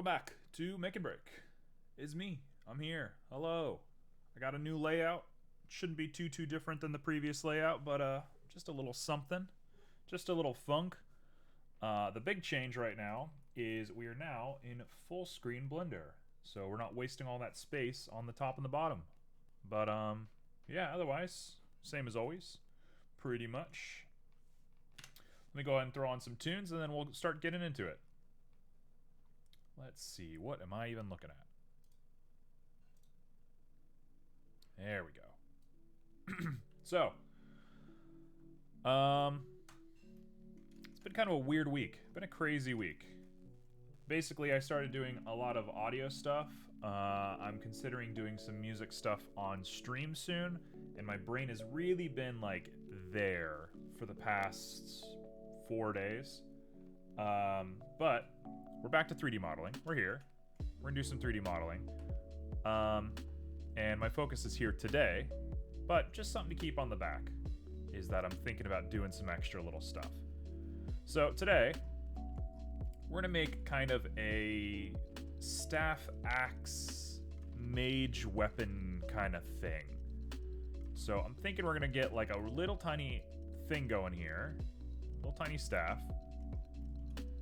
Welcome back to Make and Break. It's me. I'm here. Hello. I got a new layout. It shouldn't be too different than the previous layout, but just a little something. Just a little funk. The big change right now is we are now in full screen Blender. So we're not wasting all that space on the top and the bottom. But yeah, otherwise, same as always. Pretty much. Let me go ahead and throw on some tunes and then we'll start getting into it. Let's see, what am I even looking at? There we go. So, it's been kind of a weird week. Been a crazy week. Basically, I started doing a lot of audio stuff. I'm considering doing some music stuff on stream soon, and my brain has really been like there for the past 4 days. But we're back to 3D modeling. We're here. We're gonna do some 3D modeling. And my focus is here today, but just something to keep on the back is that I'm thinking about doing some extra little stuff. So today, we're gonna make kind of a staff axe mage weapon kind of thing. So I'm thinking we're gonna get like a little tiny thing going here, little tiny staff,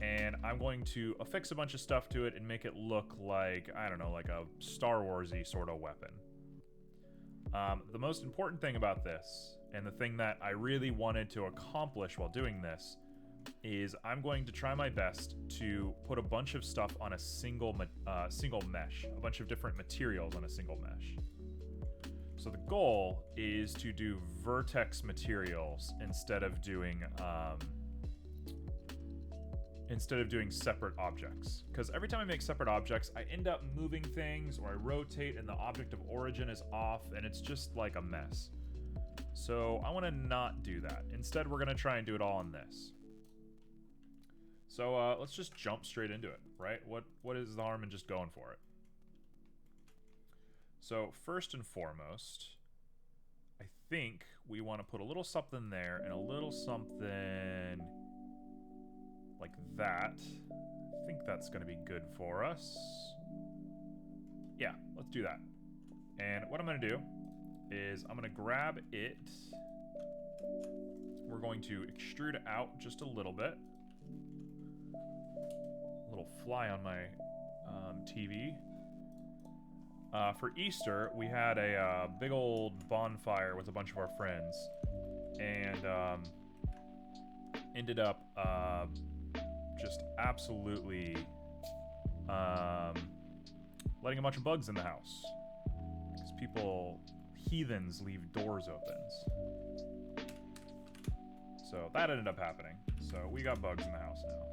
and I'm going to affix a bunch of stuff to it and make it look like, I don't know, like a Star Wars-y sort of weapon. The most important thing about this, and the thing that I really wanted to accomplish while doing this, is I'm going to try my best to put a bunch of stuff on a single mesh, a bunch of different materials on a single mesh. So the goal is to do vertex materials instead of doing separate objects. Because every time I make separate objects, I end up moving things or I rotate and the object of origin is off and it's just like a mess. So I want to not do that. Instead, we're going to try and do it all on this. So let's just jump straight into it, right? What is the harm in just going for it? So first and foremost, I think we want to put a little something there and a little something like that. I think that's going to be good for us. Yeah, let's do that. And what I'm going to do is I'm going to grab it. We're going to extrude it out just a little bit. A little fly on my TV. For Easter, we had a big old bonfire with a bunch of our friends. And ended up just absolutely letting a bunch of bugs in the house. Because heathens leave doors open. So that ended up happening. So we got bugs in the house now.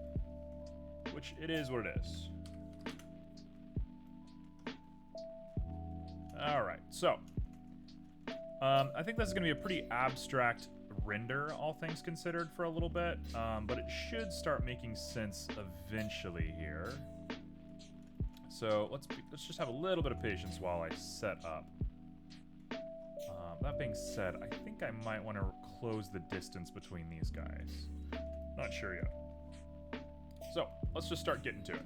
Which it is what it is. Alright, so I think this is going to be a pretty abstract render, all things considered, for a little bit, but it should start making sense eventually here. So let's just have a little bit of patience while I set up. That being said, I think I might want to close the distance between these guys. Not sure yet. So let's just start getting to it.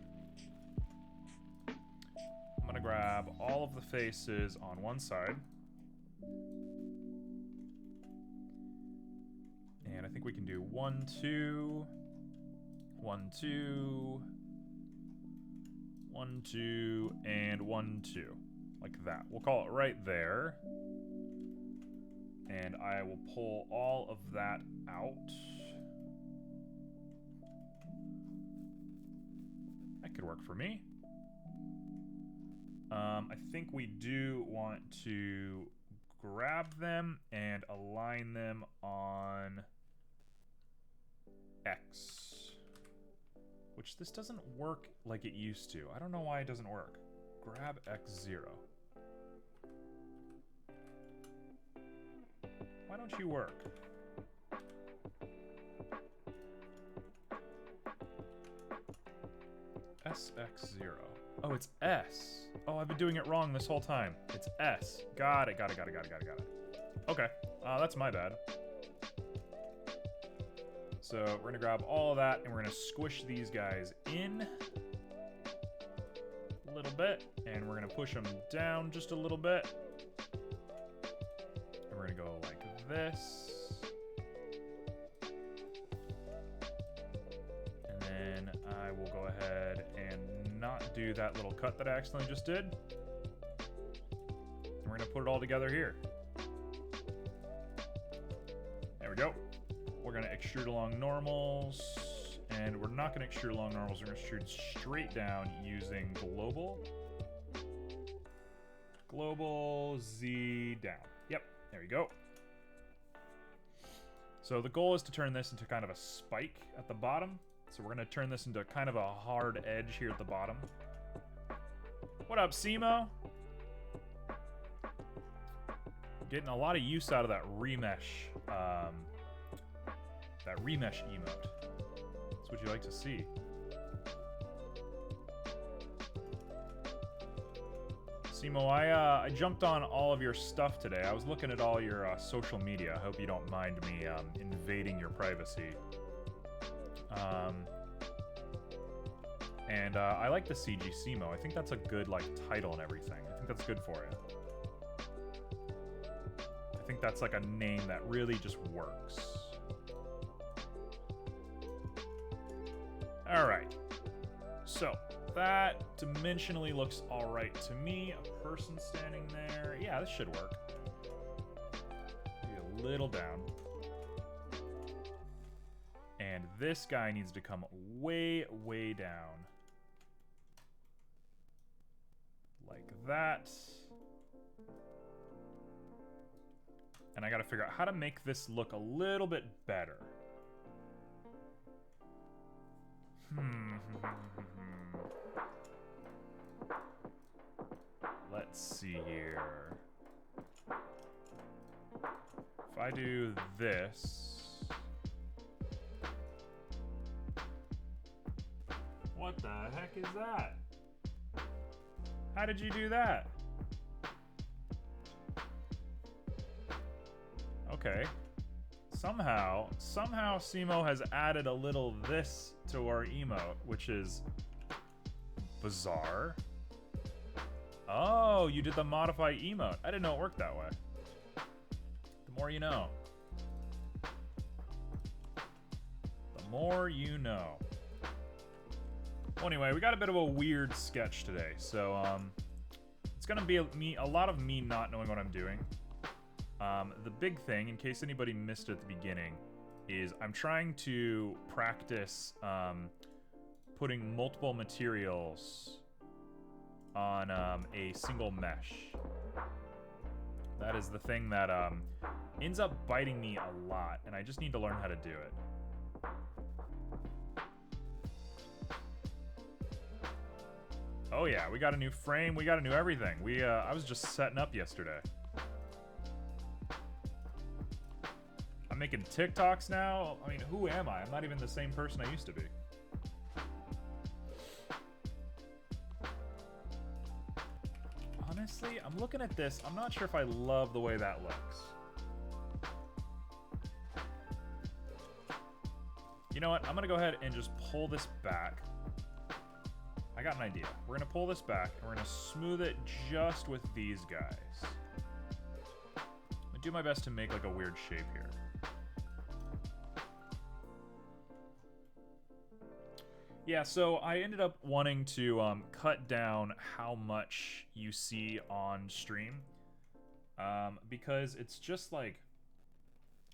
I'm gonna grab all of the faces on one side. And I think we can do 1, 2, 1, 2, 1, 2, and 1, 2. Like that. We'll call it right there. And I will pull all of that out. That could work for me. I think we do want to grab them and align them on X. Which this doesn't work like it used to. I don't know why it doesn't work. Grab X0. Why don't you work? SX0. Oh, it's S. Oh, I've been doing it wrong this whole time. It's S. Got it. Okay, that's my bad. So we're gonna grab all of that and we're gonna squish these guys in. bit, and we're gonna push them down just a little bit. And we're gonna go like this. And then I will go ahead and not do that little cut that I accidentally just did. And we're gonna put it all together here. There we go. We're gonna extrude along normals, and we're not gonna extrude along normals, we're gonna extrude straight down using global. Global Z down. Yep, there you go. So the goal is to turn this into kind of a spike at the bottom. So we're gonna turn this into kind of a hard edge here at the bottom. What up, Simo? Getting a lot of use out of that remesh, emote. That's what you like to see. Simo, I jumped on all of your stuff today. I was looking at all your social media. I hope you don't mind me invading your privacy. And I like the CG Simo. I think that's a good like title and everything. I think that's good for you. I think that's like a name that really just works. Alright, so that dimensionally looks alright to me. A person standing there. Yeah, this should work. Maybe a little down. And this guy needs to come way, way down. Like that. And I gotta figure out how to make this look a little bit better. Let's see here. If I do this... What the heck is that? How did you do that? Okay. Somehow Simo has added a little this to our emote, which is bizarre. Oh, you did the modify emote. I didn't know it worked that way. The more you know. The more you know. Well, anyway, we got a bit of a weird sketch today, so it's gonna be a lot of me not knowing what I'm doing. The big thing, in case anybody missed it at the beginning, is I'm trying to practice putting multiple materials on a single mesh. That is the thing that ends up biting me a lot, and I just need to learn how to do it. Oh yeah, we got a new frame, we got a new everything. I was just setting up yesterday. I'm making TikToks now. I mean, who am I? I'm not even the same person I used to be. Honestly, I'm looking at this. I'm not sure if I love the way that looks. You know what? I'm gonna go ahead and just pull this back. I got an idea. We're gonna pull this back and we're gonna smooth it just with these guys. I'm gonna do my best to make like a weird shape here. Yeah, so I ended up wanting to cut down how much you see on stream, because it's just like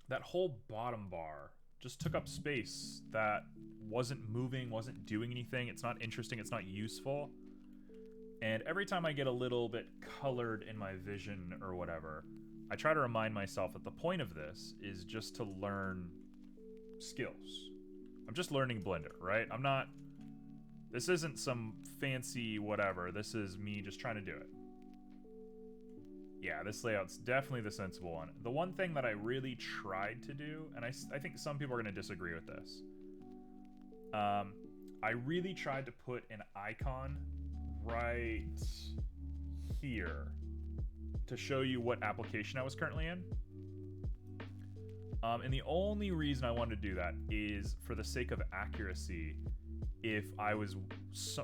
that whole bottom bar just took up space that wasn't moving, wasn't doing anything. It's not interesting, it's not useful. And every time I get a little bit colored in my vision or whatever, I try to remind myself that the point of this is just to learn skills. I'm just learning Blender, right? This isn't some fancy whatever. This is me just trying to do it. Yeah, this layout's definitely the sensible one. The one thing that I really tried to do, and I think some people are going to disagree with this, I really tried to put an icon right here to show you what application I was currently in. And the only reason I wanted to do that is for the sake of accuracy, if I was,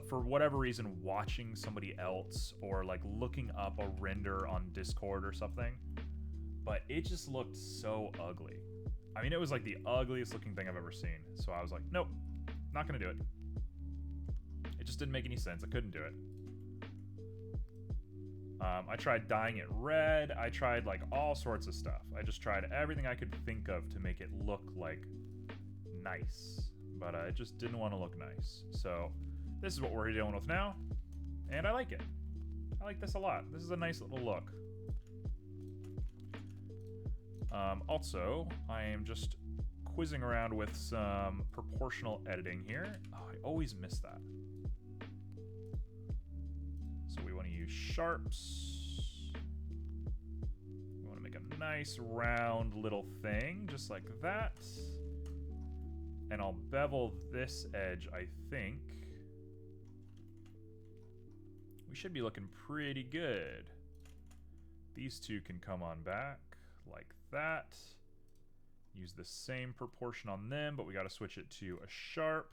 for whatever reason, watching somebody else or like looking up a render on Discord or something, but it just looked so ugly. I mean, it was like the ugliest looking thing I've ever seen. So I was like, nope, not gonna do it. It just didn't make any sense. I couldn't do it. I tried dyeing it red. I tried like all sorts of stuff. I just tried everything I could think of to make it look like nice, but it just didn't want to look nice. So this is what we're dealing with now, and I like it. I like this a lot. This is a nice little look. Also, I am just quizzing around with some proportional editing here. Oh, I always miss that. So we want to use sharps. We want to make a nice round little thing, just like that. And I'll bevel this edge, I think. We should be looking pretty good. These two can come on back like that. Use the same proportion on them, but we got to switch it to a sharp.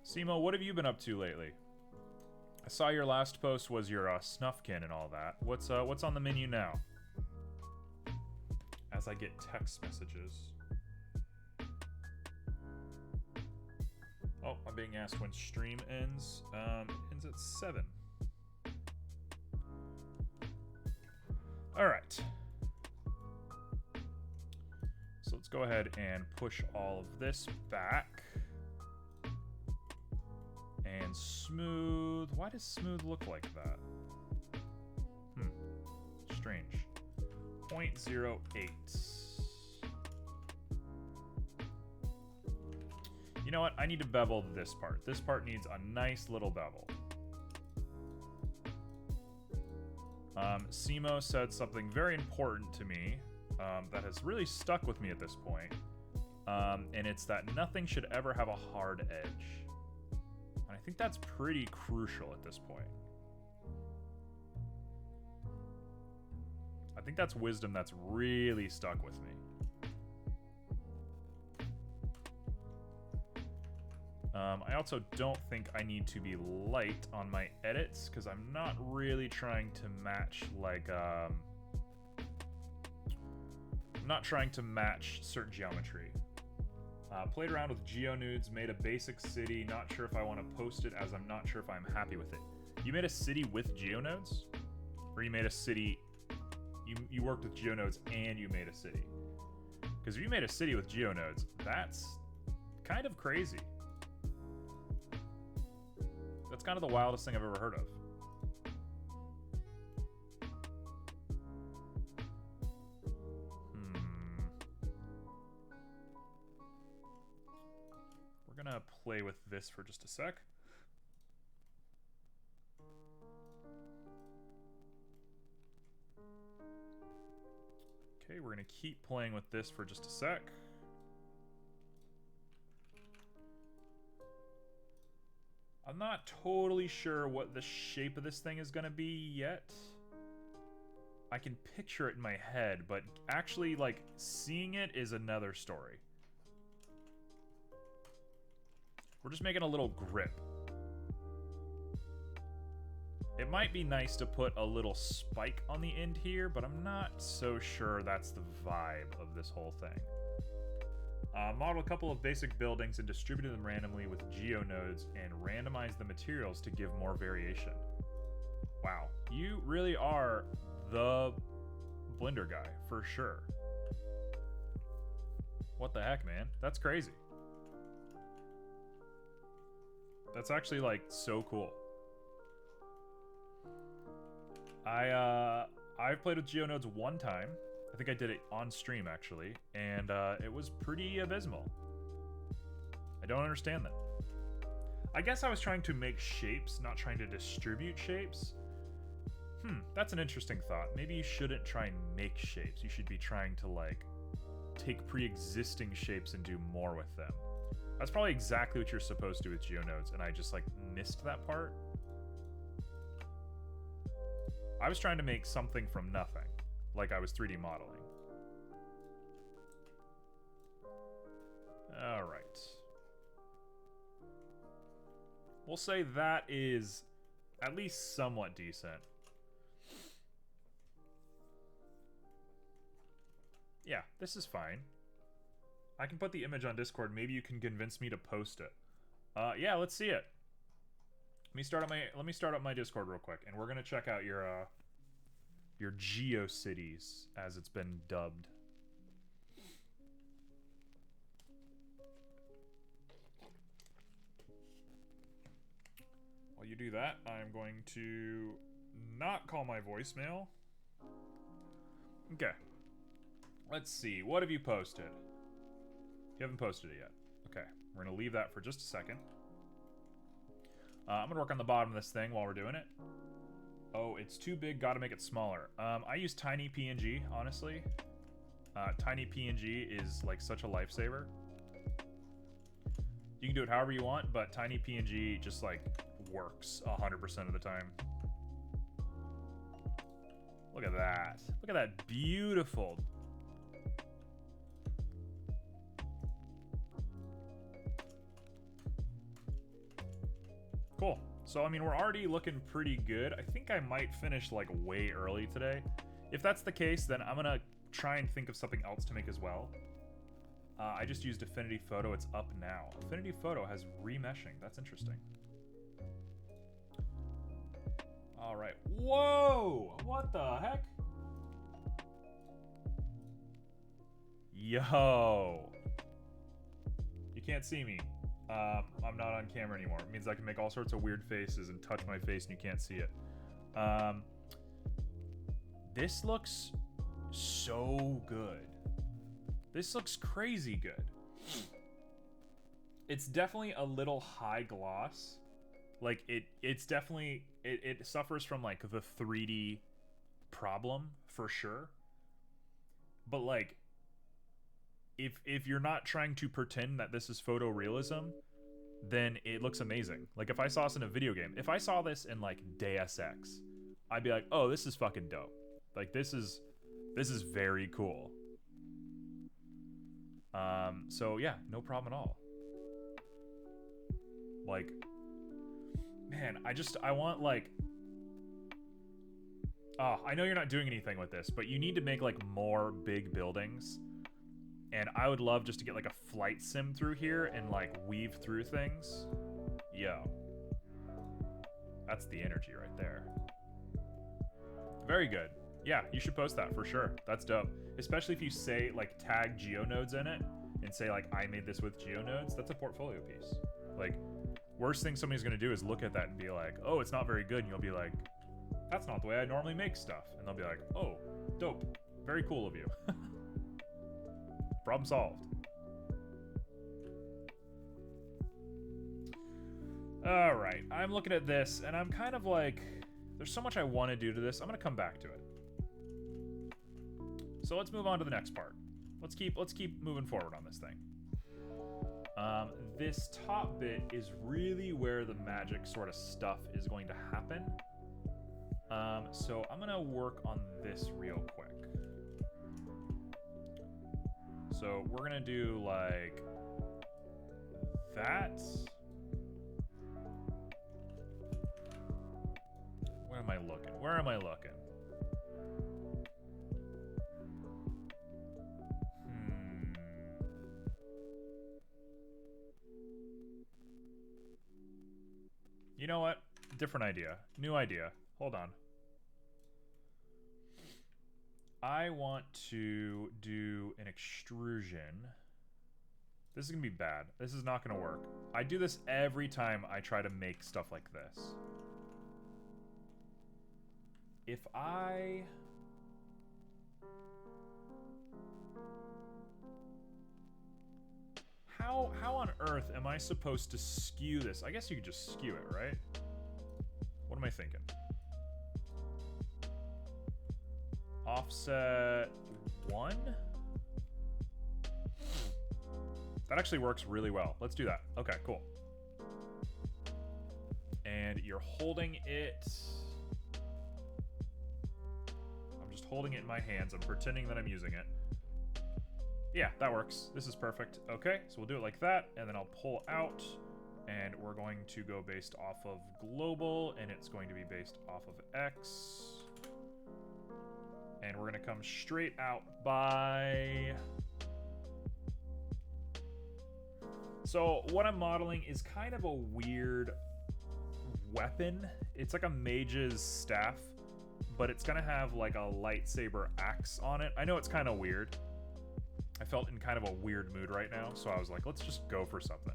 Simo, what have you been up to lately? I saw your last post was your snuffkin and all that. What's on the menu now? As I get text messages. Oh, I'm being asked when stream ends. It ends at 7. All right. So let's go ahead and push all of this back. And smooth. Why does smooth look like that? Strange. 0.08. You know what? I need to bevel this part. This part needs a nice little bevel. Simo said something very important to me that has really stuck with me at this point. And it's that nothing should ever have a hard edge. And I think that's pretty crucial at this point. I think that's wisdom that's really stuck with me. I also don't think I need to be light on my edits because I'm not really trying to match like I'm not trying to match certain geometry. Played around with GeoNudes, made a basic city. Not sure if I want to post it as I'm not sure if I'm happy with it. You made a city with GeoNudes, or you made a city? You worked with GeoNudes and you made a city. Because if you made a city with GeoNudes, that's kind of crazy. That's kind of the wildest thing I've ever heard of. We're gonna play with this for just a sec. Okay, we're gonna keep playing with this for just a sec. I'm not totally sure what the shape of this thing is gonna be yet. I can picture it in my head, but actually, like, seeing it is another story. We're just making a little grip. It might be nice to put a little spike on the end here, but I'm not so sure that's the vibe of this whole thing. Model a couple of basic buildings and distributed them randomly with GeoNodes and randomize the materials to give more variation. Wow, you really are the Blender guy, for sure. What the heck, man? That's crazy. That's actually, like, so cool. I've played with GeoNodes one time. I think I did it on stream, actually, and it was pretty abysmal. I don't understand that. I guess I was trying to make shapes, not trying to distribute shapes. That's an interesting thought. Maybe you shouldn't try and make shapes. You should be trying to, like, take pre-existing shapes and do more with them. That's probably exactly what you're supposed to do with GeoNodes, and I just, like, missed that part. I was trying to make something from nothing. like I was 3D modeling. All right. We'll say that is at least somewhat decent. Yeah, this is fine. I can put the image on Discord. Maybe you can convince me to post it. Yeah, let's see it. Let me start up my Discord real quick, and we're gonna check out your GeoCities, as it's been dubbed. While you do that, I'm going to not call my voicemail. Okay. Let's see. What have you posted? You haven't posted it yet. Okay. We're going to leave that for just a second. I'm going to work on the bottom of this thing while we're doing it. Oh, it's too big. Got to make it smaller. I use tiny PNG, honestly. Tiny PNG is like such a lifesaver. You can do it however you want, but tiny PNG just like works 100% of the time. Look at that. Look at that beautiful. Cool. So, I mean, we're already looking pretty good. I think I might finish, like, way early today. If that's the case, then I'm gonna try and think of something else to make as well. I just used Affinity Photo. It's up now. Affinity Photo has remeshing. That's interesting. All right. Whoa! What the heck? Yo! You can't see me. I'm not on camera anymore. It means I can make all sorts of weird faces and touch my face and you can't see it. This looks so good. This looks crazy good. It's definitely a little high gloss. Like, it's definitely... It suffers from, like, the 3D problem, for sure. But, like... If you're not trying to pretend that this is photorealism, then it looks amazing. Like, if I saw this in a video game, if I saw this in, like, Deus Ex, I'd be like, oh, this is fucking dope. Like, this is very cool. So, yeah, no problem at all. Like, man, I want, like... I know you're not doing anything with this, but you need to make, like, more big buildings. And I would love just to get, like, a flight sim through here and, like, weave through things. Yo. That's the energy right there. Very good. Yeah, you should post that for sure. That's dope. Especially if you say, like, tag GeoNodes in it and say, like, I made this with GeoNodes. That's a portfolio piece. Like, worst thing somebody's going to do is look at that and be like, oh, it's not very good. And you'll be like, that's not the way I normally make stuff. And they'll be like, oh, dope. Very cool of you. Problem solved. Alright, I'm looking at this, and I'm kind of like, there's so much I want to do to this. I'm going to come back to it. So let's move on to the next part. Let's keep moving forward on this thing. This top bit is really where the magic sort of stuff is going to happen. So I'm going to work on this real quick. So we're going to do like that. Where am I looking? Where am I looking? You know what? Different idea. New idea. Hold on. I want to do an extrusion. This is going to be bad. This is not going to work. I do this every time I try to make stuff like this. If I... How on earth am I supposed to skew this? I guess you could just skew it, right? What am I thinking? Offset 1? That actually works really well. Let's do that. Okay, cool. And you're holding it... I'm just holding it in my hands. I'm pretending that I'm using it. Yeah, that works. This is perfect. Okay, so we'll do it like that, and then I'll pull out, and we're going to go based off of global, and it's going to be based off of X. And we're going to come straight out by... So what I'm modeling is kind of a weird weapon. It's like a mage's staff, but it's going to have like a lightsaber axe on it. I know it's kind of weird. I felt in kind of a weird mood right now, so I was like, let's just go for something.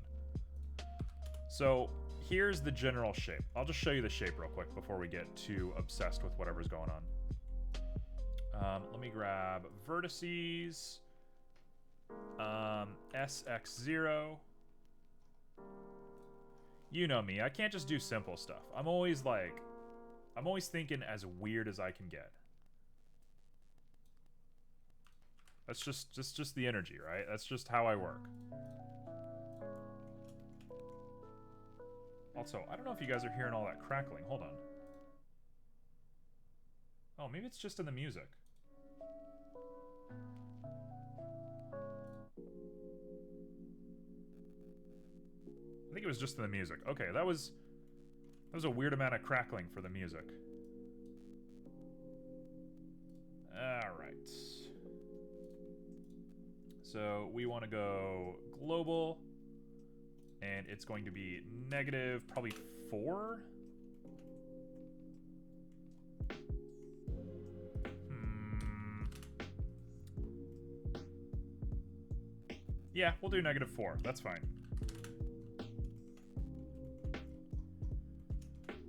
So here's the general shape. I'll just show you the shape real quick before we get too obsessed with whatever's going on. Let me grab vertices, SX0. You know me, I can't just do simple stuff. I'm always thinking as weird as I can get. That's just the energy, right? That's just how I work. Also, I don't know if you guys are hearing all that crackling. Hold on. Oh, maybe it's just in the music. I think it was just in the music. Okay, that was a weird amount of crackling for the music. Alright. So we want to go global, and it's going to be negative, probably 4. Yeah, we'll do negative 4. That's fine.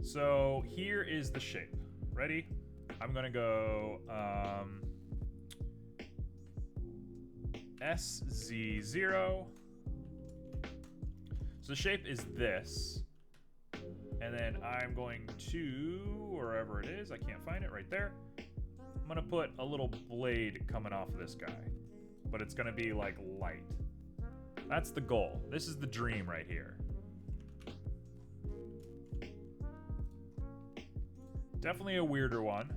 So here is the shape. Ready? I'm gonna go SZ0. So the shape is this. And then I'm going to, wherever it is, I can't find it, right there. I'm gonna put a little blade coming off of this guy. But it's gonna be like light. That's the goal. This is the dream right here. Definitely a weirder one.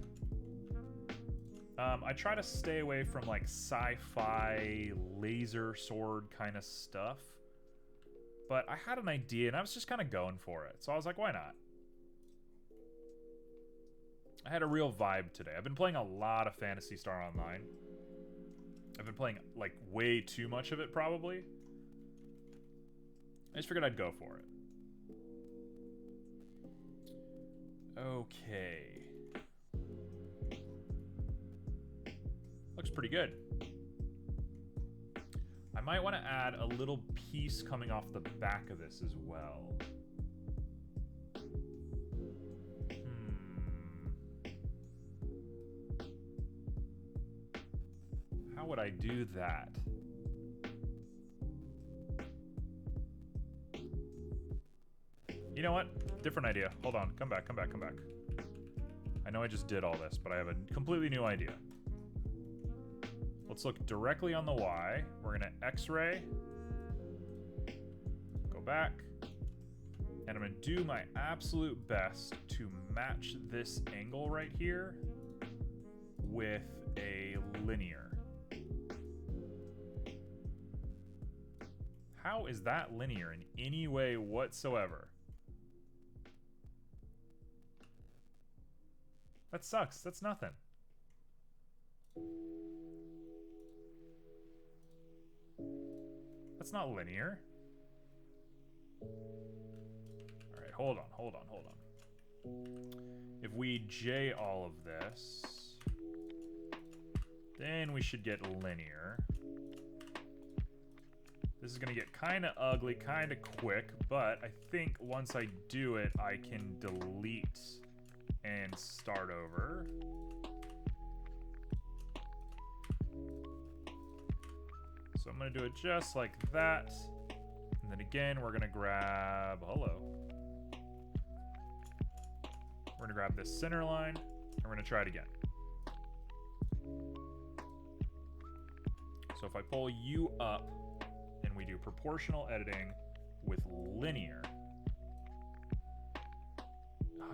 I try to stay away from like sci-fi laser sword kind of stuff. But I had an idea and I was just kind of going for it. So I was like, why not? I had a real vibe today. I've been playing a lot of Phantasy Star Online. I've been playing like way too much of it probably. I just figured I'd go for it. Okay. Looks pretty good. I might want to add a little piece coming off the back of this as well. How would I do that? You know what? Different idea. Hold on. Come back, come back, come back. I know I just did all this, but I have a completely new idea. Let's look directly on the Y. We're going to X-ray. Go back. And I'm going to do my absolute best to match this angle right here with a linear. How is that linear in any way whatsoever? That sucks. That's nothing. That's not linear. All right, hold on, hold on, hold on. If we J all of this, then we should get linear. This is going to get kind of ugly, kind of quick, but I think once I do it, I can delete and start over. So I'm going to do it just like that. And then again, we're going to grab, hello. We're going to grab this center line, and we're going to try it again. So if I pull you up, and we do proportional editing with linear,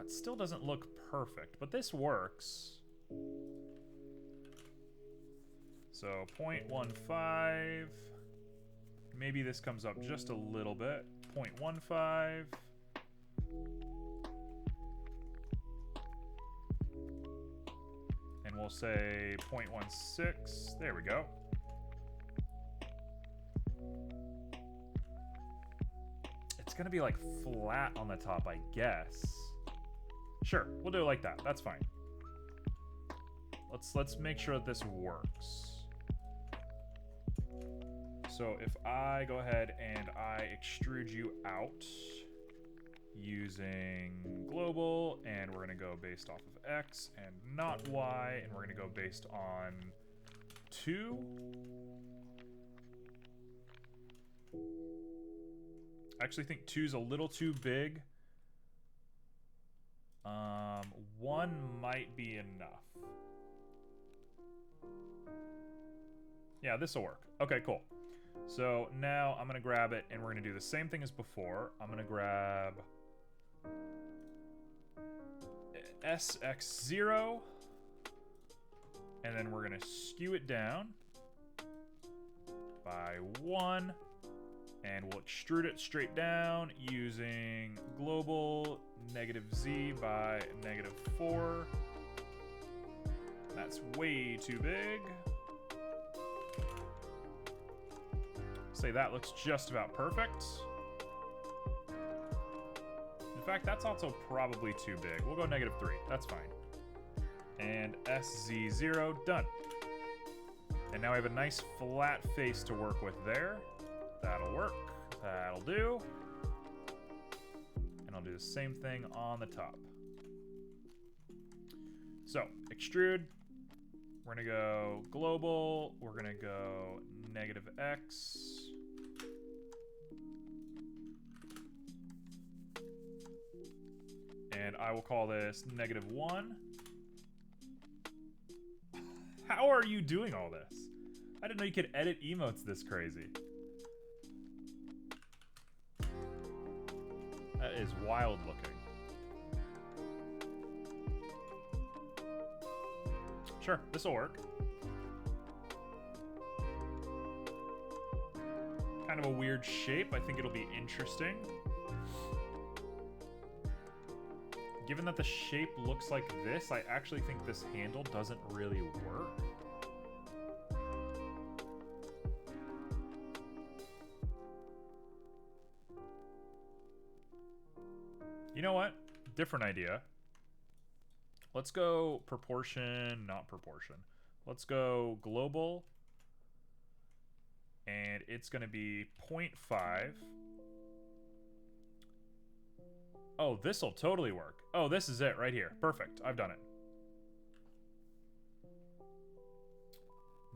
it still doesn't look perfect, but this works. So 0.15. Maybe this comes up just a little bit. 0.15. And we'll say 0.16. There we go. It's going to be like flat on the top, I guess. Sure, we'll do it like that. That's fine. Let's make sure that this works. So if I go ahead and I extrude you out using global, and we're gonna go based off of X and not Y, and we're gonna go based on 2. I actually think 2's a little too big. 1 might be enough. Yeah, this'll work. Okay, cool. So now I'm gonna grab it and we're gonna do the same thing as before. I'm gonna grab SX0 and then we're gonna skew it down by 1 and we'll extrude it straight down using global -Z by -4. That's way too big. Say that looks just about perfect. In fact, that's also probably too big. We'll go -3. That's fine. And SZ0, done. And now we have a nice flat face to work with there. That'll work. That'll do. And I'll do the same thing on the top. So, extrude. We're gonna go global. We're gonna go -X. And I will call this -1. How are you doing all this? I didn't know you could edit emotes this crazy. That is wild looking. Sure, this'll work. Kind of a weird shape. I think it'll be interesting. Given that the shape looks like this, I actually think this handle doesn't really work. You know what? Different idea. Let's go proportion, not proportion. Let's go global. And it's going to be 0.5. Oh, this'll totally work. Oh, this is it right here. Perfect. I've done it.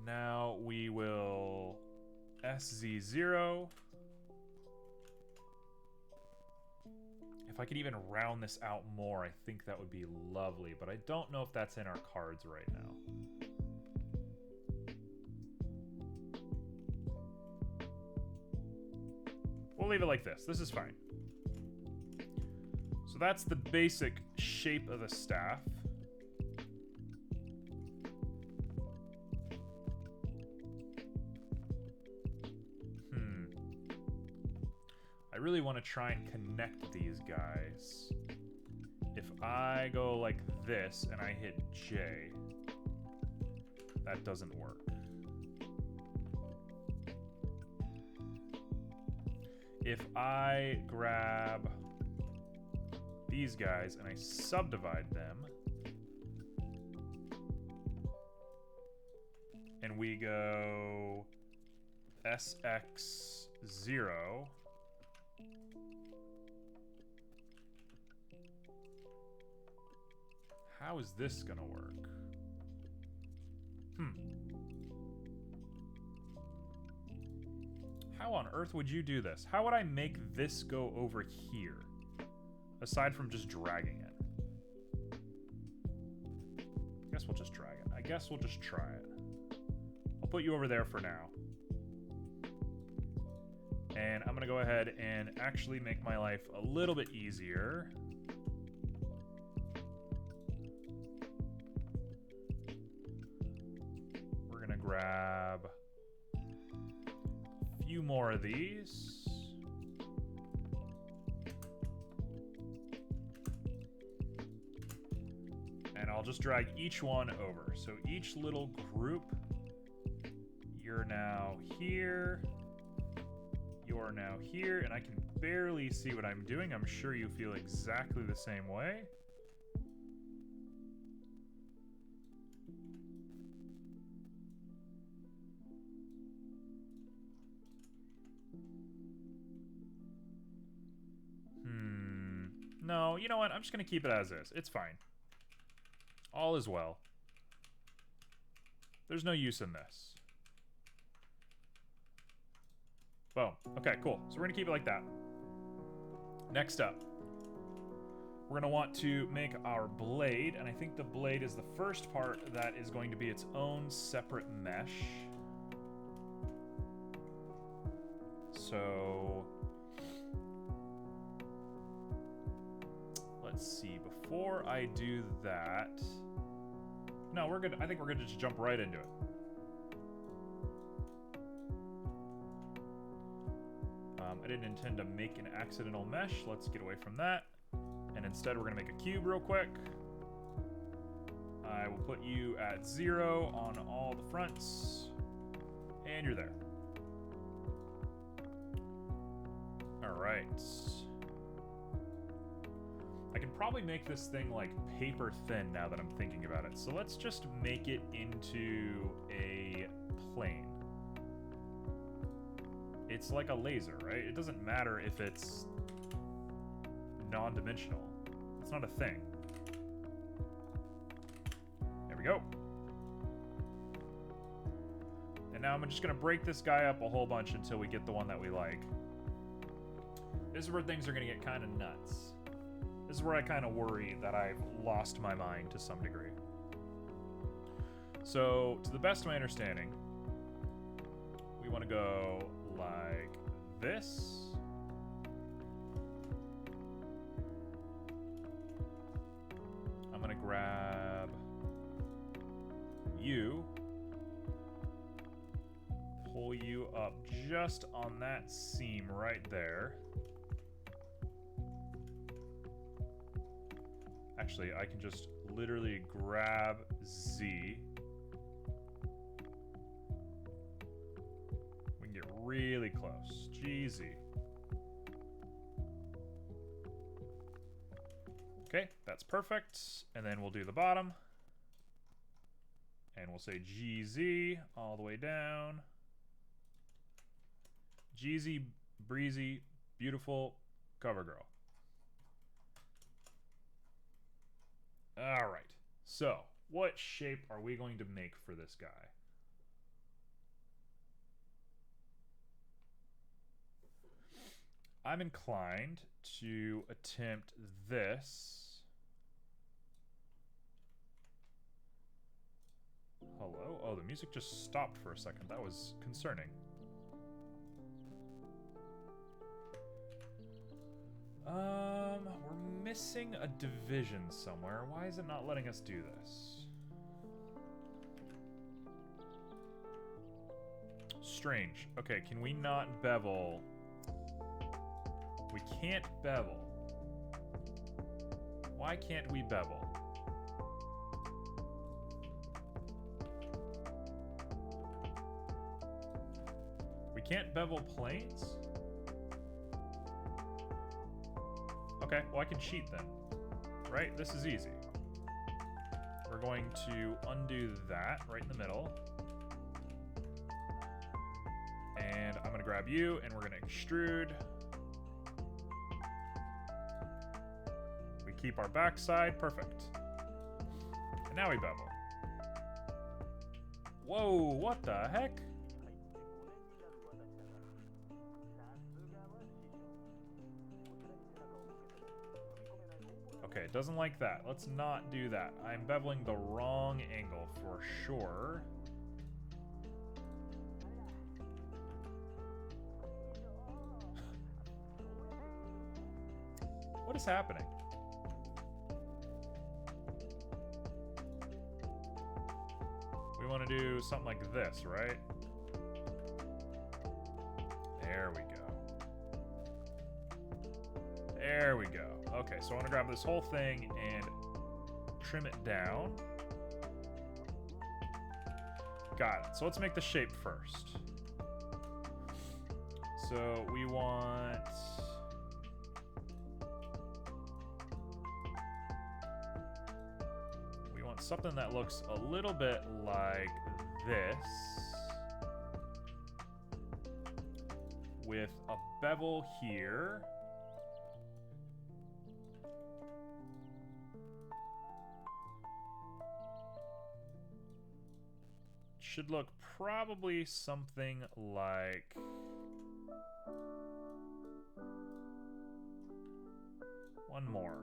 Now we will SZ0. If I could even round this out more, I think that would be lovely, but I don't know if that's in our cards right now. We'll leave it like this. This is fine. So that's the basic shape of the staff. I really want to try and connect these guys. If I go like this and I hit J, that doesn't work. If I grab these guys and I subdivide them, and we go SX0, how is this gonna work? How on earth would you do this? How would I make this go over here? Aside from just dragging it. I guess we'll just drag it. I guess we'll just try it. I'll put you over there for now. And I'm gonna go ahead and actually make my life a little bit easier. grab a few more of these. And I'll just drag each one over. So each little group, you're now here. You're now here, and I can barely see what I'm doing. I'm sure you feel exactly the same way. No, you know what? I'm just going to keep it as is. It's fine. All is well. There's no use in this. Boom. Okay, cool. So we're going to keep it like that. Next up, we're going to want to make our blade, and I think the blade is the first part that is going to be its own separate mesh. So let's see. Before I do that, no, we're good. I think we're good to just jump right into it. I didn't intend to make an accidental mesh. Let's get away from that. And instead, we're going to make a cube real quick. I will put you at 0 on all the fronts. And you're there. All right. I can probably make this thing like paper thin now that I'm thinking about it. So let's just make it into a plane. It's like a laser, right? It doesn't matter if it's non-dimensional. It's not a thing. There we go. And now I'm just going to break this guy up a whole bunch until we get the one that we like. This is where things are going to get kind of nuts. This is where I kind of worry that I've lost my mind to some degree. So, to the best of my understanding, we want to go like this. I'm going to grab you, pull you up just on that seam right there. Actually, I can just literally grab Z. We can get really close. GZ. Okay, that's perfect. And then we'll do the bottom. And we'll say GZ all the way down. GZ, breezy, beautiful, cover girl. All right, so what shape are we going to make for this guy? I'm inclined to attempt this. Hello? Oh, the music just stopped for a second. That was concerning. We're missing a division somewhere. Why is it not letting us do this? Strange. Okay, can we not bevel? We can't bevel. Why can't we bevel? We can't bevel planes? Okay, well I can cheat then, right? This is easy. We're going to undo that right in the middle. And I'm gonna grab you and we're gonna extrude. We keep our backside, perfect. And now we bevel. Whoa, what the heck? Okay, it doesn't like that. Let's not do that. I'm beveling the wrong angle for sure. What is happening? We want want to do something like this, right? There we go. There we go. Okay, so I want to grab this whole thing and trim it down. Got it. So let's make the shape first. So we want... something that looks a little bit like this, with a bevel here. Should look probably something like... one more.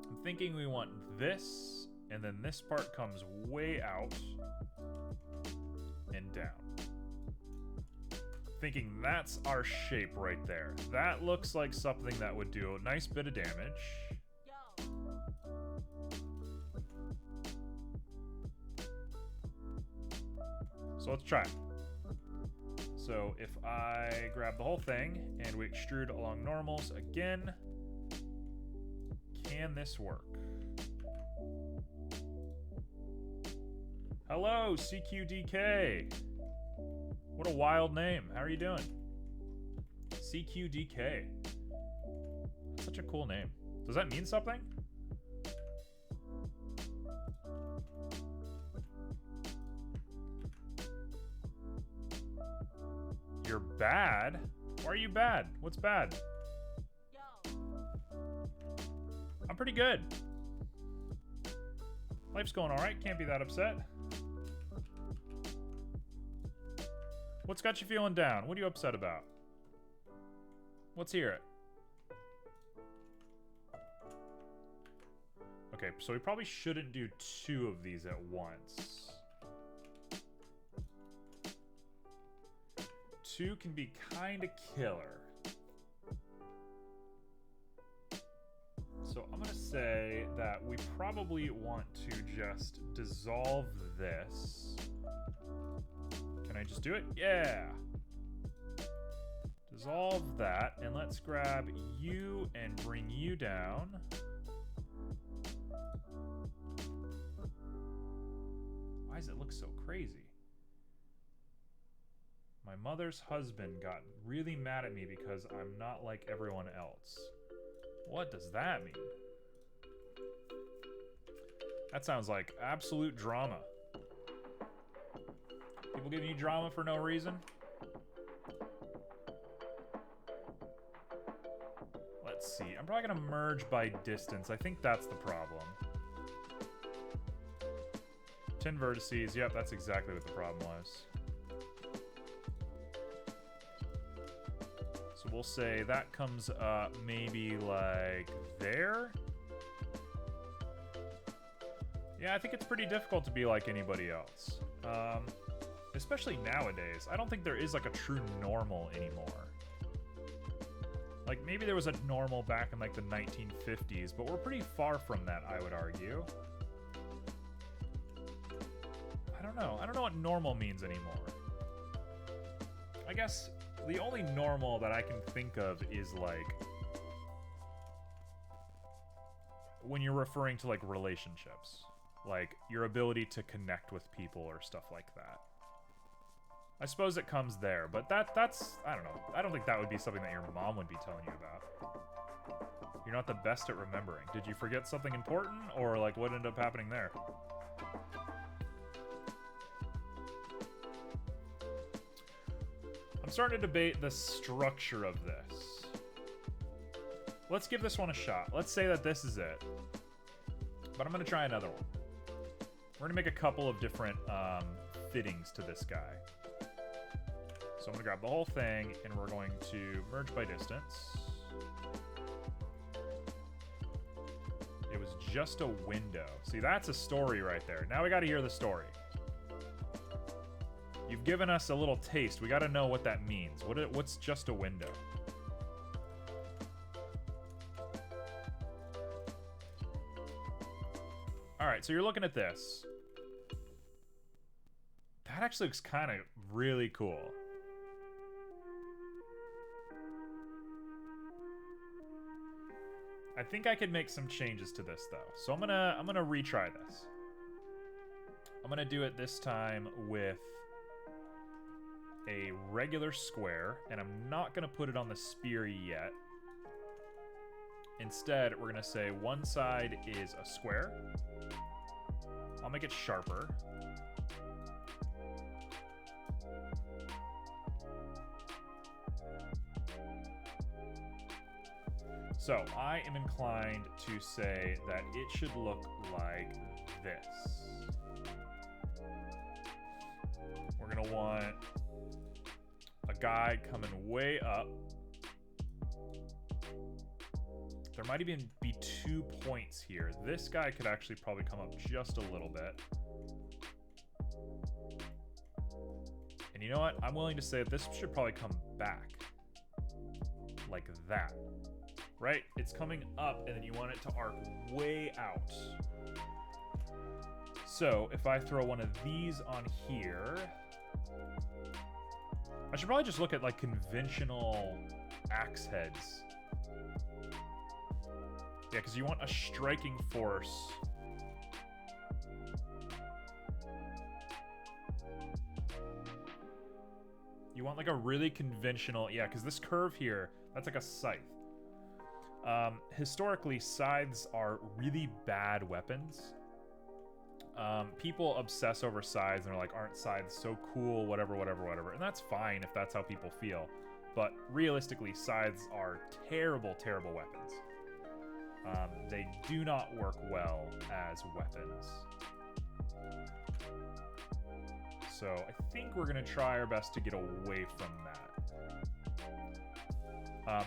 I'm thinking we want this, and then this part comes way out and down. Thinking that's our shape right there. That looks like something that would do a nice bit of damage. So let's try it. So if I grab the whole thing and we extrude along normals again, can this work? Hello, CQDK. What a wild name. How are you doing? CQDK. Such a cool name. Does that mean something? You're bad? Why are you bad? What's bad? I'm pretty good. Life's going alright, can't be that upset. What's got you feeling down? What are you upset about? Let's hear it. Okay, so we probably shouldn't do 2 of these at once. 2 can be kinda killer. So I'm gonna say that we probably want to just dissolve this. Can I just do it? Yeah! Dissolve that, and let's grab you and bring you down. Why does it look so crazy? My mother's husband got really mad at me because I'm not like everyone else. What does that mean? That sounds like absolute drama. People giving you drama for no reason? Let's see. I'm probably gonna merge by distance. I think that's the problem. 10 vertices. Yep, that's exactly what the problem was. So we'll say that comes up maybe like there. Yeah, I think it's pretty difficult to be like anybody else. Especially nowadays. I don't think there is like a true normal anymore. Like maybe there was a normal back in like the 1950s, but we're pretty far from that, I would argue. I don't know. I don't know what normal means anymore. I guess the only normal that I can think of is like when you're referring to like relationships, like your ability to connect with people or stuff like that. I suppose it comes there, but that's I don't know. I don't think that would be something that your mom would be telling you about. You're not the best at remembering. Did you forget something important, or like what ended up happening there? I'm starting to debate the structure of this. Let's give this one a shot. Let's say that this is it. But I'm going to try another one. We're going to make a couple of different fittings to this guy. So I'm going to grab the whole thing, and we're going to merge by distance. It was just a window. See, that's a story right there. Now we got to hear the story. You've given us a little taste. We got to know what that means. What's just a window? All right, so you're looking at this. That actually looks kind of really cool. I think I could make some changes to this though. So I'm gonna retry this. I'm gonna do it this time with a regular square, and I'm not gonna put it on the spear yet. Instead, we're gonna say one side is a square. I'll make it sharper. So I am inclined to say that it should look like this. We're gonna want a guy coming way up. There might even be 2 points here. This guy could actually probably come up just a little bit. And you know what? I'm willing to say that this should probably come back. Like that. Right? It's coming up, and then you want it to arc way out. So, if I throw one of these on here... I should probably just look at, like, conventional axe heads. Yeah, because you want a striking force. You want, like, a really conventional... Yeah, because this curve here, that's like a scythe. Historically, scythes are really bad weapons. People obsess over scythes and they're like, aren't scythes so cool, whatever, whatever, whatever. And that's fine if that's how people feel. But realistically, scythes are terrible, terrible weapons. They do not work well as weapons. So I think we're going to try our best to get away from that.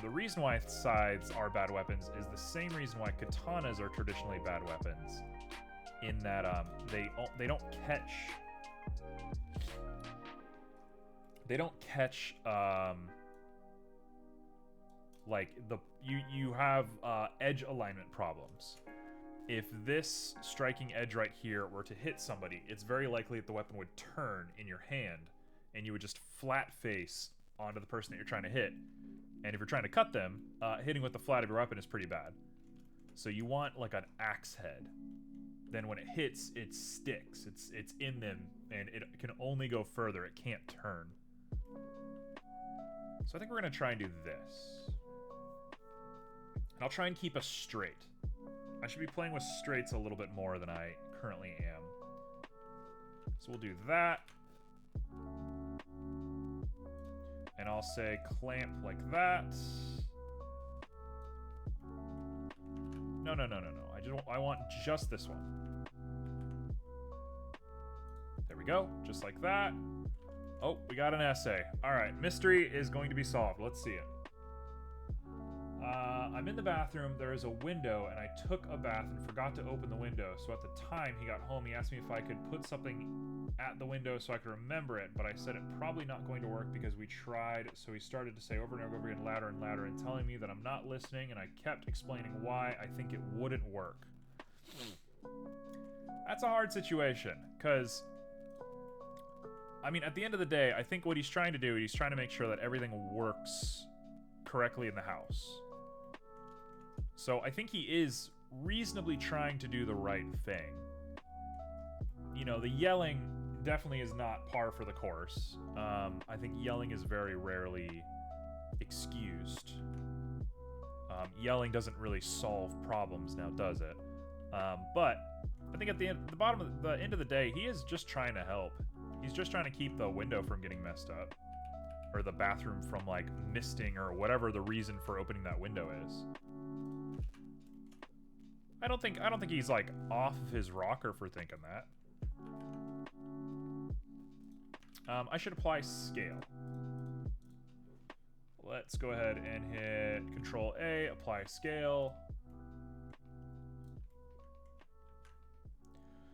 The reason why scythes are bad weapons is the same reason why katanas are traditionally bad weapons, in that they don't catch like you have edge alignment problems. If this striking edge right here were to hit somebody, it's very likely that the weapon would turn in your hand and you would just flat face onto the person that you're trying to hit. And if you're trying to cut them, hitting with the flat of your weapon is pretty bad. So you want like an axe head. Then when it hits, it sticks. It's in them, and it can only go further. It can't turn. So I think we're going to try and do this. And I'll try and keep us straight. I should be playing with straights a little bit more than I currently am. So we'll do that. And I'll say clamp like that. No. I want just this one. There we go. Just like that. Oh, we got an essay. All right. Mystery is going to be solved. Let's see it. I'm in the bathroom. There is a window, and I took a bath and forgot to open the window. So at the time he got home, he asked me if I could put something at the window so I could remember it, but I said it probably not going to work because we tried. So he started to say over and over again, louder and louder, and telling me that I'm not listening, and I kept explaining why I think it wouldn't work. That's a hard situation, because I mean, at the end of the day, I think what he's trying to do, he's trying to make sure that everything works correctly in the house. So I think he is reasonably trying to do the right thing. You know, the yelling definitely is not par for the course. I think yelling is very rarely excused. Yelling doesn't really solve problems now, does it? But I think at the end of the day, he is just trying to help. He's just trying to keep the window from getting messed up, or the bathroom from like misting, or whatever the reason for opening that window is. I don't think he's like off of his rocker for thinking that. I should apply scale. Let's go ahead and hit Control A, apply scale.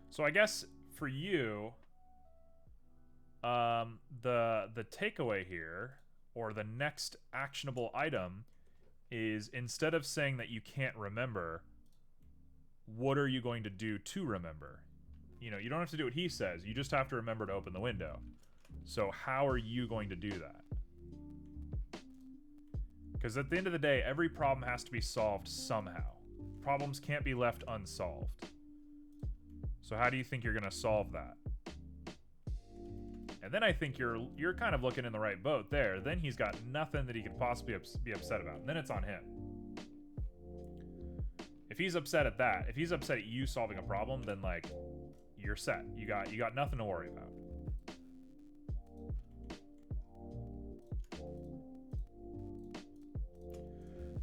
So I guess for you, the takeaway here, or the next actionable item, is instead of saying that you can't remember, what are you going to do to remember? you know, you don't have to do what he says. You just have to remember to open the window. So how are you going to do that? Because at the end of the day, every problem has to be solved somehow. Problems can't be left unsolved. So how do you think you're going to solve that? And then I think you're kind of looking in the right boat there. Then he's got nothing that he could possibly be upset about. And then it's on him. If he's upset at that, if he's upset at you solving a problem, then like you're set. You got nothing to worry about.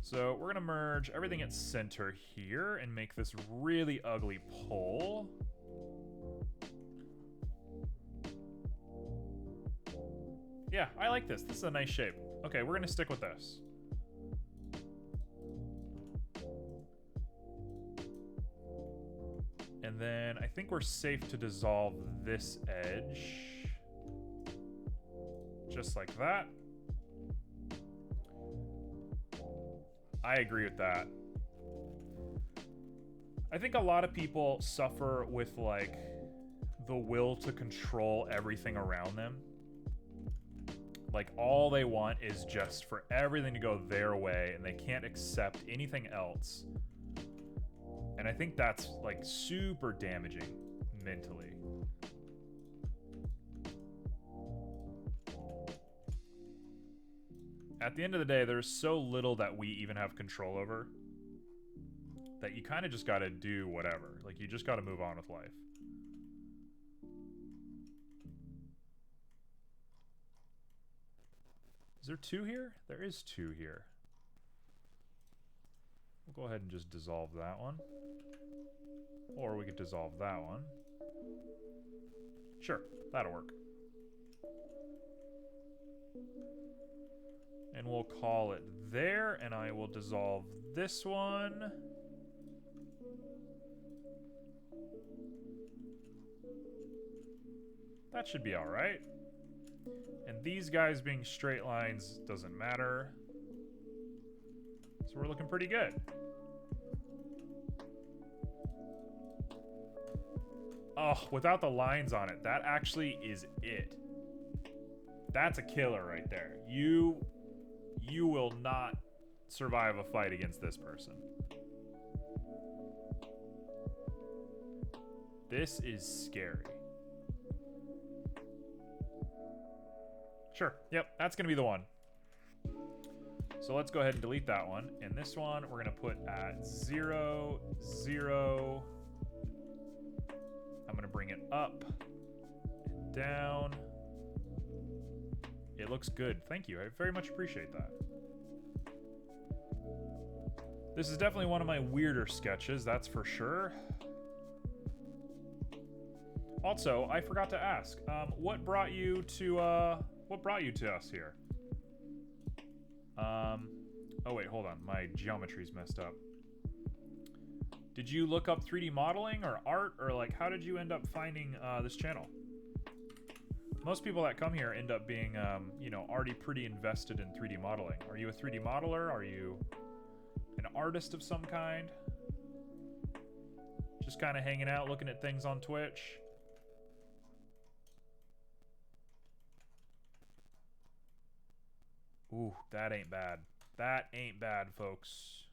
So we're gonna merge everything at center here and make this really ugly pole. Yeah, I like this. This is a nice shape. Okay, we're gonna stick with this. And then I think we're safe to dissolve this edge. Just like that. I agree with that. I think a lot of people suffer with like the will to control everything around them. Like all they want is just for everything to go their way and they can't accept anything else. And I think that's like super damaging mentally. At the end of the day, there's so little that we even have control over that you kind of just got to do whatever. Like, you just got to move on with life. Is there 2 here? There is 2 here. We'll go ahead and just dissolve that one. Or we could dissolve that one. Sure, that'll work. And we'll call it there, and I will dissolve this one. That should be all right. And these guys being straight lines doesn't matter. So we're looking pretty good. Oh, without the lines on it, that actually is it. That's a killer right there. You will not survive a fight against this person. This is scary. Sure, yep, that's gonna be the one. So let's go ahead and delete that one. And this one, we're gonna put at 0, 0. I'm gonna bring it up and down. It looks good. Thank you. I very much appreciate that. This is definitely one of my weirder sketches, that's for sure. Also, I forgot to ask, what brought you to us here? Oh wait, hold on. My geometry's messed up. Did you look up 3D modeling or art, or like how did you end up finding this channel? Most people that come here end up being, you know, already pretty invested in 3D modeling. Are you a 3D modeler? Are you an artist of some kind? Just kind of hanging out, looking at things on Twitch? Ooh, that ain't bad. That ain't bad, folks.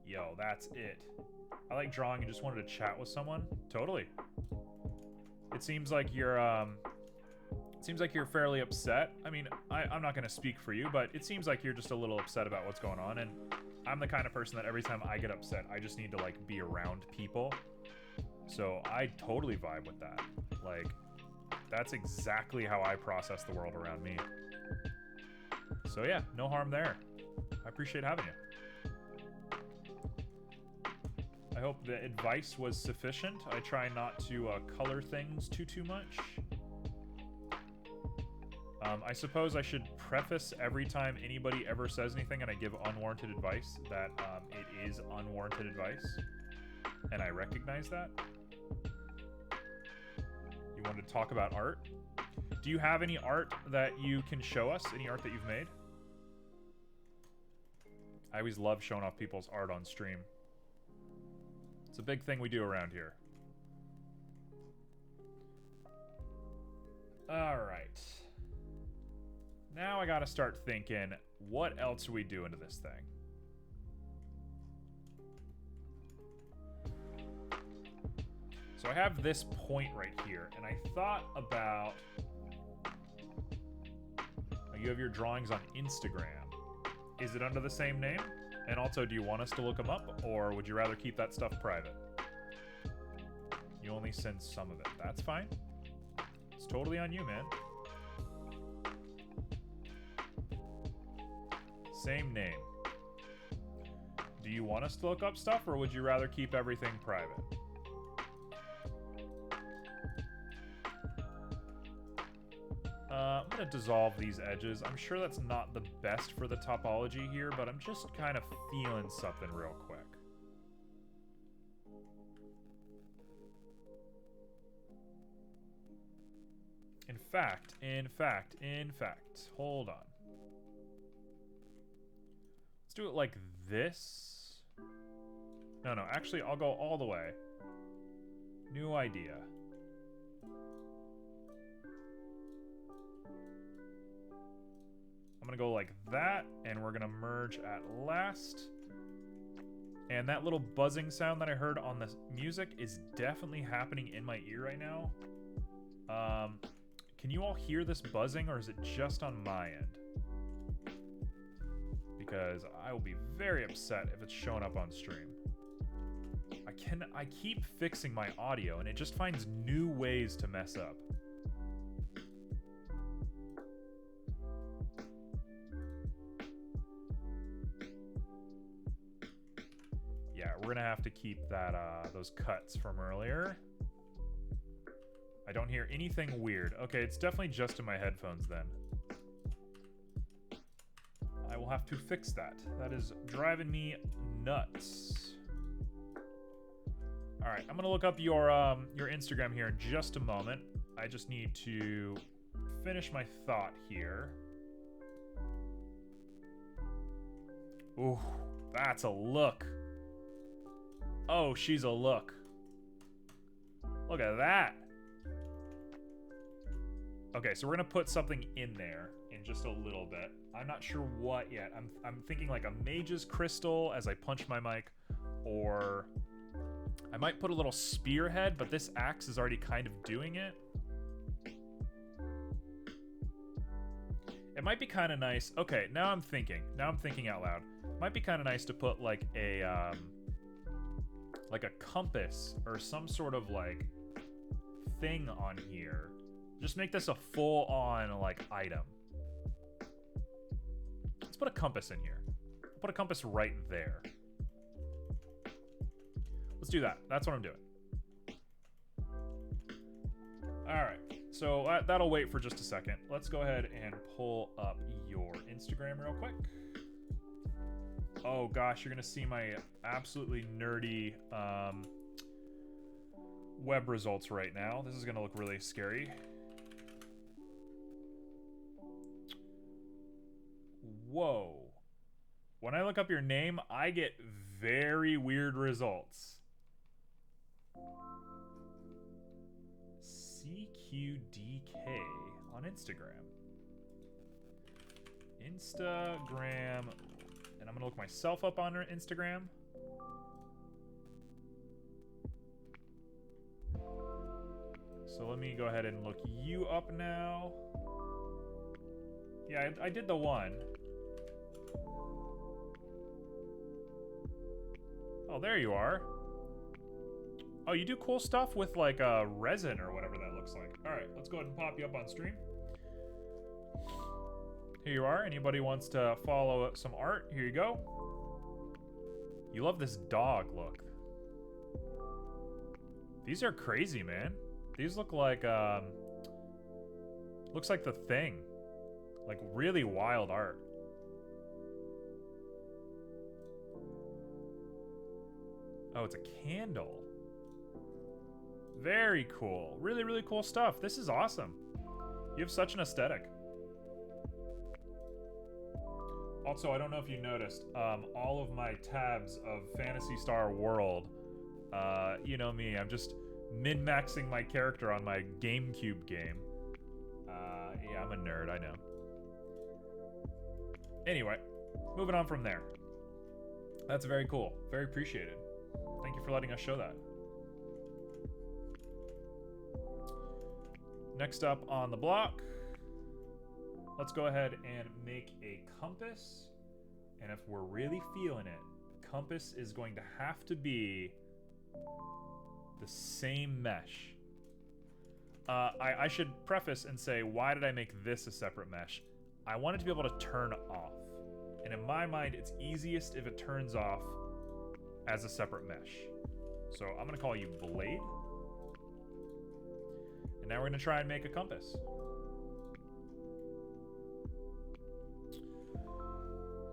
Yo, that's it. I like drawing and just wanted to chat with someone. Totally. It seems like you're fairly upset. I mean, I'm not gonna speak for you, but it seems like you're just a little upset about what's going on, and I'm the kind of person that every time I get upset, I just need to like be around people. So I totally vibe with that. Like, that's exactly how I process the world around me. So yeah, no harm there. I appreciate having you. I hope the advice was sufficient. I try not to color things too much. I suppose I should preface every time anybody ever says anything and I give unwarranted advice that it is unwarranted advice. And I recognize that. You wanted to talk about art? Do you have any art that you can show us? Any art that you've made? I always love showing off people's art on stream. It's a big thing we do around here. Alright. Now I gotta start thinking, what else are we doing to this thing? So I have this point right here, and I thought about... You have your drawings on Instagram. Is it under the same name? And also, do you want us to look them up, or would you rather keep that stuff private? You only send some of it. That's fine. It's totally on you, man. Same name. Do you want us to look up stuff, or would you rather keep everything private? I'm going to dissolve these edges. I'm sure that's not the best for the topology here, but I'm just kind of feeling something real quick. In fact, hold on. Let's do it like this. No, actually, I'll go all the way. New idea. I'm gonna go like that, and we're gonna merge at last. And that little buzzing sound that I heard on the music is definitely happening in my ear right now. Can you all hear this buzzing, or is it just on my end? Because I will be very upset if it's showing up on stream. I keep fixing my audio, and it just finds new ways to mess up. Yeah, we're gonna have to keep that those cuts from earlier. I don't hear anything weird. Okay, it's definitely just in my headphones then. I will have to fix that. That is driving me nuts. All right, I'm gonna look up your Instagram here in just a moment. I just need to finish my thought here. Ooh, that's a look. Oh, she's a look. Look at that. Okay, so we're gonna put something in there in just a little bit. I'm not sure what yet. I'm thinking like a mage's crystal as I punch my mic, or I might put a little spearhead, but this axe is already kind of doing it. It might be kind of nice. Okay, now I'm thinking out loud. Might be kind of nice to put like a compass or some sort of like thing on here. Just make this a full-on like item. Let's put a compass in here. I'll put a compass right there. Let's do that. That's what I'm doing. All right. So that'll wait for just a second. Let's go ahead and pull up your Instagram real quick. Oh gosh, you're gonna see my absolutely nerdy web results right now. This is gonna look really scary. Whoa. When I look up your name, I get very weird results. CQDK on Instagram. And I'm gonna look myself up on Instagram. So let me go ahead and look you up now. Yeah, I did the one. Oh, there you are. Oh, you do cool stuff with like resin or whatever that looks like. All right, let's go ahead and pop you up on stream. Here you are. Anybody wants to follow some art? Here you go. You love this dog look. These are crazy, man. These look like looks like The Thing. Like really wild art. Oh, it's a candle. Very cool. Really, really cool stuff. This is awesome. You have such an aesthetic. Also, I don't know if you noticed, all of my tabs of Phantasy Star World, you know me, I'm just min-maxing my character on my GameCube game. Yeah, I'm a nerd, I know. Anyway, moving on from there. That's very cool. Very appreciated. Thank you for letting us show that. Next up on the block, let's go ahead and make a compass. And if we're really feeling it, compass is going to have to be the same mesh. I should preface and say, why did I make this a separate mesh? I want it to be able to turn off. And in my mind, it's easiest if it turns off as a separate mesh. So I'm going to call you Blade. And now we're going to try and make a compass.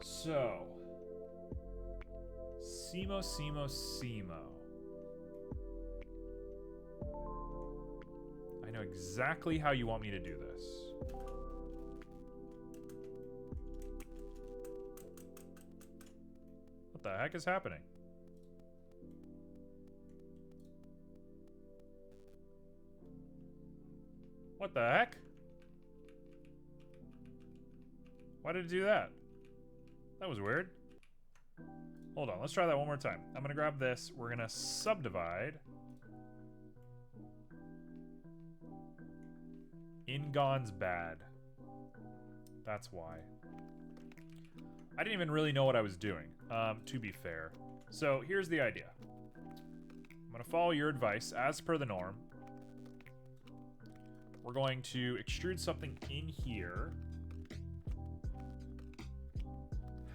So, Simo. I know exactly how you want me to do this. What the heck is happening? What the heck? Why did it do that? That was weird. Hold on, let's try that one more time. I'm gonna grab this, we're gonna subdivide. Ingon's bad. That's why. I didn't even really know what I was doing, to be fair. So here's the idea. I'm gonna follow your advice as per the norm. We're going to extrude something in here.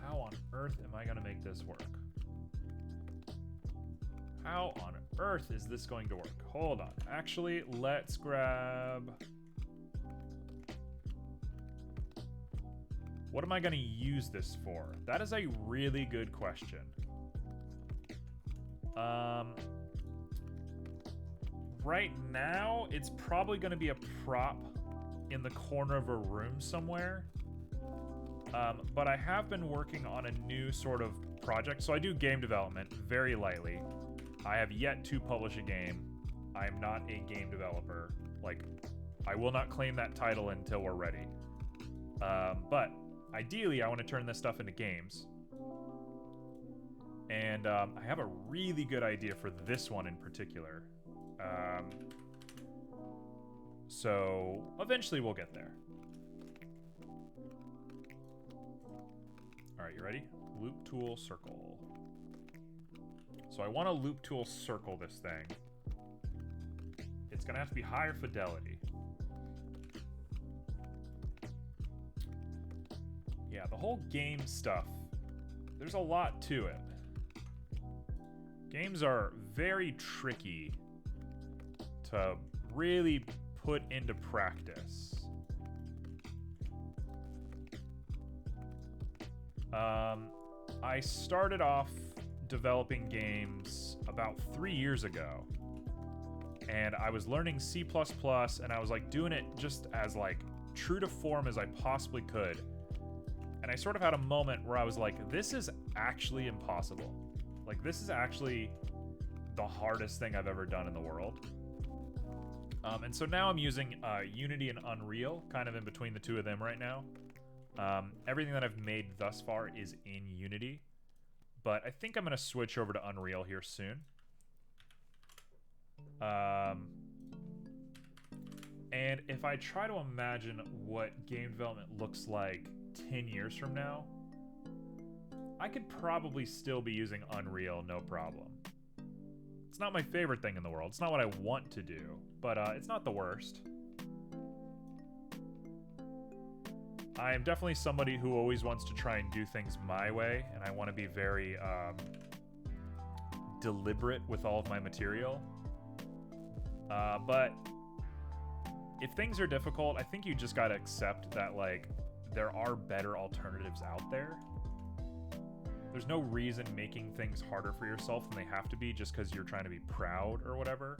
How on earth am I gonna make this work? How on earth is this going to work? Hold on. Actually, let's grab... What am I gonna use this for? That is a really good question. Right now, it's probably gonna be a prop in the corner of a room somewhere. But I have been working on a new sort of project. So I do game development very lightly. I have yet to publish a game. I am not a game developer. Like, I will not claim that title until we're ready. But ideally, I want to turn this stuff into games. And I have a really good idea for this one in particular. So eventually we'll get there. All right, you ready? Loop tool circle. So I want to loop tool circle this thing. It's gonna have to be higher fidelity. Yeah, the whole game stuff, there's a lot to it. Games are very tricky to really put into practice. I started off developing games about 3 years ago, and I was learning C++, and I was like doing it just as like true to form as I possibly could. And I sort of had a moment where I was like, this is actually impossible. Like, this is actually the hardest thing I've ever done in the world. And so now I'm using Unity and Unreal, kind of in between the two of them right now. Everything that I've made thus far is in Unity, but I think I'm going to switch over to Unreal here soon. And if I try to imagine what game development looks like 10 years from now, I could probably still be using Unreal, no problem. It's not my favorite thing in the world. It's not what I want to do, but it's not the worst. I am definitely somebody who always wants to try and do things my way, and I want to be very deliberate with all of my material. But if things are difficult, I think you just gotta accept that, like, there are better alternatives out there. There's no reason making things harder for yourself than they have to be just because you're trying to be proud or whatever.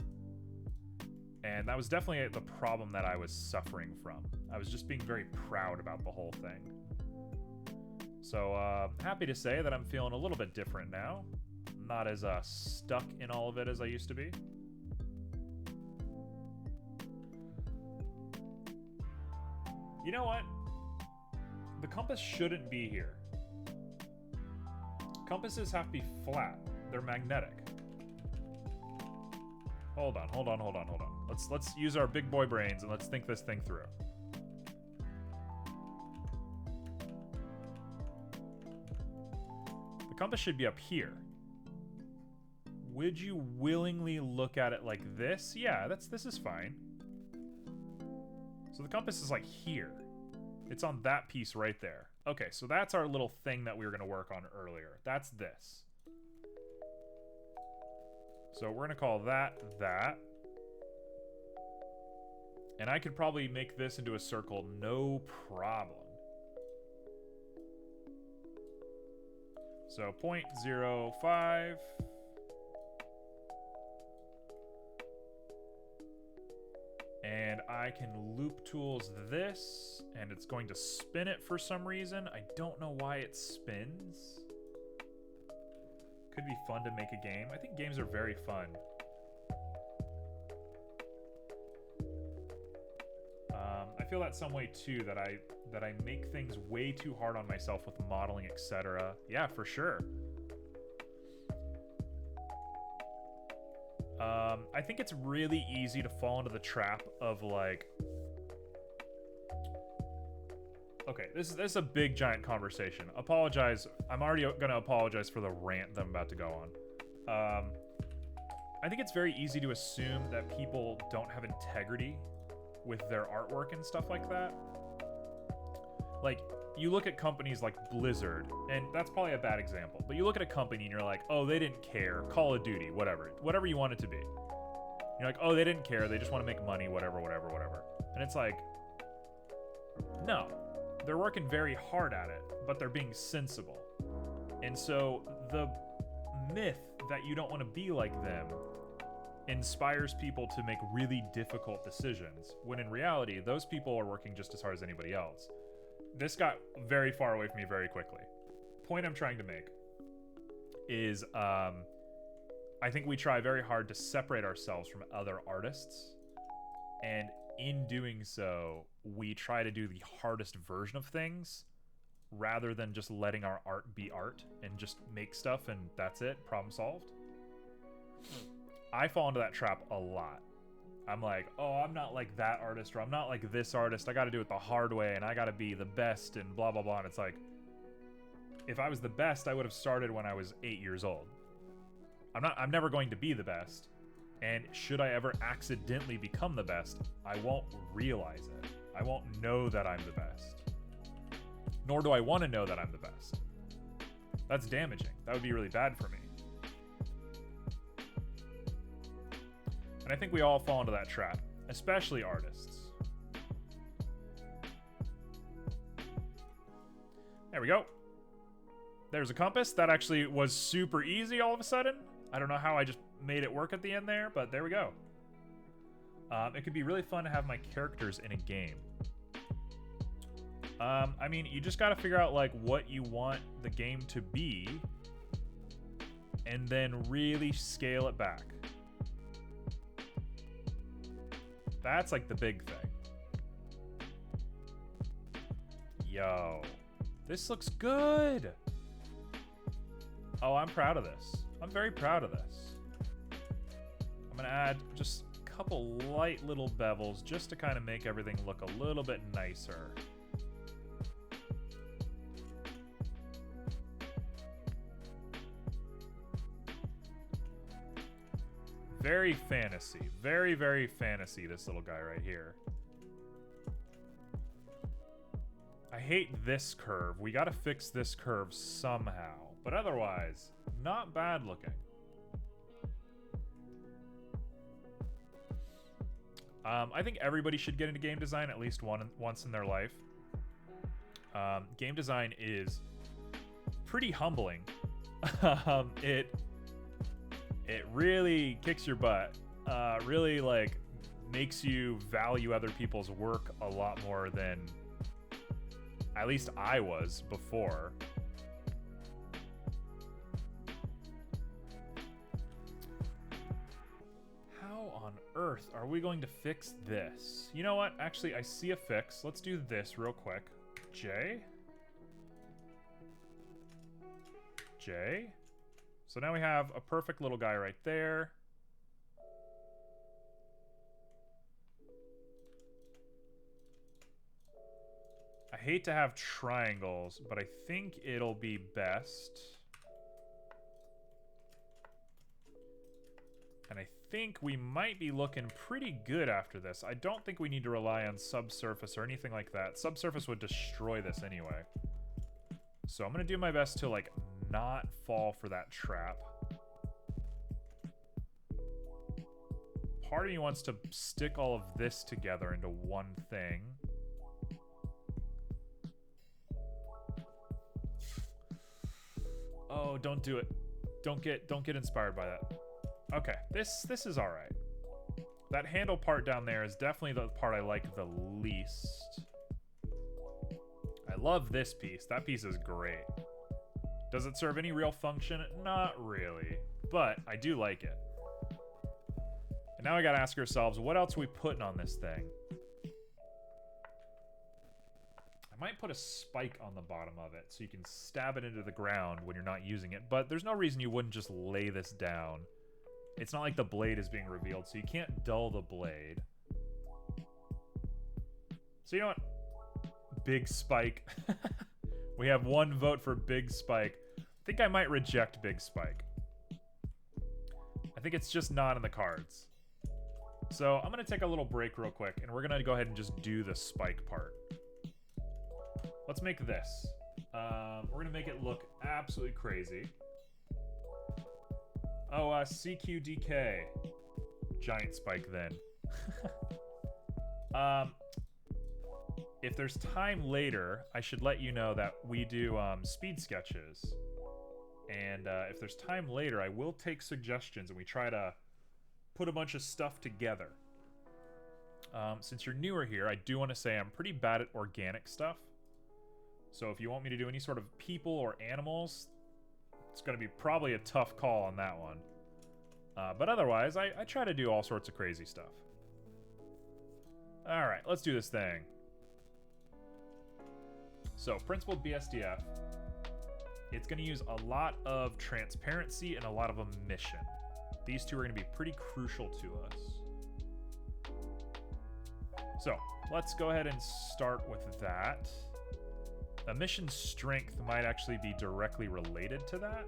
And that was definitely the problem that I was suffering from. I was just being very proud about the whole thing. So happy to say that I'm feeling a little bit different now. Not as stuck in all of it as I used to be. You know what? The compass shouldn't be here. Compasses have to be flat. They're magnetic. Hold on. Let's use our big boy brains and let's think this thing through. The compass should be up here. Would you willingly look at it like this? Yeah, this is fine. So the compass is like here. It's on that piece right there. Okay, so that's our little thing that we were going to work on earlier. That's this. So we're going to call that that. And I could probably make this into a circle, no problem. So 0.05. And I can loop tools this, and it's going to spin it for some reason. I don't know why it spins. Could be fun to make a game. I think games are very fun. I feel that some way too, that I make things way too hard on myself with modeling, etc. Yeah, for sure. I think it's really easy to fall into the trap of like... Okay, this is a big giant conversation. Apologize. I'm already gonna apologize for the rant that I'm about to go on. I think it's very easy to assume that people don't have integrity with their artwork and stuff like that. Like, you look at companies like Blizzard, and that's probably a bad example, but you look at a company and you're like, oh, they didn't care. Call of Duty, whatever you want it to be. You're like, oh, they didn't care. They just want to make money, whatever. And it's like, no, they're working very hard at it, but they're being sensible. And so the myth that you don't want to be like them inspires people to make really difficult decisions, when in reality, those people are working just as hard as anybody else. This got very far away from me very quickly. Point I'm trying to make is I think we try very hard to separate ourselves from other artists, and in doing so, we try to do the hardest version of things rather than just letting our art be art and just make stuff and that's it, problem solved. I fall into that trap a lot. I'm like, oh, I'm not like that artist, or I'm not like this artist. I got to do it the hard way, and I got to be the best, and blah, blah, blah. And it's like, if I was the best, I would have started when I was 8 years old. I'm never going to be the best. And should I ever accidentally become the best, I won't realize it. I won't know that I'm the best. Nor do I want to know that I'm the best. That's damaging. That would be really bad for me. And I think we all fall into that trap, especially artists. There we go. There's a compass. That actually was super easy all of a sudden. I don't know how I just made it work at the end there, but there we go. It could be really fun to have my characters in a game. I mean, you just got to figure out like what you want the game to be, and then really scale it back. That's like the big thing. Yo, this looks good. Oh, I'm proud of this. I'm very proud of this. I'm gonna add just a couple light little bevels just to kind of make everything look a little bit nicer. Very fantasy. Very, very fantasy, this little guy right here. I hate this curve. We gotta fix this curve somehow. But otherwise, not bad looking. I think everybody should get into game design at least once in their life. Game design is pretty humbling. It really kicks your butt. Really like makes you value other people's work a lot more than at least I was before. earth are we going to fix this? You know what? Actually, I see a fix. Let's do this real quick. J. J. So now we have a perfect little guy right there. I hate to have triangles, but I think it'll be best. And I think we might be looking pretty good after this. I don't think we need to rely on subsurface or anything like that. Subsurface would destroy this anyway. So I'm going to do my best to, like, not fall for that trap. Part of me wants to stick all of this together into one thing. Oh, don't do it. Don't get inspired by that. Okay, this is all right. That handle part down there is definitely the part I like the least. I love this piece. That piece is great. Does it serve any real function? Not really, but I do like it. And now we gotta ask ourselves, what else are we putting on this thing? I might put a spike on the bottom of it so you can stab it into the ground when you're not using it, but there's no reason you wouldn't just lay this down. It's not like the blade is being revealed, so you can't dull the blade. So you know what? Big spike. We have one vote for big spike. I think I might reject big spike. I think it's just not in the cards. So I'm going to take a little break real quick, and we're going to go ahead and just do the spike part. Let's make this. We're going to make it look absolutely crazy. Oh, CQDK. Giant spike then. If there's time later, I should let you know that we do speed sketches. And if there's time later, I will take suggestions and we try to put a bunch of stuff together. Since you're newer here, I do want to say I'm pretty bad at organic stuff. So if you want me to do any sort of people or animals, it's going to be probably a tough call on that one. But otherwise, I try to do all sorts of crazy stuff. Alright, let's do this thing. So, principled BSDF. It's going to use a lot of transparency and a lot of emission. These two are going to be pretty crucial to us. So, let's go ahead and start with that. Emission strength might actually be directly related to that.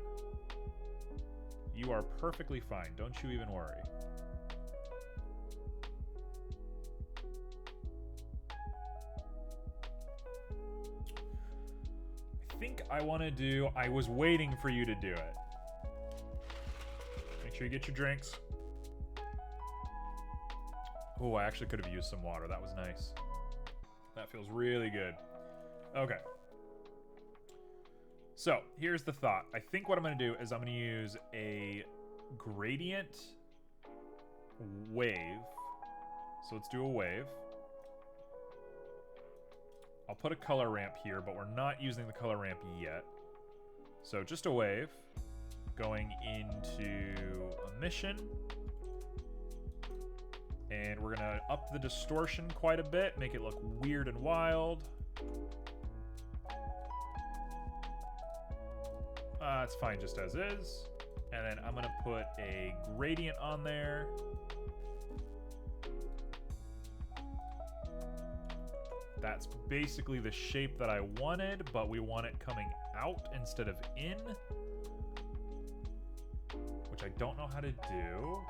You are perfectly fine. Don't you even worry. I think I want to do... I was waiting for you to do it. Make sure you get your drinks. Oh, I actually could have used some water. That was nice. That feels really good. Okay. So, here's the thought. I think what I'm going to do is I'm going to use a gradient wave. So let's do a wave. I'll put a color ramp here, but we're not using the color ramp yet. So just a wave going into emission. And we're going to up the distortion quite a bit, make it look weird and wild. It's fine just as is. And then I'm going to put a gradient on there. That's basically the shape that I wanted, but we want it coming out instead of in. Which I don't know how to do.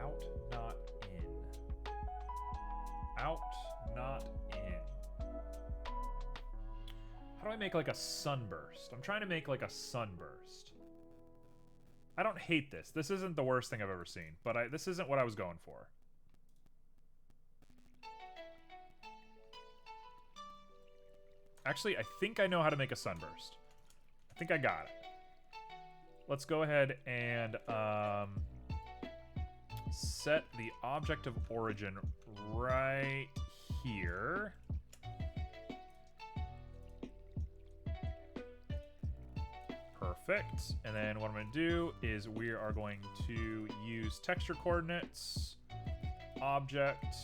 Out, not in. Out, not in. How do I make like a sunburst? I'm trying to make like a sunburst. I don't hate this. This isn't the worst thing I've ever seen, but this isn't what I was going for. Actually, I think I know how to make a sunburst. I think I got it. Let's go ahead and set the object of origin right here. Perfect. And then what I'm going to do is we are going to use texture coordinates, object.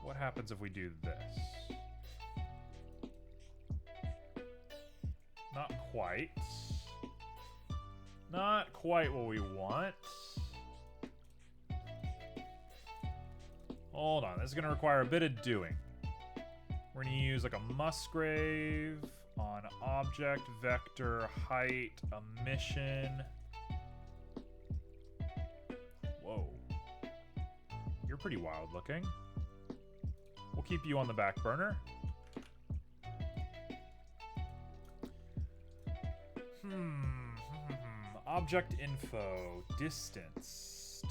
What happens if we do this? Not quite. Not quite what we want. Hold on, this is going to require a bit of doing. We're going to use like a Musgrave on object, vector, height, emission. Whoa. You're pretty wild looking. We'll keep you on the back burner. Object info, distance.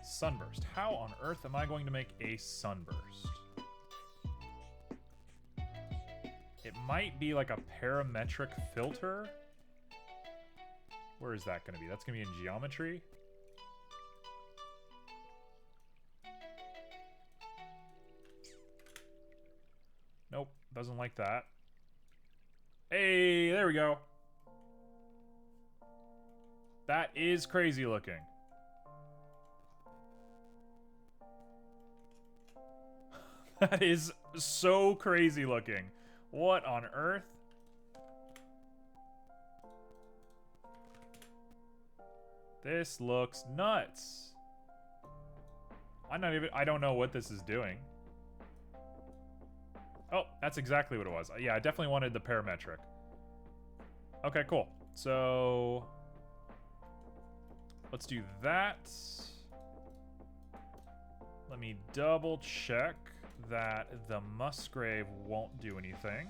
Sunburst. How on earth am I going to make a sunburst? It might be like a parametric filter. Where is that going to be? That's going to be in geometry. Nope, doesn't like that. Hey, there we go. That is crazy looking. That is so crazy looking. What on earth? This looks nuts. I don't know what this is doing. Oh, that's exactly what it was. Yeah, I definitely wanted the parametric. Okay, cool. So let's do that. Let me double check that the Musgrave won't do anything.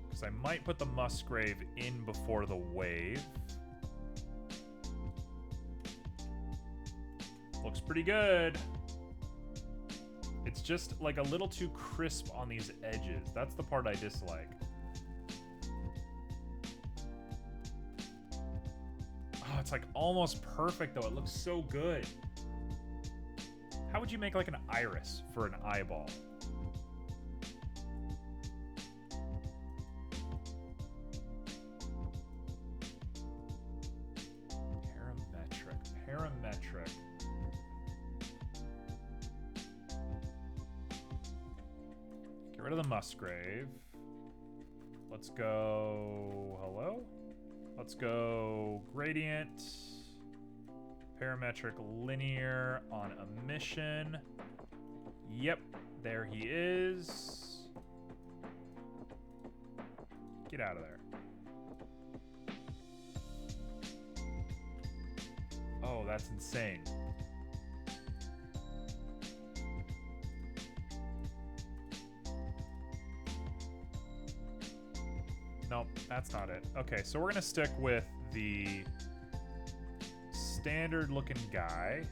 Because I might put the Musgrave in before the wave. Looks pretty good. It's just like a little too crisp on these edges. That's the part I dislike. Oh, it's like almost perfect though. It looks so good. How would you make like an iris for an eyeball? Parametric. Get rid of the Musgrave. Let's go... Hello? Let's go gradient. Parametric linear on emission. Yep, there he is. Get out of there. Oh, that's insane. Nope, that's not it. Okay, so we're gonna stick with the standard looking guy.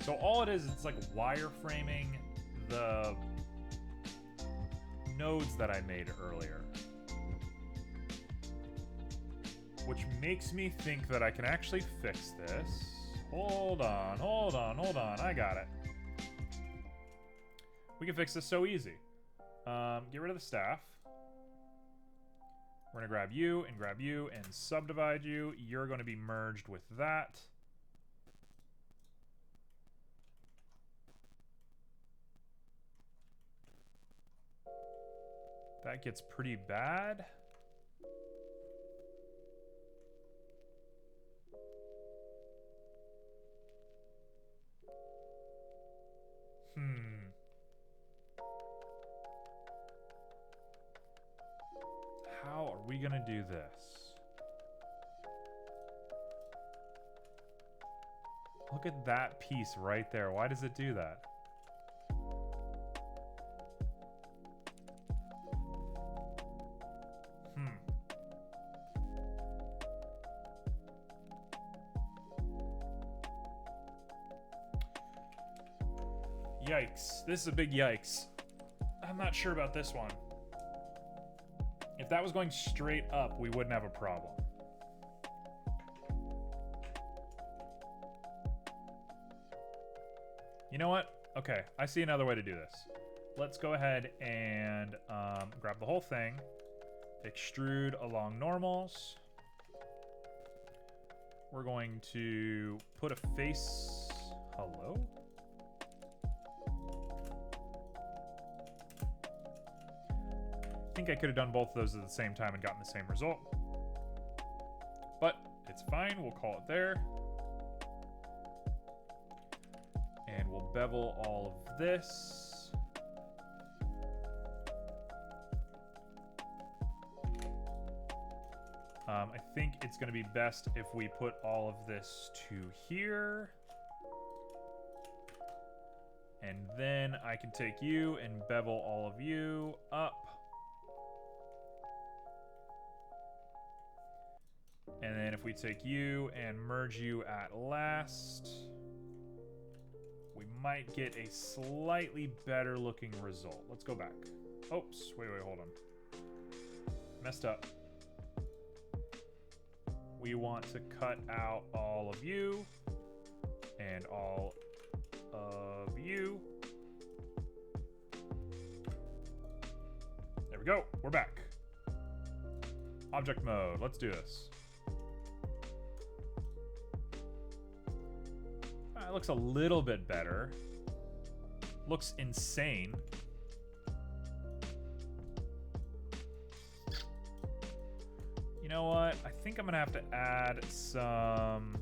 So all it is, it's like wireframing the nodes that I made earlier. Which makes me think that I can actually fix this. Hold on, I got it. We can fix this so easy. Get rid of the staff. We're gonna grab you and subdivide you. You're gonna be merged with that. That gets pretty bad. How are we gonna do this? Look at that piece right there. Why does it do that? Yikes. This is a big yikes. I'm not sure about this one. If that was going straight up, we wouldn't have a problem. You know what? Okay, I see another way to do this. Let's go ahead and grab the whole thing, extrude along normals. We're going to put a face. Hello? I think I could have done both of those at the same time and gotten the same result. But it's fine, we'll call it there. And we'll bevel all of this. I think it's going to be best if we put all of this to here. And then I can take you and bevel all of you up. And then if we take you and merge you at last, we might get a slightly better looking result. Let's go back. Oops, wait, hold on. Messed up. We want to cut out all of you and all of you. There we go, we're back. Object mode, let's do this. It looks a little bit better. Looks insane. You know what? I think I'm gonna have to add some...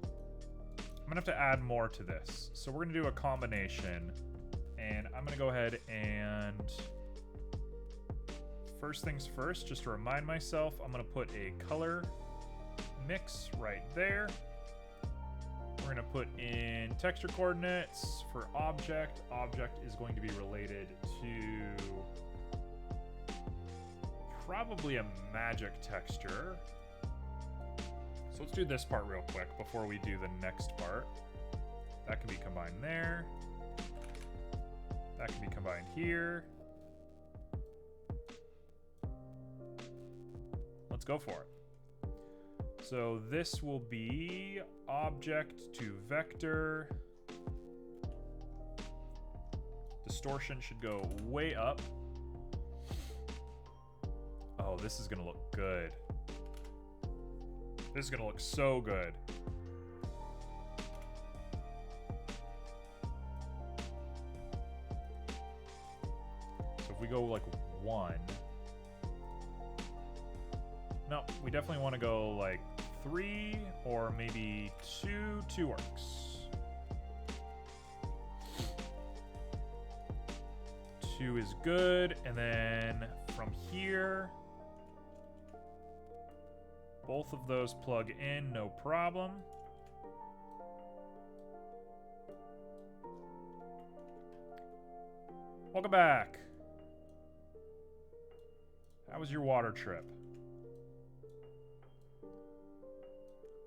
I'm gonna have to add more to this. So we're gonna do a combination. And I'm gonna go ahead and... First things first, just to remind myself, I'm gonna put a color mix right there. We're gonna put in texture coordinates for object. Object is going to be related to probably a magic texture. So let's do this part real quick before we do the next part. That can be combined there. That can be combined here. Let's go for it. So this will be object to vector. Distortion should go way up. Oh, this is gonna look good. This is gonna look so good. So if we go like 1. No, we definitely want to go like 3 or maybe 2. 2 works. 2 is good, and then from here, both of those plug in, no problem. Welcome back. How was your water trip?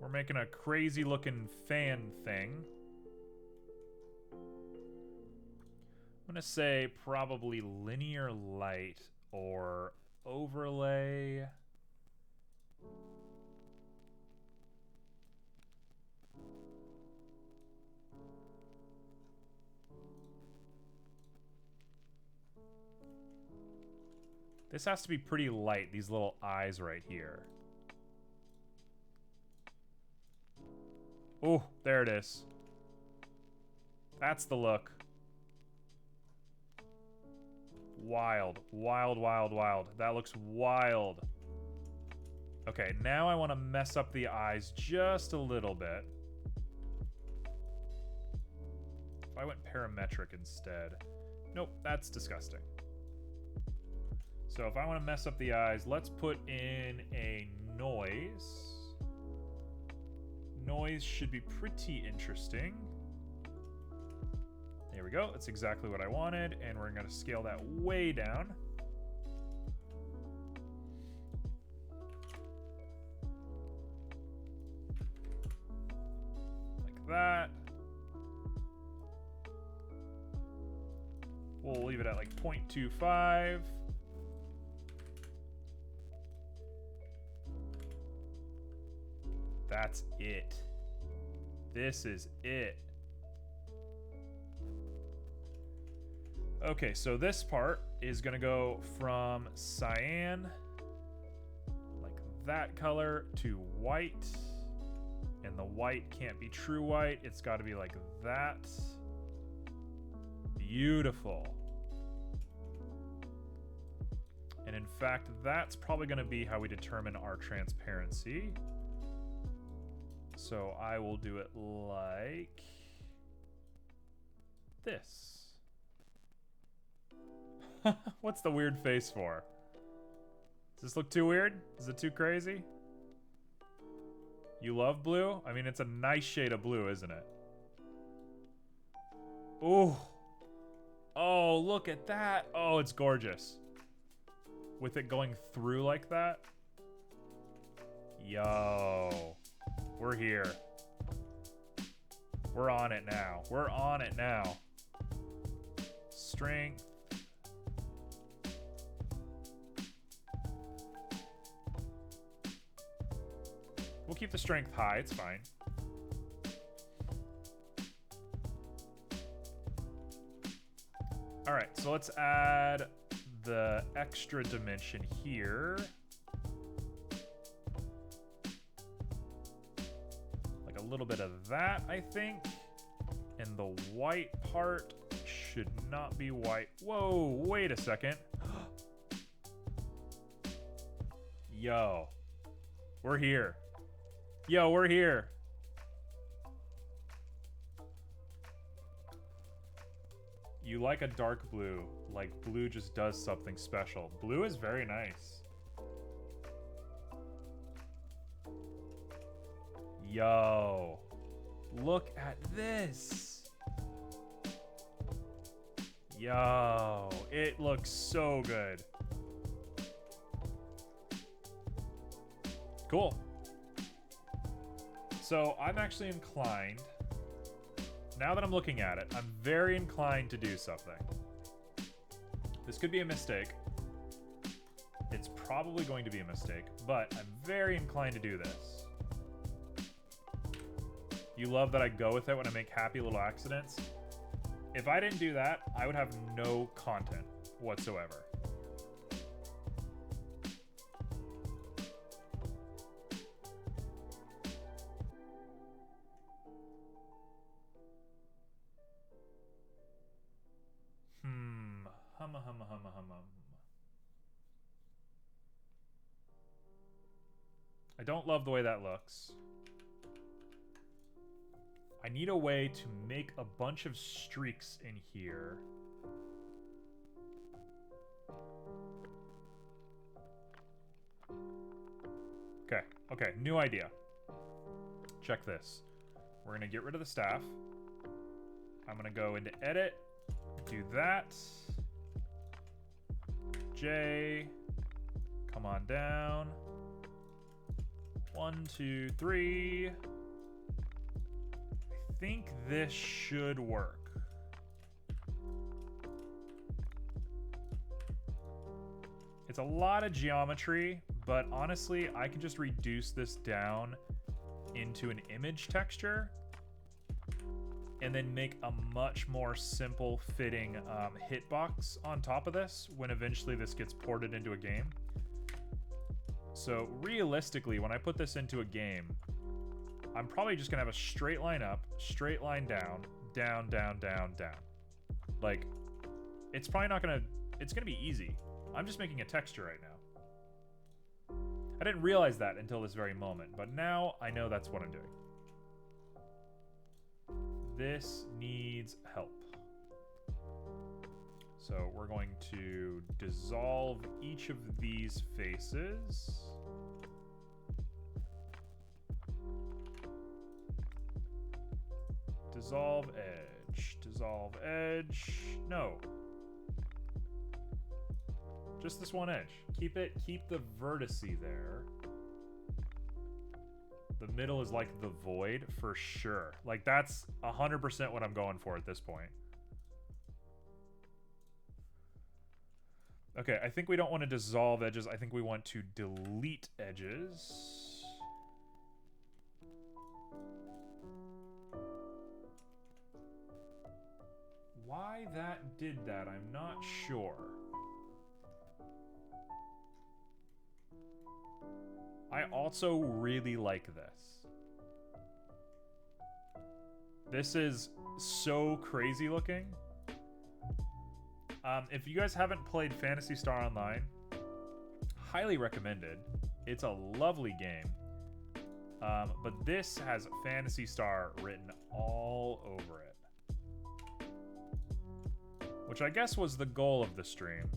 We're making a crazy looking fan thing. I'm gonna say probably linear light or overlay. This has to be pretty light, these little eyes right here. Oh, there it is. That's the look. Wild. Wild, wild, wild. That looks wild. Okay, now I want to mess up the eyes just a little bit. If I went parametric instead. Nope, that's disgusting. So if I want to mess up the eyes, let's put in a noise. Noise should be pretty interesting. There we go. That's exactly what I wanted. And we're going to scale that way down. Like that. We'll leave it at like 0.25. That's it. This is it. Okay, so this part is gonna go from cyan, like that color, to white. And the white can't be true white. It's gotta be like that. Beautiful. And in fact, that's probably gonna be how we determine our transparency. So I will do it like this. What's the weird face for? Does this look too weird? Is it too crazy? You love blue? I mean, it's a nice shade of blue, isn't it? Ooh. Oh, look at that. Oh, it's gorgeous. With it going through like that. Yo. We're here. We're on it now. We're on it now. Strength. We'll keep the strength high, it's fine. Alright, so let's add the extra dimension here. Like a little bit of that, I think. And the white part should not be white. Whoa, wait a second. Yo, we're here. Yo, we're here. You like a dark blue, like blue just does something special. Blue is very nice. Yo, look at this. Yo, it looks so good. Cool. So I'm actually inclined, now that I'm looking at it, I'm very inclined to do something. This could be a mistake. It's probably going to be a mistake, but I'm very inclined to do this. You love that I go with it when I make happy little accidents? If I didn't do that, I would have no content whatsoever. I don't love the way that looks. I need a way to make a bunch of streaks in here. Okay, new idea. Check this. We're gonna get rid of the staff. I'm gonna go into edit, do that. J, come on down. 1, 2, 3. I think this should work. It's a lot of geometry, but honestly, I could just reduce this down into an image texture and then make a much more simple fitting hitbox on top of this when eventually this gets ported into a game. So realistically, when I put this into a game, I'm probably just gonna have a straight line up, straight line down, down, down, down, down. Like, it's probably not gonna, it's gonna be easy. I'm just making a texture right now. I didn't realize that until this very moment, but now I know that's what I'm doing. This needs help. So we're going to dissolve each of these faces. Dissolve edge. Dissolve edge. No. Just this one edge. Keep the vertice there. The middle is like the void for sure. Like that's 100% what I'm going for at this point. Okay, I think we don't want to dissolve edges. I think we want to delete edges. Why that did that, I'm not sure. I also really like this. This is so crazy looking. If you guys haven't played Phantasy Star Online, highly recommended. It's a lovely game. But this has Phantasy Star written all over it. Which I guess was the goal of the stream.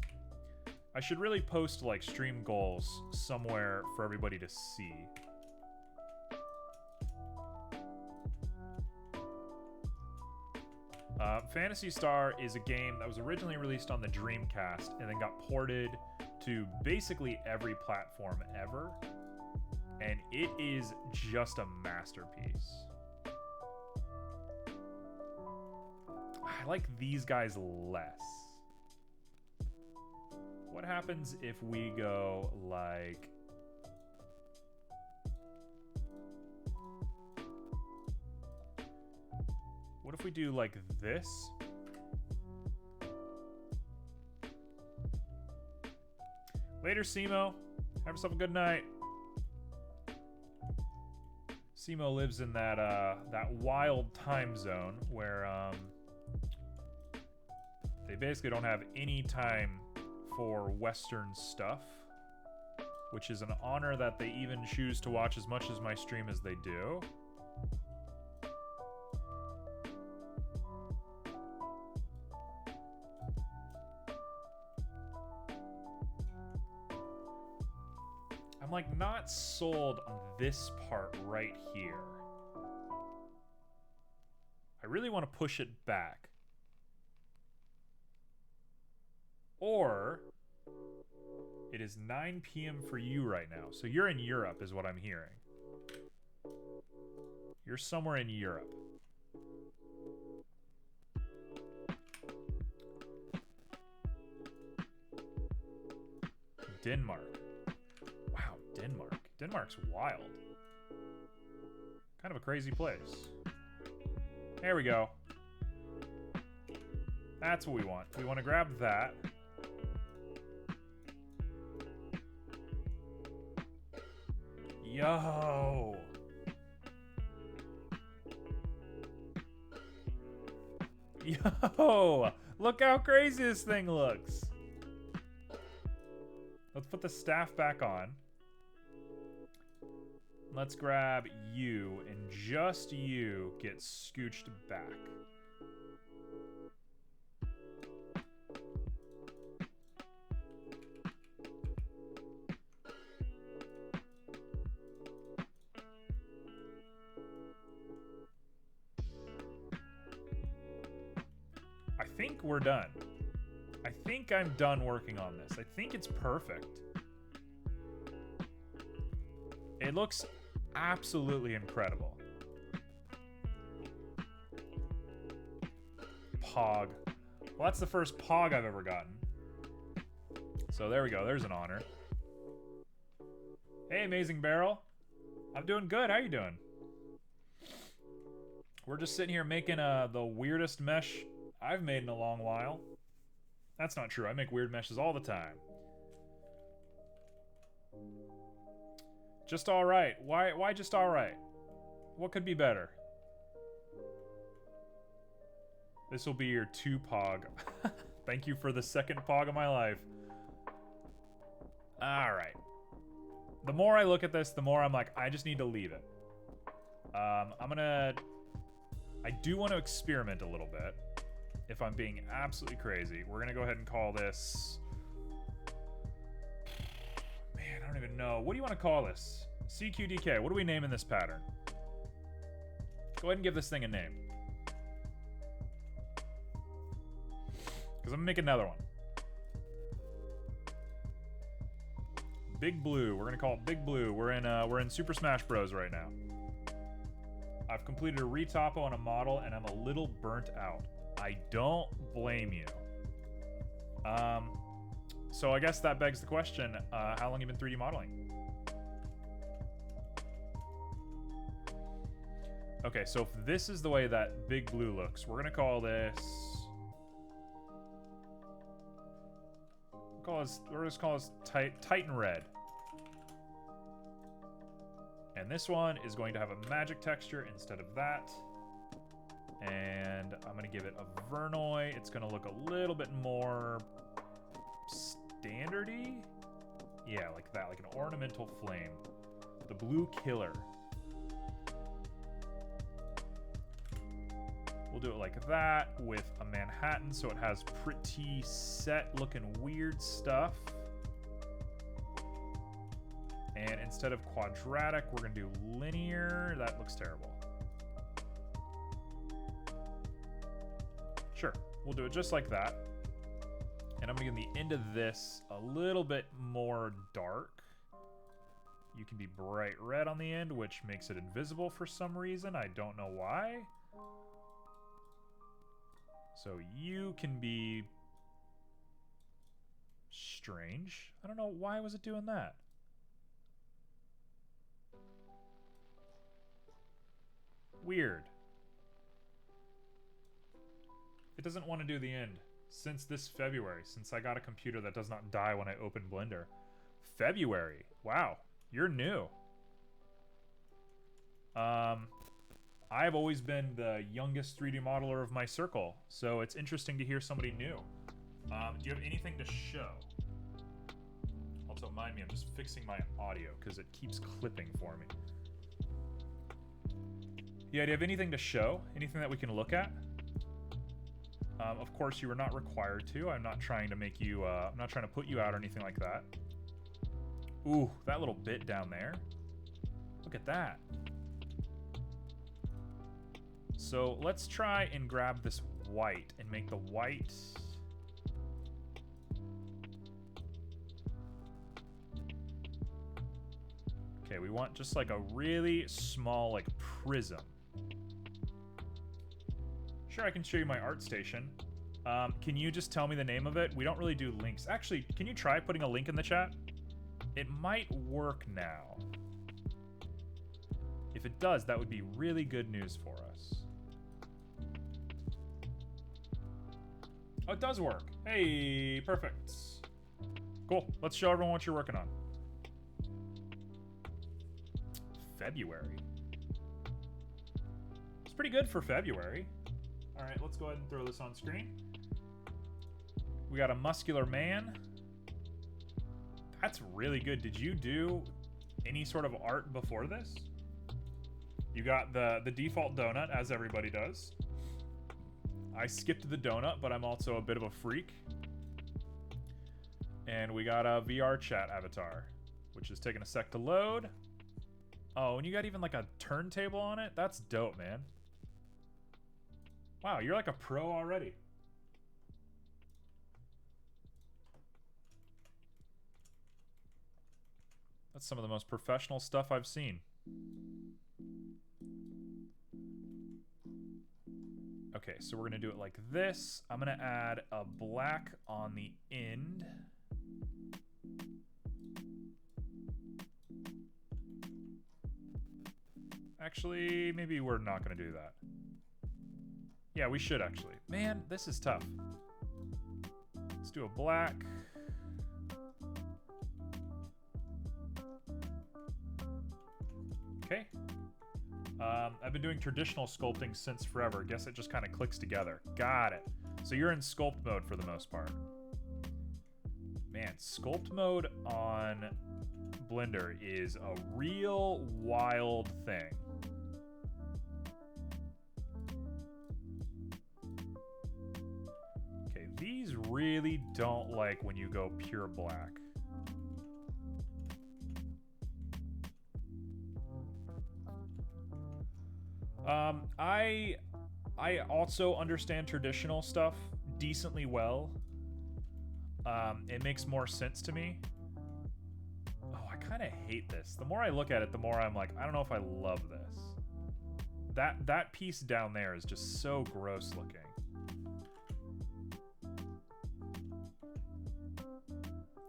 I should really post like stream goals somewhere for everybody to see. Phantasy Star is a game that was originally released on the Dreamcast and then got ported to basically every platform ever. And it is just a masterpiece. I like these guys less. What happens if we go like... What if we do like this? Later, Simo. Have yourself a good night. Simo lives in that that wild time zone where they basically don't have any time for Western stuff, which is an honor that they even choose to watch as much as my stream as they do. I'm like not sold on this part right here. I really want to push it back. Or it is 9 p.m. for you right now. So you're in Europe is what I'm hearing. You're somewhere in Europe. Denmark. Wow, Denmark. Denmark's wild. Kind of a crazy place. There we go. That's what we want. We want to grab that. Yo! Yo! Look how crazy this thing looks! Let's put the staff back on. Let's grab you, and just you get scooched back. I think we're done. I think I'm done working on this. I think it's perfect. It looks absolutely incredible. Pog. Well, that's the first Pog I've ever gotten. So there we go. There's an honor. Hey, Amazing Barrel. I'm doing good. How you doing? We're just sitting here making the weirdest mesh I've made in a long while. That's not true. I make weird meshes all the time. Just alright. Why just alright? What could be better? This will be your 2 Pog. Thank you for the second Pog of my life. Alright. The more I look at this, the more I'm like, I just need to leave it. I do want to experiment a little bit. If I'm being absolutely crazy. We're going to go ahead and call this... Man, I don't even know. What do you want to call this? CQDK. What do we name in this pattern? Go ahead and give this thing a name. Because I'm going to make another one. Big Blue. We're going to call it Big Blue. We're in Super Smash Bros. Right now. I've completed a retopo on a model, and I'm a little burnt out. I don't blame you. So I guess that begs the question, how long have you been 3D modeling? Okay, so if this is the way that big blue looks, we're gonna call this... we're just call this Titan Red. And this one is going to have a magic texture instead of that. And I'm gonna give it a Vernoy. It's gonna look a little bit more standardy. Yeah, like that, like an ornamental flame. The Blue Killer. We'll do it like that with a Manhattan, so it has pretty set looking weird stuff. And instead of quadratic, we're gonna do linear. That looks terrible. Sure, we'll do it just like that. And I'm gonna give the end of this a little bit more dark. You can be bright red on the end, which makes it invisible for some reason. I don't know why. So you can be strange. I don't know, why was it doing that? Weird. It doesn't want to do the end. Since this February, since I got a computer that does not die when I open Blender. February. Wow, you're new. I've always been the youngest 3D modeler of my circle, so it's interesting to hear somebody new. Do you have anything to show? Also, mind me, I'm just fixing my audio because it keeps clipping for me. Yeah, do you have anything to show? Anything that we can look at? Of course, you are not required to. I'm not trying to make you, I'm not trying to put you out or anything like that. Ooh, that little bit down there. Look at that. So let's try and grab this white and make the white... Okay, we want just like a really small like prism. Sure, I can show you my art station. Can you just tell me the name of it? We don't really do links. Actually, can you try putting a link in the chat? It might work now. If it does, that would be really good news for us. Oh, it does work. Hey, perfect. Cool. Let's show everyone what you're working on. February. It's pretty good for February. All right, let's go ahead and throw this on screen. We got a muscular man. That's really good. Did you do any sort of art before this? You got the default donut, as everybody does. I skipped the donut, but I'm also a bit of a freak. And we got a VR chat avatar, which is taking a sec to load. Oh, and you got even like a turntable on it? That's dope, man. Wow, you're like a pro already. That's some of the most professional stuff I've seen. Okay, so we're gonna do it like this. I'm gonna add a black on the end. Actually, maybe we're not gonna do that. Yeah, we should actually. Man, this is tough. Let's do a black. Okay. I've been doing traditional sculpting since forever. Guess it just kind of clicks together. Got it. So you're in sculpt mode for the most part. Man, sculpt mode on Blender is a real wild thing. Okay, these really don't like when you go pure black. I also understand traditional stuff decently well. It makes more sense to me. Oh, I kind of hate this. The more I look at it, the more I'm like, I don't know if I love this. That piece down there is just so gross looking.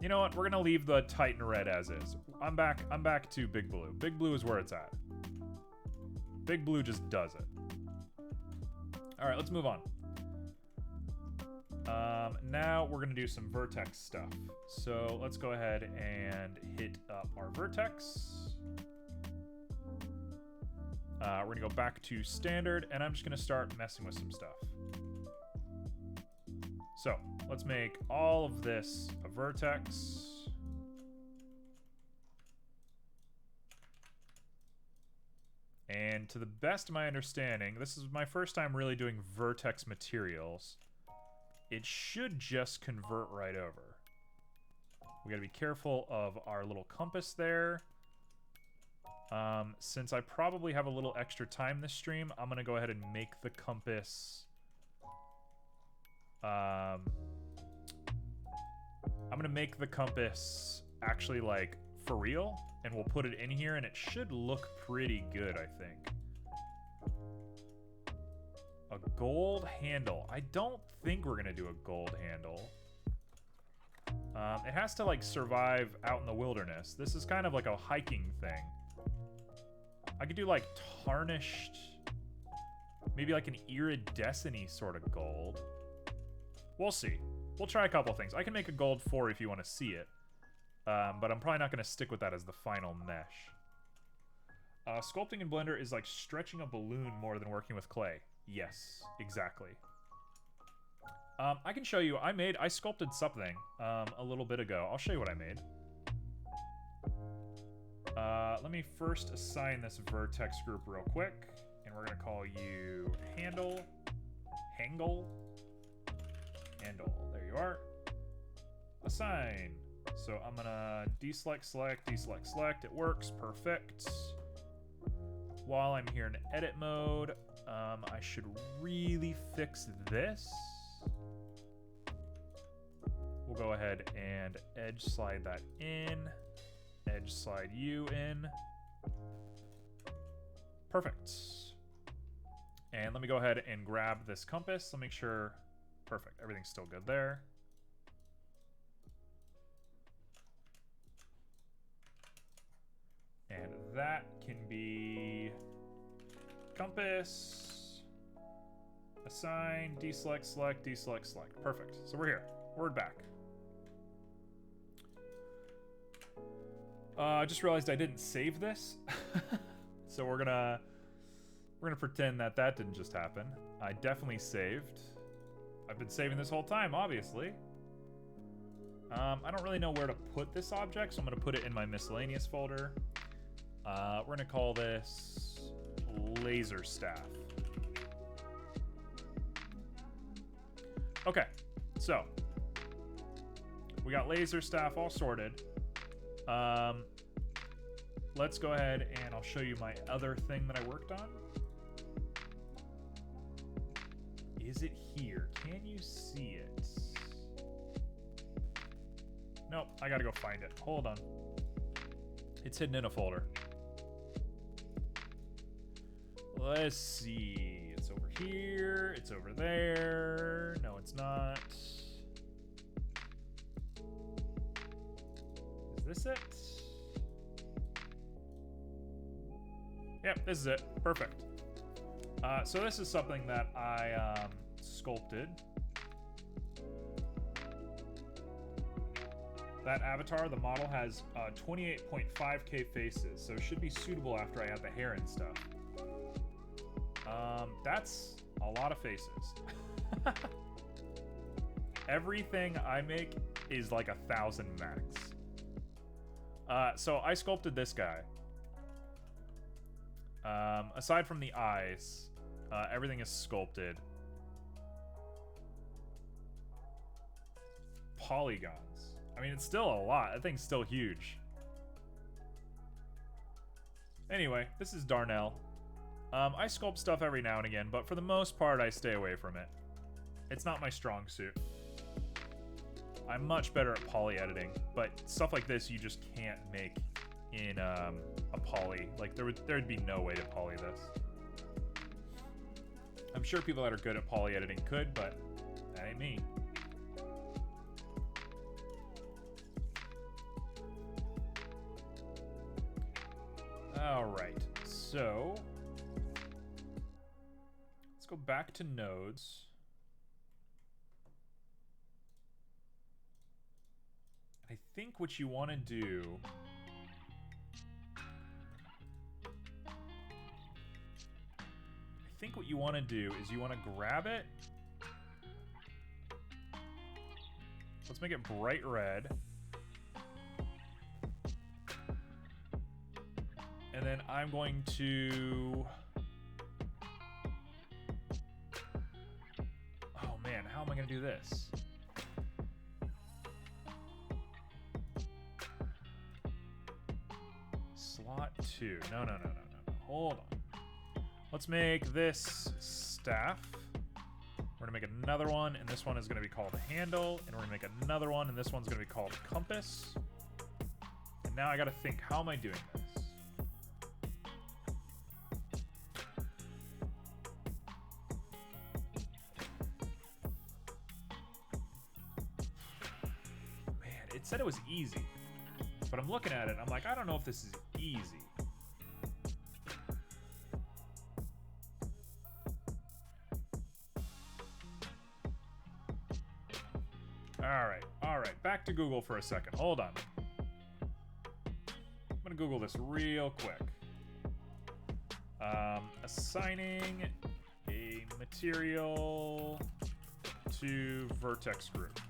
You know what? We're gonna leave the Titan red as is. I'm back to Big Blue. Big Blue is where it's at. Big Blue just does it. All right, let's move on. Now we're gonna do some vertex stuff. So let's go ahead and hit up our vertex. We're gonna go back to standard, and I'm just gonna start messing with some stuff. So let's make all of this a vertex. And to the best of my understanding, this is my first time really doing vertex materials. It should just convert right over. We gotta be careful of our little compass there. Since I probably have a little extra time this stream, I'm gonna go ahead and make the compass. I'm gonna make the compass actually like for real, and we'll put it in here, and it should look pretty good, I think. A gold handle. I don't think we're gonna do a gold handle. It has to like survive out in the wilderness. This is kind of like a hiking thing. I could do like tarnished, maybe like an iridescent-y sort of gold. We'll see. We'll try a couple things. I can make a gold 4 if you want to see it. But I'm probably not going to stick with that as the final mesh. Sculpting in Blender is like stretching a balloon more than working with clay. Yes, exactly. I can show you. I sculpted something a little bit ago. I'll show you what I made. Let me first assign this vertex group real quick. And we're going to call you Handle. Hangle. Handle. There you are. Assign. So I'm gonna deselect, select, deselect, select. It works, perfect. While I'm here in edit mode, I should really fix this. We'll go ahead and edge slide that in. Edge slide you in. Perfect. And let me go ahead and grab this compass. Let me make sure, perfect, everything's still good there. And that can be compass, assign, deselect, select, deselect, select. Perfect. So we're here. Word back. I just realized I didn't save this. So we're gonna pretend that didn't just happen. I definitely saved. I've been saving this whole time, obviously. I don't really know where to put this object, so I'm gonna put it in my miscellaneous folder. We're gonna call this laser staff. Okay, so we got laser staff all sorted. Let's go ahead and I'll show you my other thing that I worked on. Is it here? Can you see it? Nope, I gotta go find it. Hold on. It's hidden in a folder. Let's see. It's over here. It's over there. No, it's not. Is this it? Yep, this is it. Perfect. So this is something that I sculpted. That avatar, the model, has 28.5k faces, so it should be suitable after I add the hair and stuff. That's a lot of faces. Everything I make is like 1,000 max. So I sculpted this guy. Aside from the eyes, everything is sculpted. Polygons. I mean, it's still a lot. That thing's still huge. Anyway, this is Darnell. I sculpt stuff every now and again, but for the most part, I stay away from it. It's not my strong suit. I'm much better at poly editing, but stuff like this you just can't make in a poly. Like, there'd be no way to poly this. I'm sure people that are good at poly editing could, but that ain't me. All right, so let's go back to nodes. I think what you want to do is you want to grab it. Let's make it bright red. And then I'm going to... Oh man, how am I going to do this? Slot 2. No. Hold on. Let's make this staff. We're going to make another one, and this one is going to be called handle. And we're going to make another one, and this one's going to be called compass. And now I got to think, how am I doing this? It said it was easy, but I'm looking at it, I'm like, I don't know if this is easy. All right, back to Google for a second. Hold on. I'm gonna Google this real quick. Assigning a material to vertex group.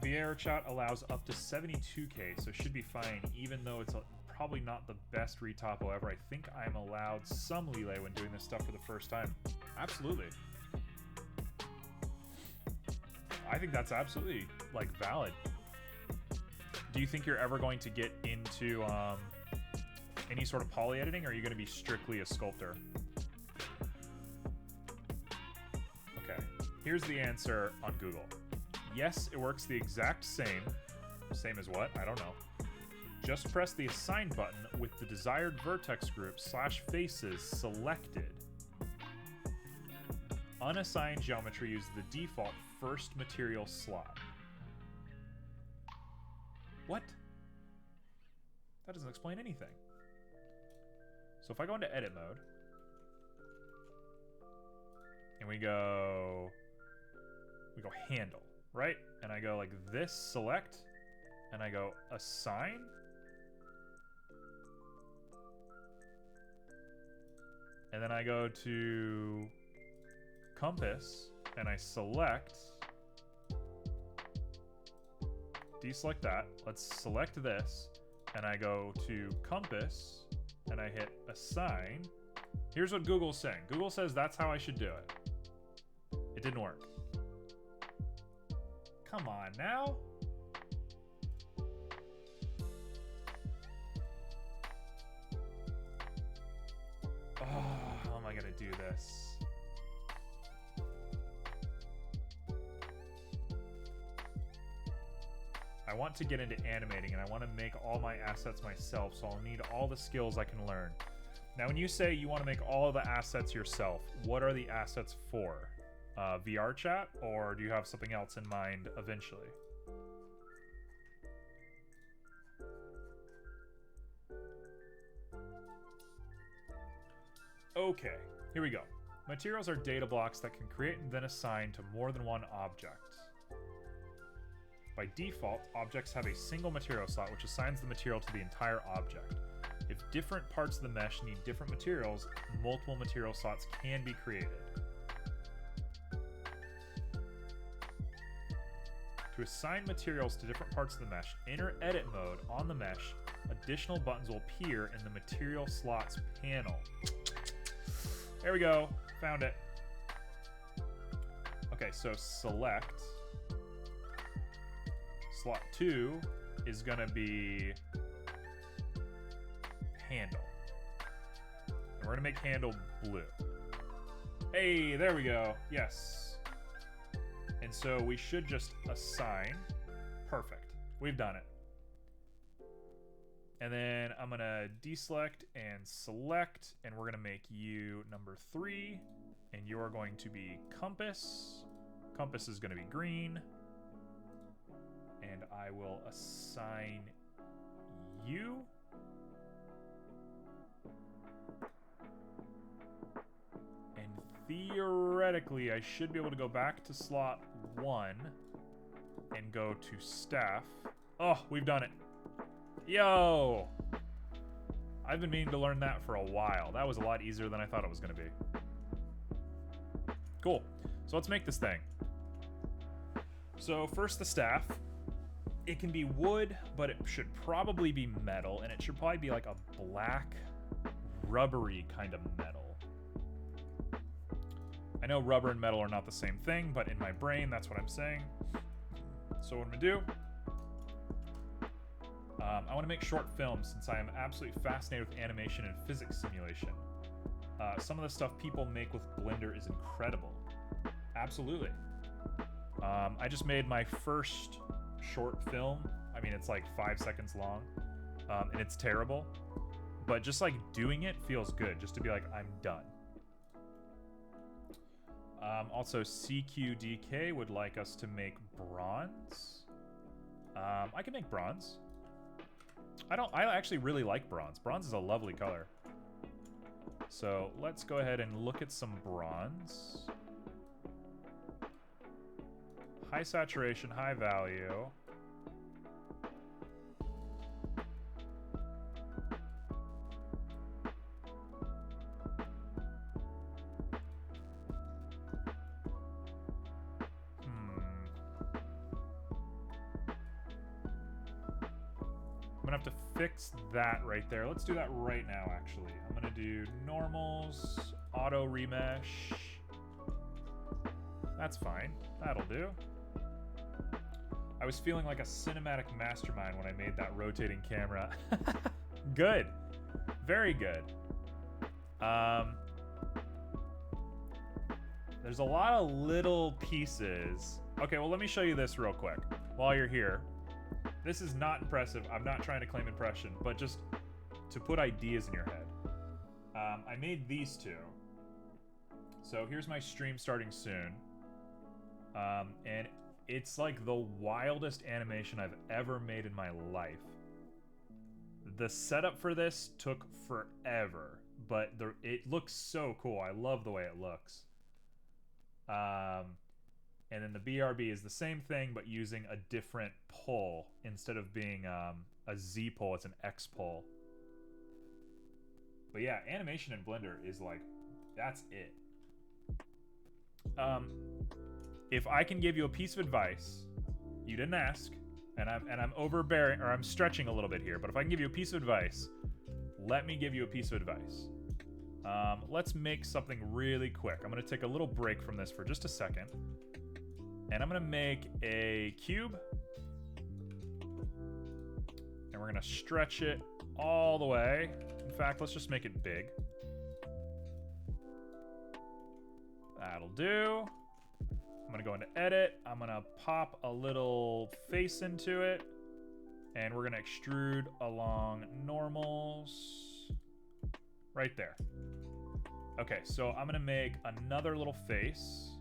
VRChat allows up to 72k, so should be fine, even though it's probably not the best retopo ever. I think I'm allowed some leeway when doing this stuff for the first time. Absolutely. I think that's absolutely, like, valid. Do you think you're ever going to get into any sort of poly editing, or are you going to be strictly a sculptor? Okay, here's the answer on Google. Yes, it works the exact same. Same as what? I don't know. Just press the assign button with the desired vertex group / faces selected. Unassigned geometry uses the default first material slot. What? That doesn't explain anything. So if I go into edit mode, and we go handle, right? And I go like this, select, and I go assign. And then I go to compass, and I select, deselect that. Let's select this, and I go to compass, and I hit assign. Here's what Google's saying. Google says that's how I should do it. It didn't work. Come on now. Oh, how am I gonna do this? I want to get into animating, and I want to make all my assets myself, so I'll need all the skills I can learn. Now, when you say you want to make all the assets yourself, what are the assets for? VR chat, or do you have something else in mind eventually? Okay, here we go. Materials are data blocks that can create and then assign to more than one object. By default, objects have a single material slot, which assigns the material to the entire object. If different parts of the mesh need different materials, multiple material slots can be created. To assign materials to different parts of the mesh, enter edit mode on the mesh. Additional buttons will appear in the material slots panel. There we go. Found it. Okay, so select. Slot 2 is going to be handle. And we're going to make handle blue. Hey, there we go. Yes. And so we should just assign. Perfect. We've done it. And then I'm going to deselect and select, and we're going to make you number 3, and you're going to be compass. Compass is going to be green. And I will assign you theoretically, I should be able to go back to slot 1 and go to staff. Oh, we've done it. Yo! I've been meaning to learn that for a while. That was a lot easier than I thought it was going to be. Cool. So let's make this thing. So first the staff. It can be wood, but it should probably be metal, and it should probably be like a black, rubbery kind of metal. I know rubber and metal are not the same thing, but in my brain, that's what I'm saying. So what I'm gonna do, I want to make short films since I am absolutely fascinated with animation and physics simulation. Some of the stuff people make with Blender is incredible. Absolutely. I just made my first short film. I mean, it's like 5 seconds long, and it's terrible. But just like doing it feels good, just to be like, I'm done. Also, CQDK would like us to make bronze. I can make bronze. I actually really like bronze. Bronze is a lovely color. So let's go ahead and look at some bronze. High saturation, high value. I'm gonna have to fix that right there. Let's do that right now, actually. I'm gonna do normals, auto remesh. That's fine. That'll do. I was feeling like a cinematic mastermind when I made that rotating camera. Good. Very good. There's a lot of little pieces. Okay, well, let me show you this real quick while you're here. This is not impressive. I'm not trying to claim impression, but just to put ideas in your head. I made these two. So here's my stream starting soon. And it's like the wildest animation I've ever made in my life. The setup for this took forever, but it looks so cool. I love the way it looks. And then the BRB is the same thing, but using a different pull. Instead of being a Z pull, it's an X pull. But yeah, animation in Blender is like, that's it. If I can give you a piece of advice, you didn't ask, and I'm overbearing, or I'm stretching a little bit here, but if I can give you a piece of advice, let me give you a piece of advice. Let's make something really quick. I'm gonna take a little break from this for just a second, and I'm gonna make a cube, and we're gonna stretch it all the way. In fact, let's just make it big. That'll do. I'm gonna go into edit. I'm gonna pop a little face into it, and we're gonna extrude along normals right there. Okay, so I'm gonna make another little face.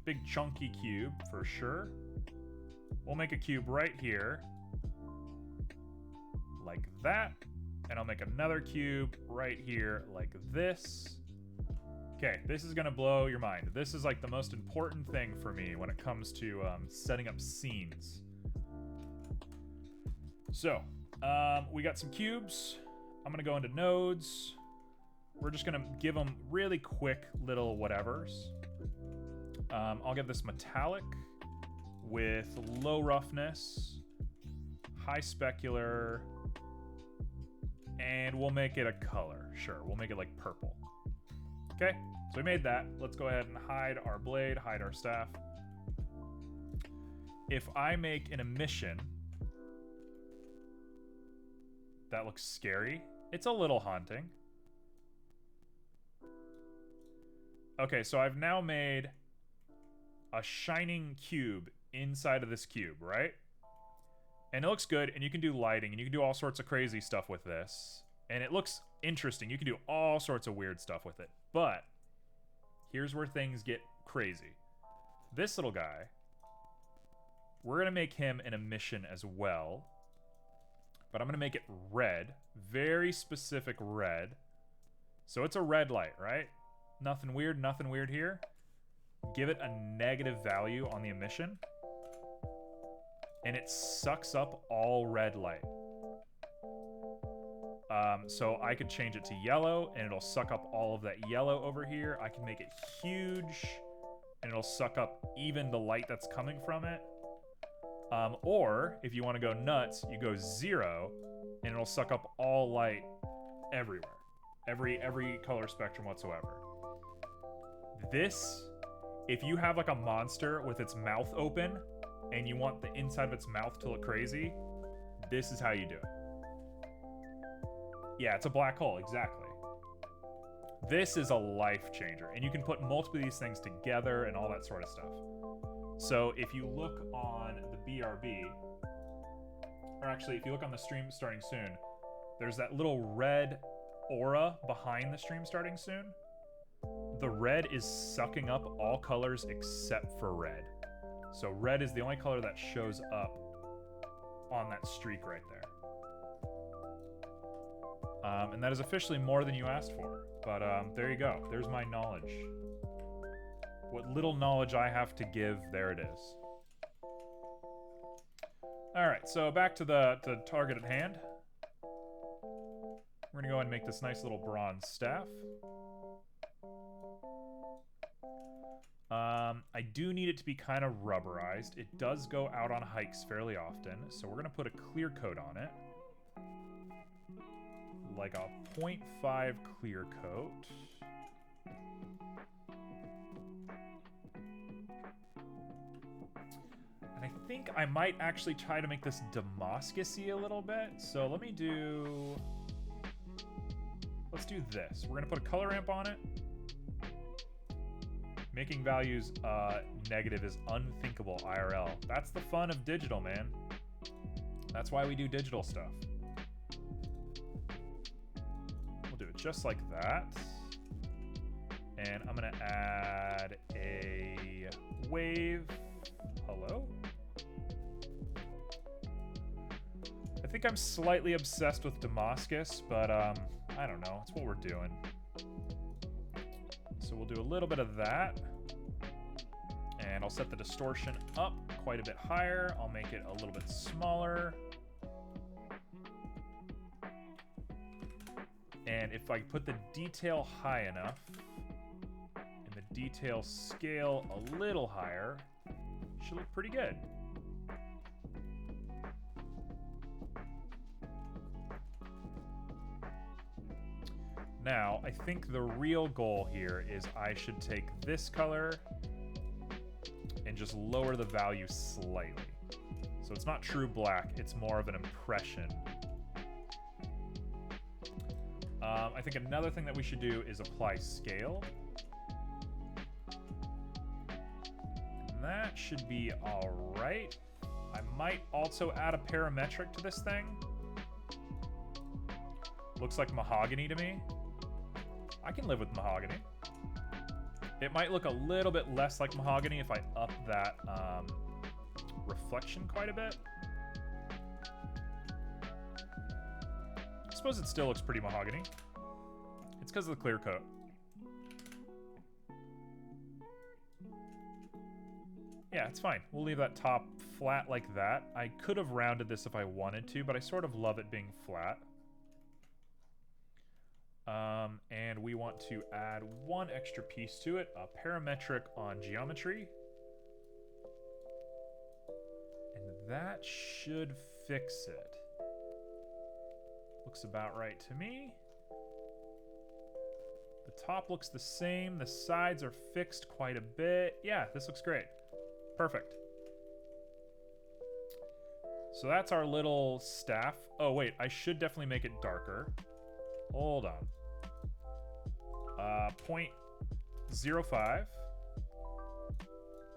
Big chunky cube for sure. We'll make a cube right here, like that, and I'll make another cube right here like this. Okay, this is gonna blow your mind. This is like the most important thing for me when it comes to setting up scenes. So, we got some cubes. I'm gonna go into nodes. We're just gonna give them really quick little whatevers. I'll give this metallic with low roughness, high specular, and we'll make it a color. Sure, we'll make it like purple. Okay, so we made that. Let's go ahead and hide our blade, hide our staff. If I make an emission, that looks scary. It's a little haunting. Okay, so I've now made a shining cube inside of this cube, right? And it looks good, and you can do lighting, and you can do all sorts of crazy stuff with this. And it looks interesting. You can do all sorts of weird stuff with it. But here's where things get crazy. This little guy, we're going to make him an emission as well. But I'm going to make it red. Very specific red. So it's a red light, right? Nothing weird here. Give it a negative value on the emission. And it sucks up all red light. So I could change it to yellow, and it'll suck up all of that yellow over here. I can make it huge, and it'll suck up even the light that's coming from it. Or, if you want to go nuts, you go 0, and it'll suck up all light everywhere. Every color spectrum whatsoever. This, if you have like a monster with its mouth open, and you want the inside of its mouth to look crazy, this is how you do it. Yeah, it's a black hole, exactly. This is a life changer, and you can put multiple of these things together and all that sort of stuff. So if you look on the BRB, or actually if you look on the stream starting soon, there's that little red aura behind the stream starting soon. The red is sucking up all colors except for red. So red is the only color that shows up on that streak right there. And that is officially more than you asked for. But there you go. There's my knowledge. What little knowledge I have to give, there it is. Alright, so back to the target at hand. We're going to go ahead and make this nice little bronze staff. I do need it to be kind of rubberized. It does go out on hikes fairly often, so we're going to put a clear coat on it. Like a 0.5 clear coat. And I think I might actually try to make this Damascus-y a little bit. So let me do... Let's do this. We're going to put a color ramp on it. Making values negative is unthinkable IRL. That's the fun of digital, man. That's why we do digital stuff. We'll do it just like that. And I'm going to add a wave. Hello? I think I'm slightly obsessed with Damascus, but I don't know. It's what we're doing. So we'll do a little bit of that. And I'll set the distortion up quite a bit higher. I'll make it a little bit smaller. And if I put the detail high enough, and the detail scale a little higher, it should look pretty good. Now, I think the real goal here is I should take this color and just lower the value slightly. So it's not true black, it's more of an impression. I think another thing that we should do is apply scale. And that should be all right. I might also add a parametric to this thing. Looks like mahogany to me. I can live with mahogany. It might look a little bit less like mahogany if I up that reflection quite a bit. I suppose it still looks pretty mahogany. It's because of the clear coat. Yeah, it's fine. We'll leave that top flat like that. I could have rounded this if I wanted to, but I sort of love it being flat. And we want to add one extra piece to it, a parametric on geometry. And that should fix it. Looks about right to me. The top looks the same. The sides are fixed quite a bit. Yeah, this looks great. Perfect. So that's our little staff. Oh, wait, I should definitely make it darker. Hold on. 0.05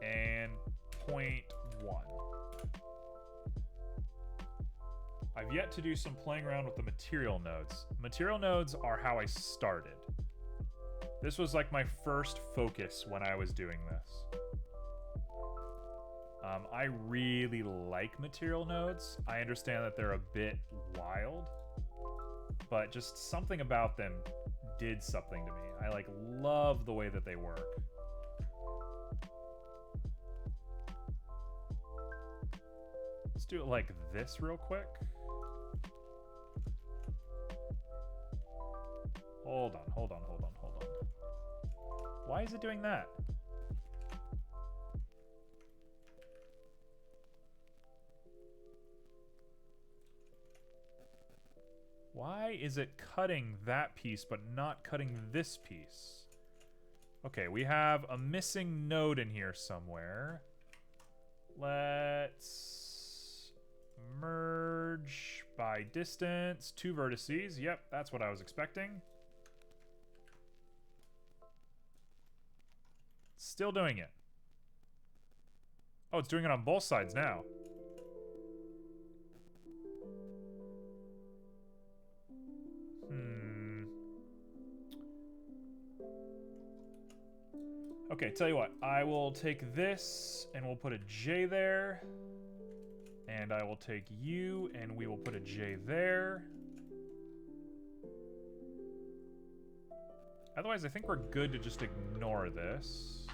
and 0.1. I've yet to do some playing around with the material nodes. Material nodes are how I started. This was like my first focus when I was doing this. I really like material nodes. I understand that they're a bit wild, but just something about them did something to me. I like love the way that they work. Let's do it like this real quick. Hold on. Why is it doing that? Why is it cutting that piece but not cutting this piece? Okay, we have a missing node in here somewhere. Let's merge by distance, 2 vertices. Yep, that's what I was expecting. Still doing it. Oh, it's doing it on both sides now. Okay, tell you what. I will take this, and we'll put a J there. And I will take you, and we will put a J there. Otherwise, I think we're good to just ignore this.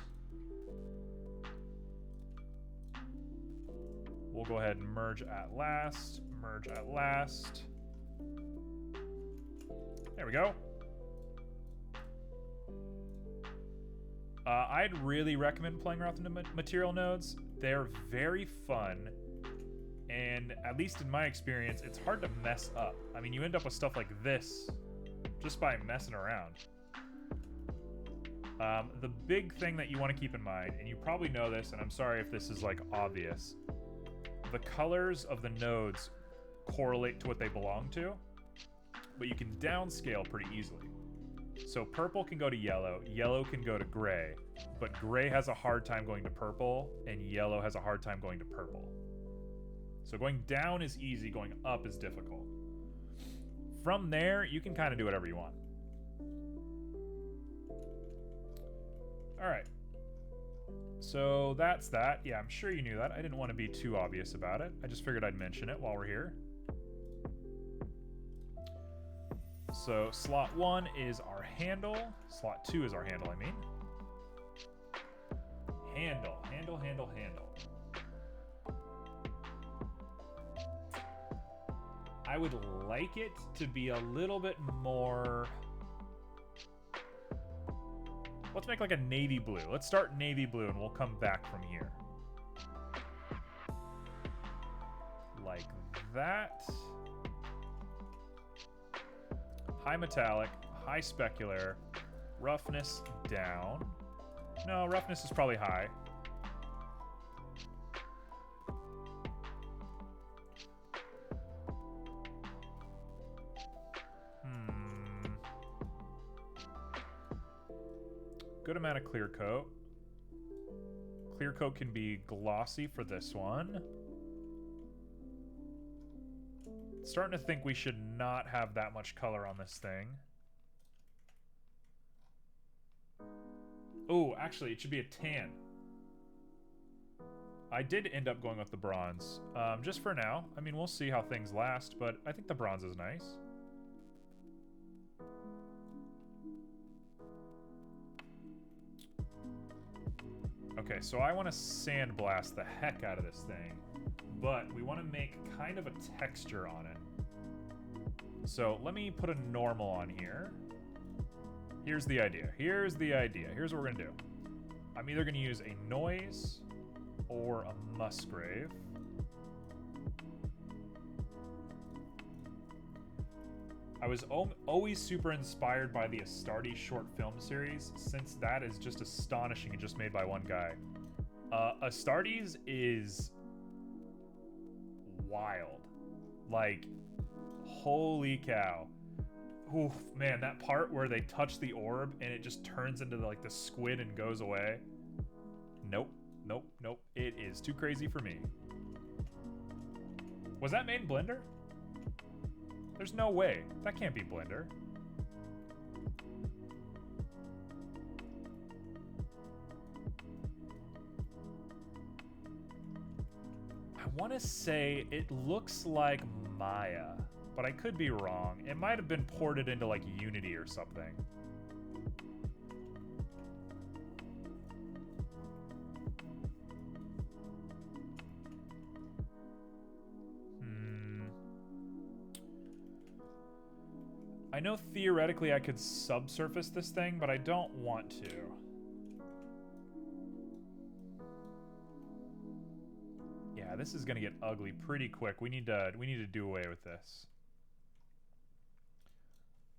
We'll go ahead and merge at last. Merge at last. There we go. I'd really recommend playing around with the material nodes. They're very fun. And at least in my experience, it's hard to mess up. I mean, you end up with stuff like this just by messing around. The big thing that you want to keep in mind, and you probably know this, and I'm sorry if this is like obvious, the colors of the nodes correlate to what they belong to, but you can downscale pretty easily. So purple can go to yellow, yellow can go to gray, but gray has a hard time going to purple, and yellow has a hard time going to purple. So going down is easy, going up is difficult. From there, you can kind of do whatever you want. Alright. So that's that. Yeah, I'm sure you knew that. I didn't want to be too obvious about it. I just figured I'd mention it while we're here. So slot 1 is our handle. Slot 2 is our handle, I mean. Handle. I would like it to be a little bit more... Let's make like a navy blue. Let's start navy blue and we'll come back from here. Like that. High metallic, high specular, roughness down. No, roughness is probably high. Good amount of clear coat. Clear coat can be glossy for this one. Starting to think we should not have that much color on this thing. Oh, actually, it should be a tan. I did end up going with the bronze. Just for now. I mean, we'll see how things last, but I think the bronze is nice. Okay, so I want to sandblast the heck out of this thing, but we want to make kind of a texture on it. So let me put a normal on here. Here's the idea. Here's what we're going to do. I'm either going to use a noise or a Musgrave. I was always super inspired by the Astartes short film series, since that is just astonishing and just made by one guy. Astartes is wild. Like, holy cow. Oof, man, that part where they touch the orb and it just turns into like the squid and goes away. Nope. It is too crazy for me. Was that made in Blender? There's no way. That can't be Blender. I want to say it looks like Maya, but I could be wrong. It might have been ported into like Unity or something. I know theoretically I could subsurface this thing, but I don't want to. Yeah, this is gonna get ugly pretty quick. We need to do away with this.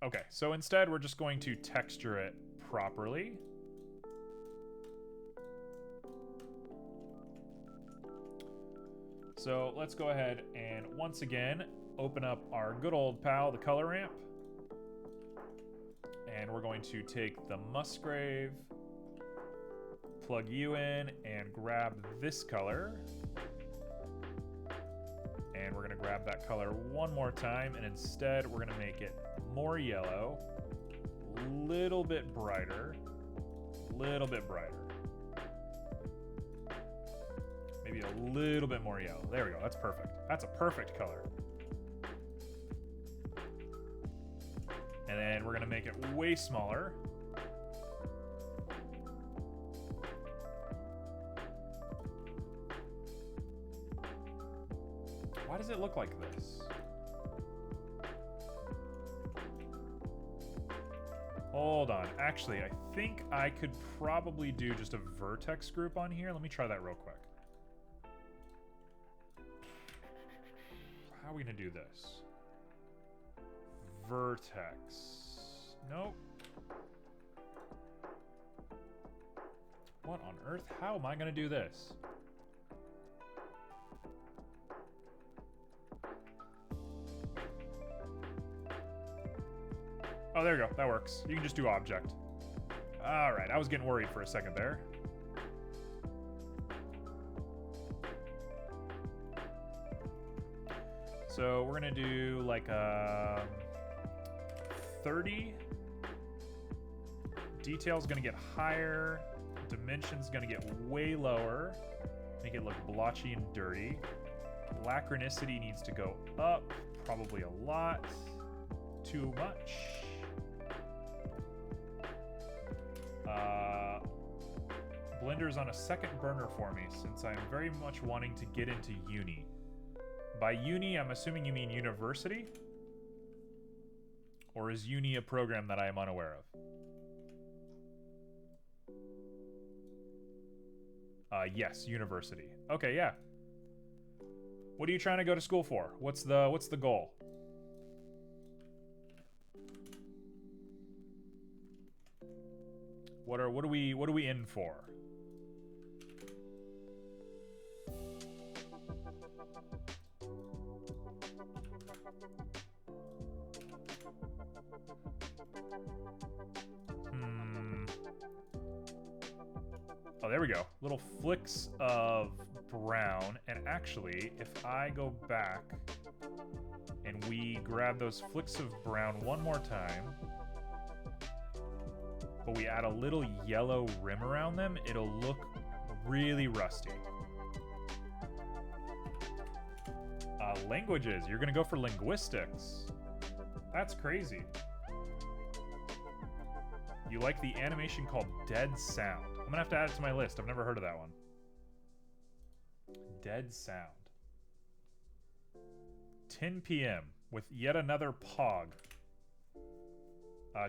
Okay, so instead we're just going to texture it properly. So let's go ahead and once again open up our good old pal, the color ramp. And we're going to take the Musgrave, plug you in, and grab this color. And we're going to grab that color one more time, and instead we're going to make it more yellow, little bit brighter, maybe a little bit more yellow. There we go. That's perfect. That's a perfect color. And then we're going to make it way smaller. Why does it look like this? Hold on. Actually, I think I could probably do just a vertex group on here. Let me try that real quick. How are we going to do this? Vertex. Nope. What on earth? How am I going to do this? Oh, there you go. That works. You can just do object. All right. I was getting worried for a second there. So we're going to do like a 30. Detail's going to get higher. Dimension's going to get way lower. Make it look blotchy and dirty. Lachronicity needs to go up. Probably a lot. Too much. Blender's on a second burner for me since I'm very much wanting to get into uni. By uni, I'm assuming you mean university? Or is uni a program that I am unaware of? Yes, university. Okay, yeah. What are you trying to go to school for? What's the goal? What are we in for? Oh, there we go. Little flicks of brown. And actually, if I go back and we grab those flicks of brown one more time, but we add a little yellow rim around them, it'll look really rusty. Languages. You're going to go for linguistics. That's crazy. You like the animation called Dead Sound. I'm going to have to add it to my list. I've never heard of that one. Dead Sound. 10 p.m. with yet another pog.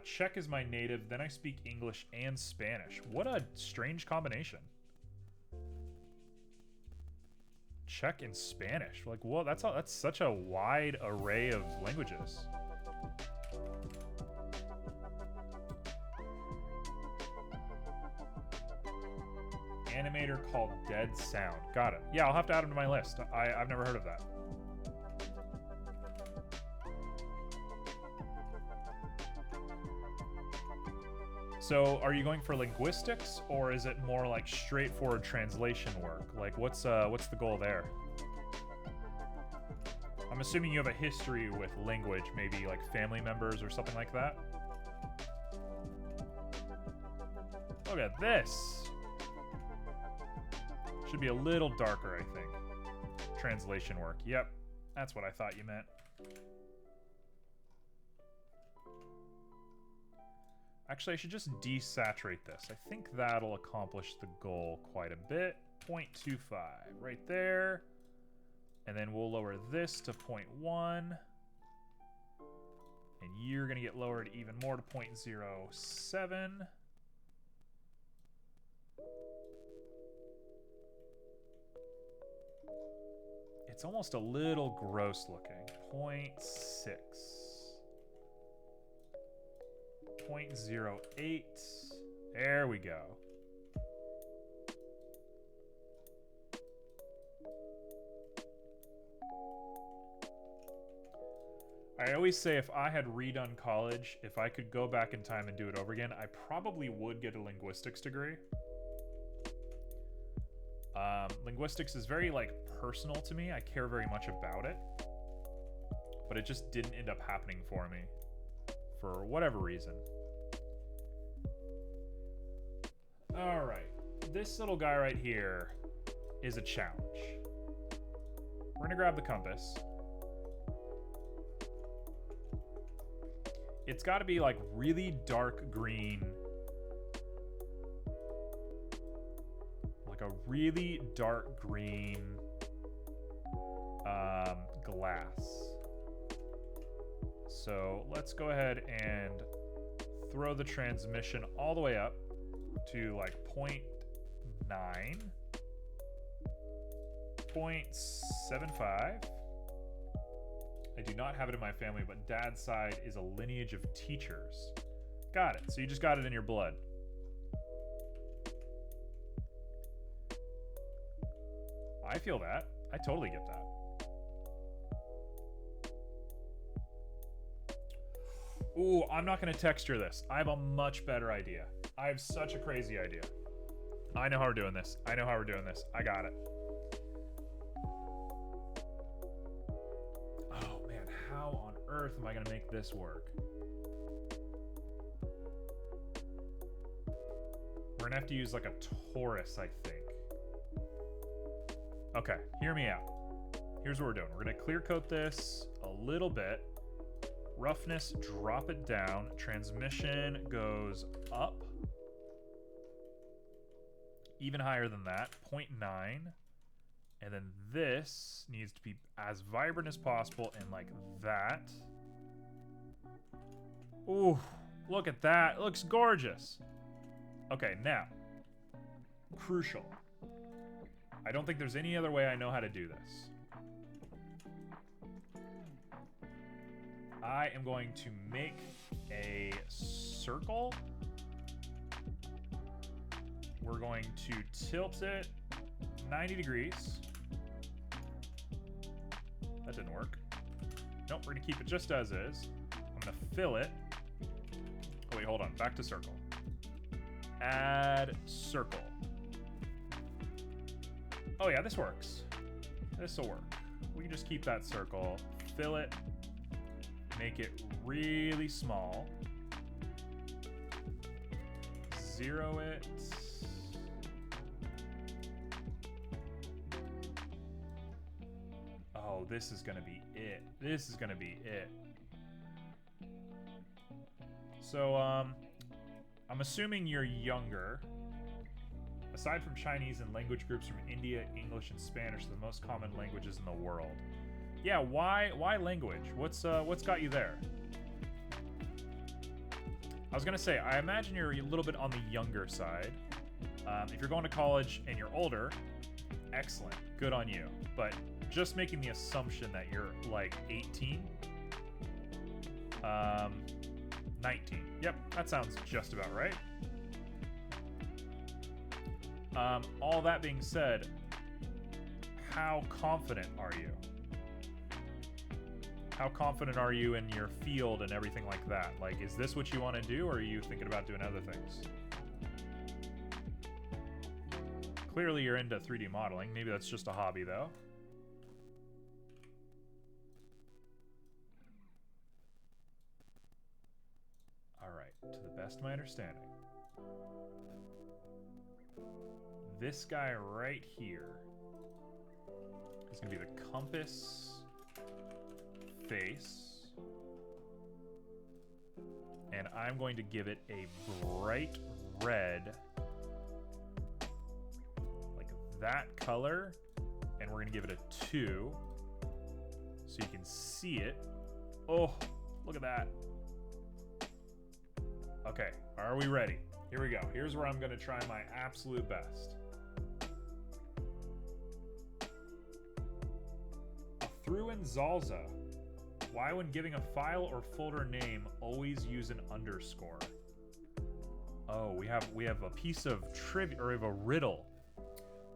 Czech is my native, then I speak English and Spanish. What a strange combination. Czech and Spanish. Like, whoa, that's such a wide array of languages. Animator called Dead Sound. Got it. Yeah, I'll have to add him to my list. I've never heard of that. So, are you going for linguistics, or is it more like straightforward translation work? Like, what's the goal there? I'm assuming you have a history with language, maybe like family members or something like that. Look at this. Should be a little darker, I think. Translation work. Yep, that's what I thought you meant. Actually, I should just desaturate this. I think that'll accomplish the goal quite a bit. 0.25 right there. And then we'll lower this to 0.1. And you're going to get lowered even more to 0.07. It's almost a little gross looking. 0.6. 0.08. There we go. I always say if I had redone college, if I could go back in time and do it over again, I probably would get a linguistics degree. Linguistics is very, like, personal to me. I care very much about it. But it just didn't end up happening for me. For whatever reason. Alright. This little guy right here is a challenge. We're gonna grab the compass. It's gotta be, like, really dark green. A really dark green glass. So let's go ahead and throw the transmission all the way up to like 0.9, 0.75. I do not have it in my family, but dad's side is a lineage of teachers. Got it. So you just got it in your blood. I feel that. I totally get that. Ooh, I'm not going to texture this. I have a much better idea. I have such a crazy idea. I know how we're doing this. I know how we're doing this. I got it. Oh, man. How on earth am I going to make this work? We're going to have to use like a torus, I think. Okay, hear me out. Here's what we're doing. We're going to clear coat this a little bit. Roughness, drop it down. Transmission goes up. Even higher than that, 0.9. And then this needs to be as vibrant as possible and like that. Ooh, look at that. It looks gorgeous. Okay, now, crucial. I don't think there's any other way I know how to do this. I am going to make a circle. We're going to tilt it 90 degrees. That didn't work. Nope, we're gonna keep it just as is. I'm gonna fill it. Oh wait, hold on, back to circle. Add circle. Oh yeah, this works. This'll work. We can just keep that circle, fill it, make it really small. Zero it. Oh, this is gonna be it. This is gonna be it. So, I'm assuming you're younger. Aside from Chinese and language groups from India, English and Spanish are the most common languages in the world. Yeah, why language? What's got you there? I was gonna say, I imagine you're a little bit on the younger side. If you're going to college and you're older, excellent, good on you. But just making the assumption that you're like 18, 19. Yep, that sounds just about right. All that being said, how confident are you? How confident are you in your field and everything like that? Like, is this what you want to do, or are you thinking about doing other things? Clearly you're into 3D modeling. Maybe that's just a hobby, though. Alright, to the best of my understanding. This guy right here is going to be the compass face. And and I'm going to give it a bright red, like that color, and we're going to give it a 2 so you can see it. Oh, look at that. Okay, are we ready? Here we go. Here's where I'm going to try my absolute best. A through in Zalza. Why, when giving a file or folder name, always use an underscore? Oh, we have a piece of trivia, or we have a riddle.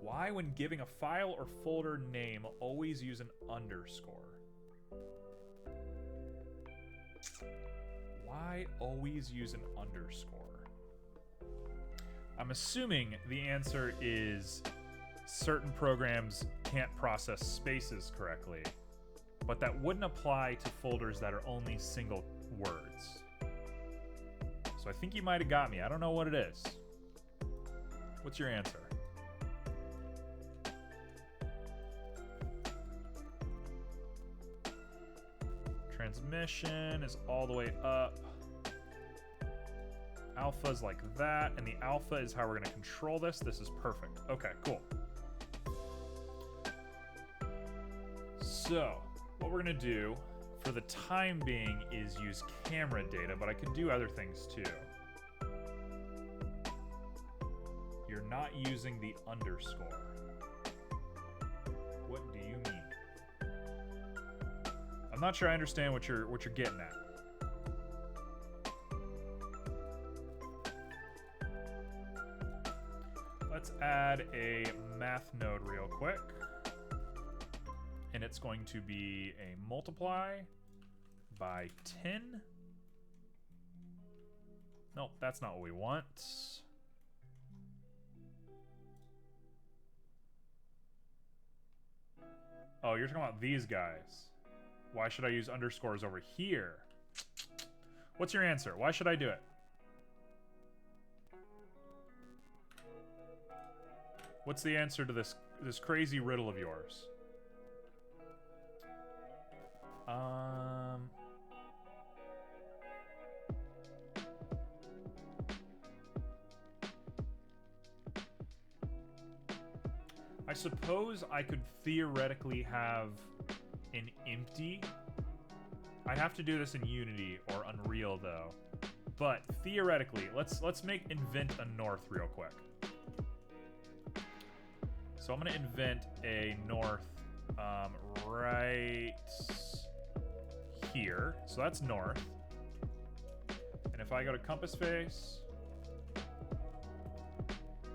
Why, when giving a file or folder name, always use an underscore? Why always use an underscore? I'm assuming the answer is certain programs can't process spaces correctly, but that wouldn't apply to folders that are only single words. So I think you might have got me. I don't know what it is. What's your answer? Transmission is all the way up. Alpha is like that, and the alpha is how we're going to control this. This is perfect. Okay, cool. So, what we're going to do for the time being is use camera data, but I could do other things too. You're not using the underscore. What do you mean? I'm not sure I understand what you're getting at. Let's add a math node real quick. And it's going to be a multiply by 10. Nope, that's not what we want. Oh, you're talking about these guys. Why should I use underscores over here? What's your answer? Why should I do it? What's the answer to this crazy riddle of yours? I suppose I could theoretically have an empty. I'd have to do this in Unity or Unreal though. But theoretically, let's invent a north real quick. So I'm gonna invent a north right here. So that's north. And if I go to compass face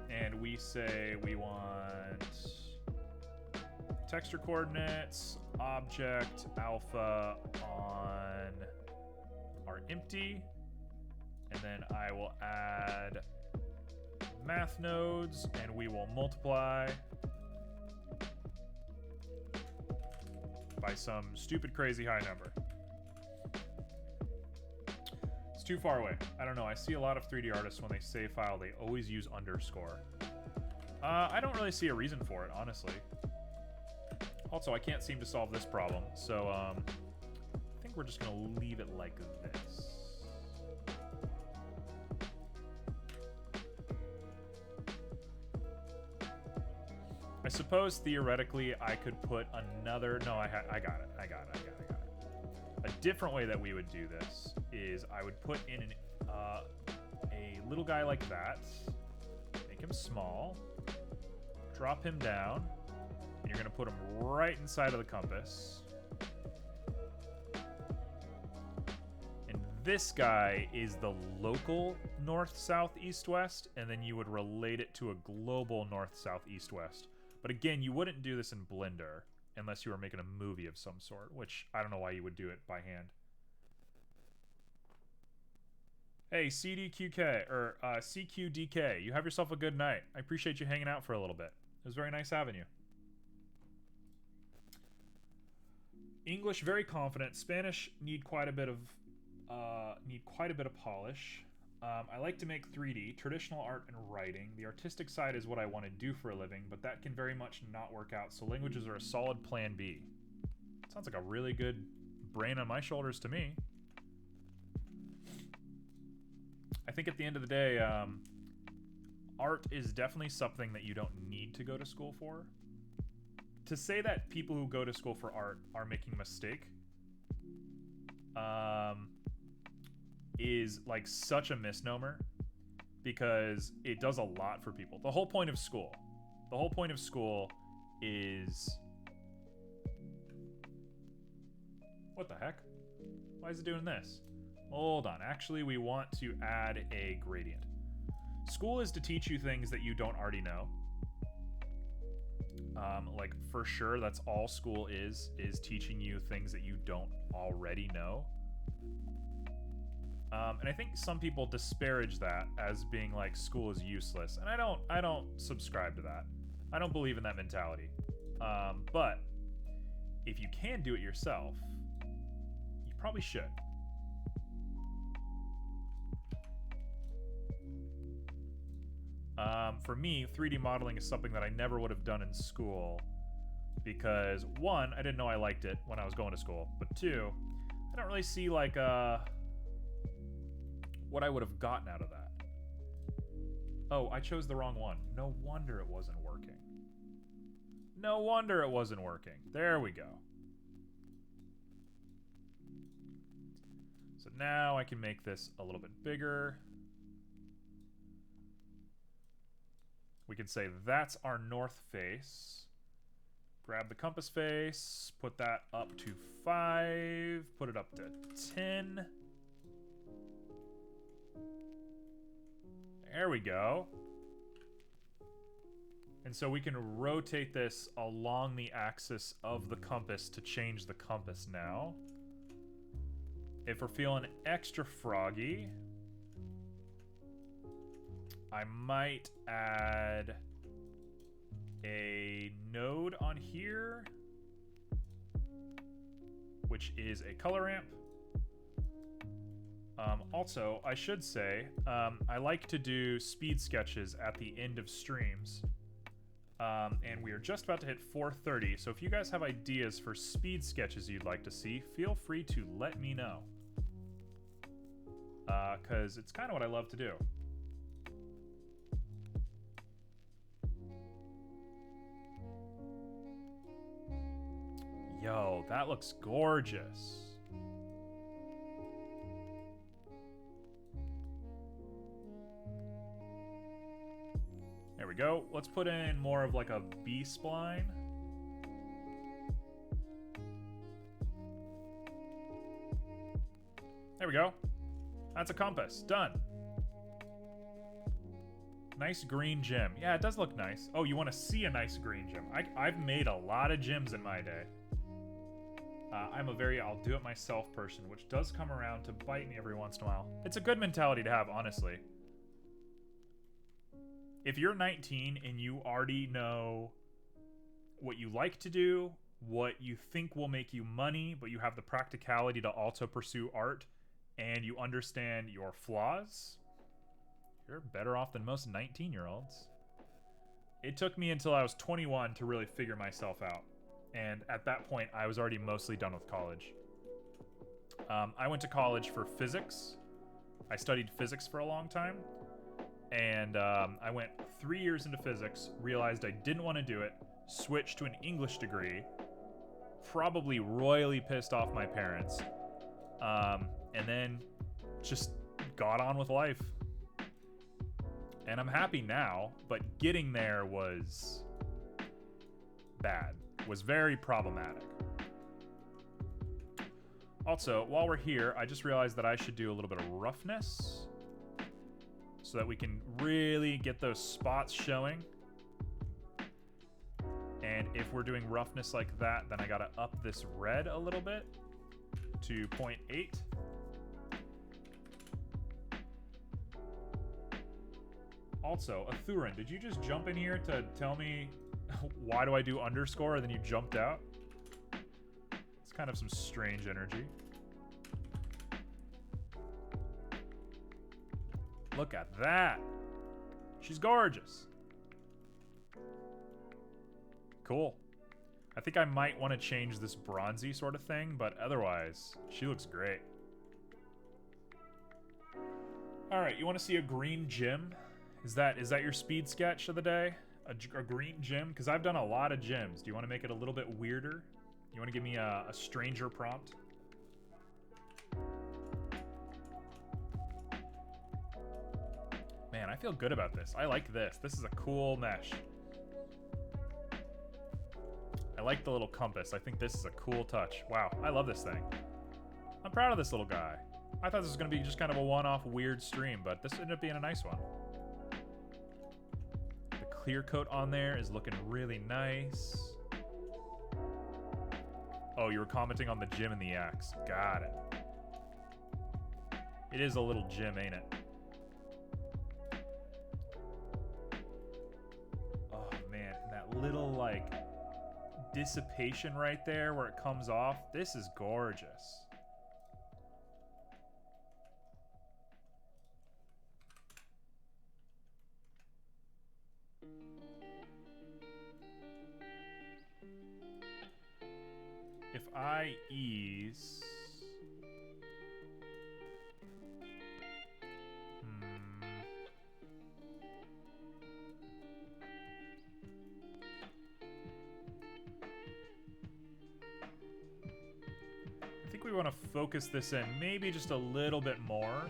and we say we want texture coordinates, object, alpha on our empty, and then I will add math nodes and we will multiply by some stupid crazy high number. It's too far away. I don't know. I see a lot of 3D artists when they save file, they always use underscore. I don't really see a reason for it, honestly. Also, I can't seem to solve this problem, so I think we're just gonna leave it like this. I suppose theoretically I could put another. No, I got it. A different way that we would do this is I would put in a little guy like that, make him small, drop him down, and you're gonna put him right inside of the compass. And this guy is the local north, south, east, west, and then you would relate it to a global north, south, east, west. But again, you wouldn't do this in Blender unless you were making a movie of some sort, which I don't know why you would do it by hand. Hey, CDQK, or CQDK, you have yourself a good night. I appreciate you hanging out for a little bit. It was very nice having you. English, very confident. Spanish, need quite a bit of polish. I like to make 3D, traditional art and writing. The artistic side is what I want to do for a living, but that can very much not work out, so languages are a solid plan B. Sounds like a really good brain on my shoulders to me. I think at the end of the day, art is definitely something that you don't need to go to school for. To say that people who go to school for art are making a mistake is like such a misnomer, because it does a lot for people. The whole point of school is... What the heck? Why is it doing this? Hold on. Actually, we want to add a gradient. School is to teach you things that you don't already know. Like, for sure, that's all school is teaching you things that you don't already know. And I think some people disparage that as being like school is useless, and I don't subscribe to that. I don't believe in that mentality. But if you can do it yourself, you probably should. For me, 3D modeling is something that I never would have done in school because, one, I didn't know I liked it when I was going to school, but two, I don't really see like what I would have gotten out of that. Oh, I chose the wrong one. No wonder it wasn't working. No wonder it wasn't working. There we go. So now I can make this a little bit bigger. We can say that's our north face. Grab the compass face, put that up to 5, put it up to 10. There we go. And so we can rotate this along the axis of the compass to change the compass now. If we're feeling extra froggy, I might add a node on here, which is a color ramp. Also, I should say, I like to do speed sketches at the end of streams. And we are just about to hit 4:30, so if you guys have ideas for speed sketches you'd like to see, feel free to let me know. Because it's kind of what I love to do. Yo, that looks gorgeous. There we go. Let's put in more of like a B-spline. There we go. That's a compass. Done. Nice green gem. Yeah, it does look nice. Oh, you want to see a nice green gem. I've made a lot of gems in my day. I'm a very I'll do it myself person, which does come around to bite me every once in a while. It's a good mentality to have, honestly. If you're 19 and you already know what you like to do, what you think will make you money, but you have the practicality to also pursue art, and you understand your flaws, you're better off than most 19-year-olds. It took me until I was 21 to really figure myself out. And at that point, I was already mostly done with college. I went to college for physics. I studied physics for a long time. And I went 3 years into physics, realized I didn't want to do it, switched to an English degree, probably royally pissed off my parents, and then just got on with life. And I'm happy now, but getting there was bad. Was very problematic. Also, while we're here, I just realized that I should do a little bit of roughness so that we can really get those spots showing. And if we're doing roughness like that, then I gotta up this red a little bit to 0.8. Also, Athurin, did you just jump in here to tell me why do I do underscore and then you jumped out? It's kind of some strange energy. Look at that. She's gorgeous. Cool. I think I might want to change this bronzy sort of thing, but otherwise, she looks great. Alright, you want to see a green gym? Is that your speed sketch of the day? A green gym? Because I've done a lot of gyms. Do you want to make it a little bit weirder? You want to give me a stranger prompt? Man, I feel good about this. I like this. This is a cool mesh. I like the little compass. I think this is a cool touch. Wow, I love this thing. I'm proud of this little guy. I thought this was going to be just kind of a one-off weird stream, but this ended up being a nice one. The clear coat on there is looking really nice. Oh, you were commenting on the gym and the axe. Got it. It is a little gym, ain't it? Oh, man. And that little, like, dissipation right there where it comes off. This is gorgeous. If I ease... I think we want to focus this in maybe just a little bit more.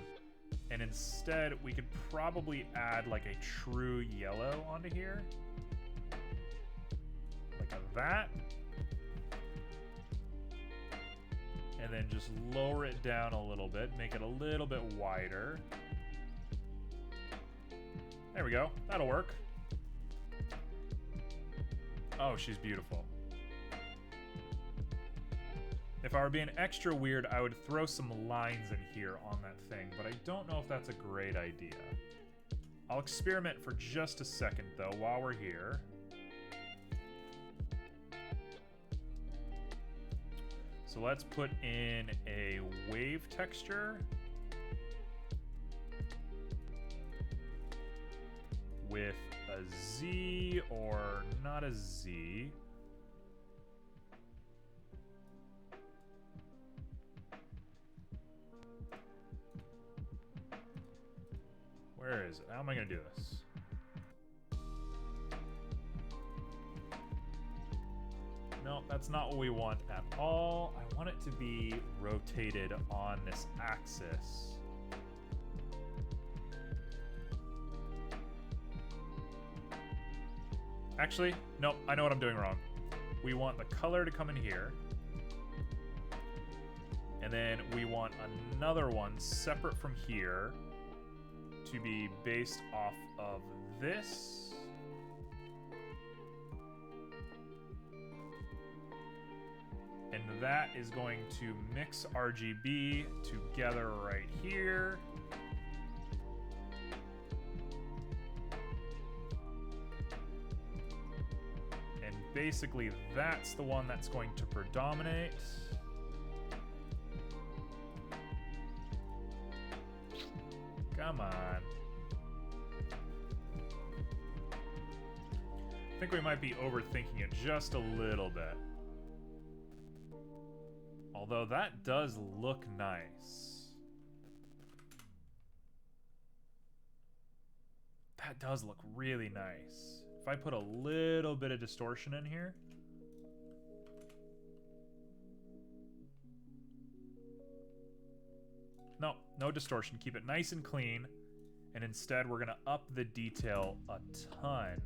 And instead, we could probably add like a true yellow onto here. Like that. And then just lower it down a little bit, make it a little bit wider. There we go. That'll work. Oh, she's beautiful. If I were being extra weird, I would throw some lines in here on that thing, but I don't know if that's a great idea. I'll experiment for just a second, though, while we're here. So let's put in a wave texture with a Z or not a Z. Where is it? How am I going to do this? No, that's not what we want at all. I want it to be rotated on this axis. Actually, nope, I know what I'm doing wrong. We want the color to come in here. And then we want another one separate from here to be based off of this. And that is going to mix RGB together right here. And basically that's the one that's going to predominate. Come on. I think we might be overthinking it just a little bit. Although that does look nice. That does look really nice. If I put a little bit of distortion in here. No, no distortion. Keep it nice and clean. And instead, we're going to up the detail a ton.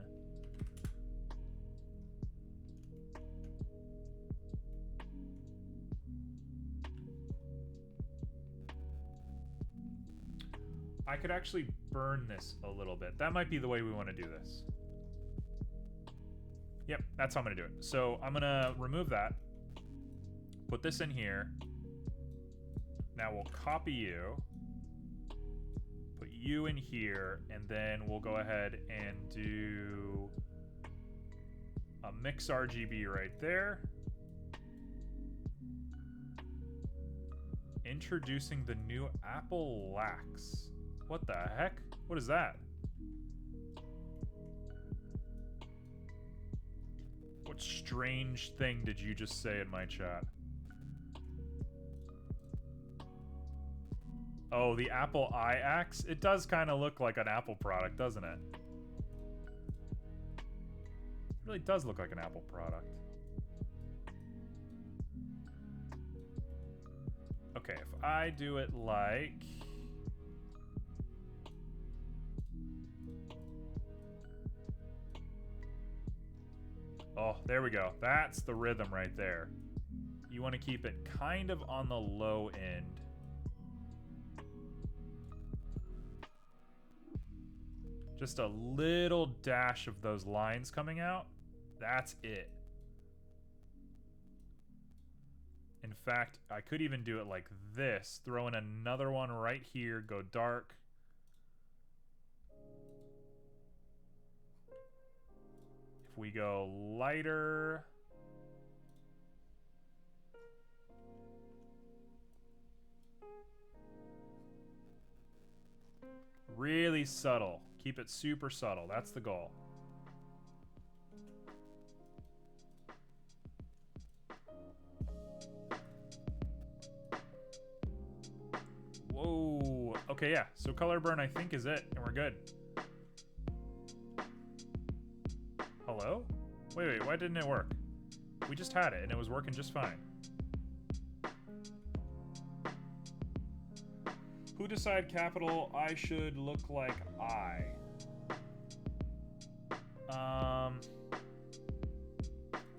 I could actually burn this a little bit. That might be the way we want to do this. Yep, that's how I'm going to do it. So I'm going to remove that. Put this in here. Now we'll copy you. Put you in here. And then we'll go ahead and do a mix RGB right there. Introducing the new Apple Lax. What the heck? What is that? What strange thing did you just say in my chat? Oh, the Apple I axe? It does kind of look like an Apple product, doesn't it? It really does look like an Apple product. Okay, if I do it like... Oh, there we go. That's the rhythm right there. You want to keep it kind of on the low end. Just a little dash of those lines coming out. That's it. In fact, I could even do it like this. Throw in another one right here. Go dark. If we go lighter... Really subtle. Keep it super subtle. That's the goal. Whoa. Okay, yeah. So color burn, I think, is it, and we're good. Hello? Wait, why didn't it work? We just had it, and it was working just fine. Who decide capital I should look like I?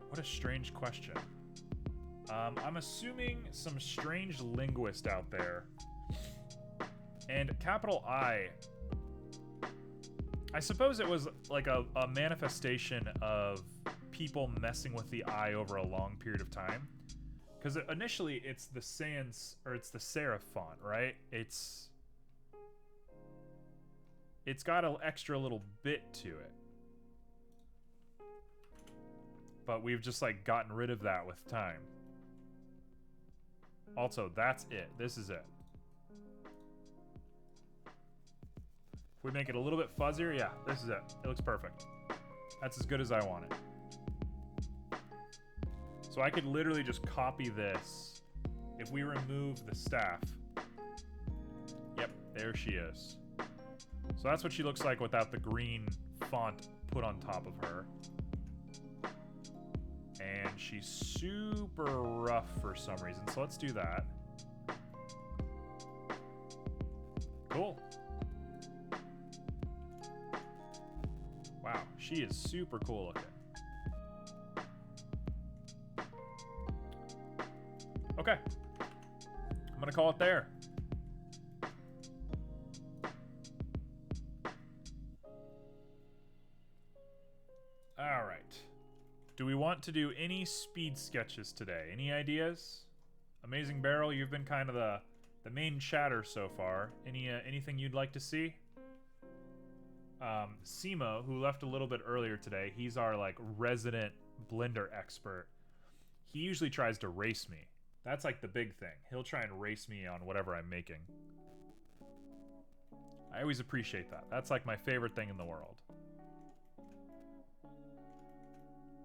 What a strange question. I'm assuming some strange linguist out there. And capital I suppose it was like a manifestation of people messing with the I over a long period of time. Because initially it's the sans, or it's the serif font, right? It's got an extra little bit to it. But we've just like gotten rid of that with time. Also, that's it. This is it. If we make it a little bit fuzzier, yeah, this is it. It looks perfect. That's as good as I want it. So I could literally just copy this. If we remove the staff. Yep, there she is. So that's what she looks like without the green font put on top of her. And she's super rough for some reason, so let's do that. Cool. Wow, she is super cool looking. Okay. I'm gonna call it there. Alright. Do we want to do any speed sketches today? Any ideas? Amazing Barrel, you've been kind of the main chatter so far. Anything you'd like to see? Simo, who left a little bit earlier today, he's our like resident Blender expert. He usually tries to race me. That's like the big thing. He'll try and race me on whatever I'm making. I always appreciate that. That's like my favorite thing in the world.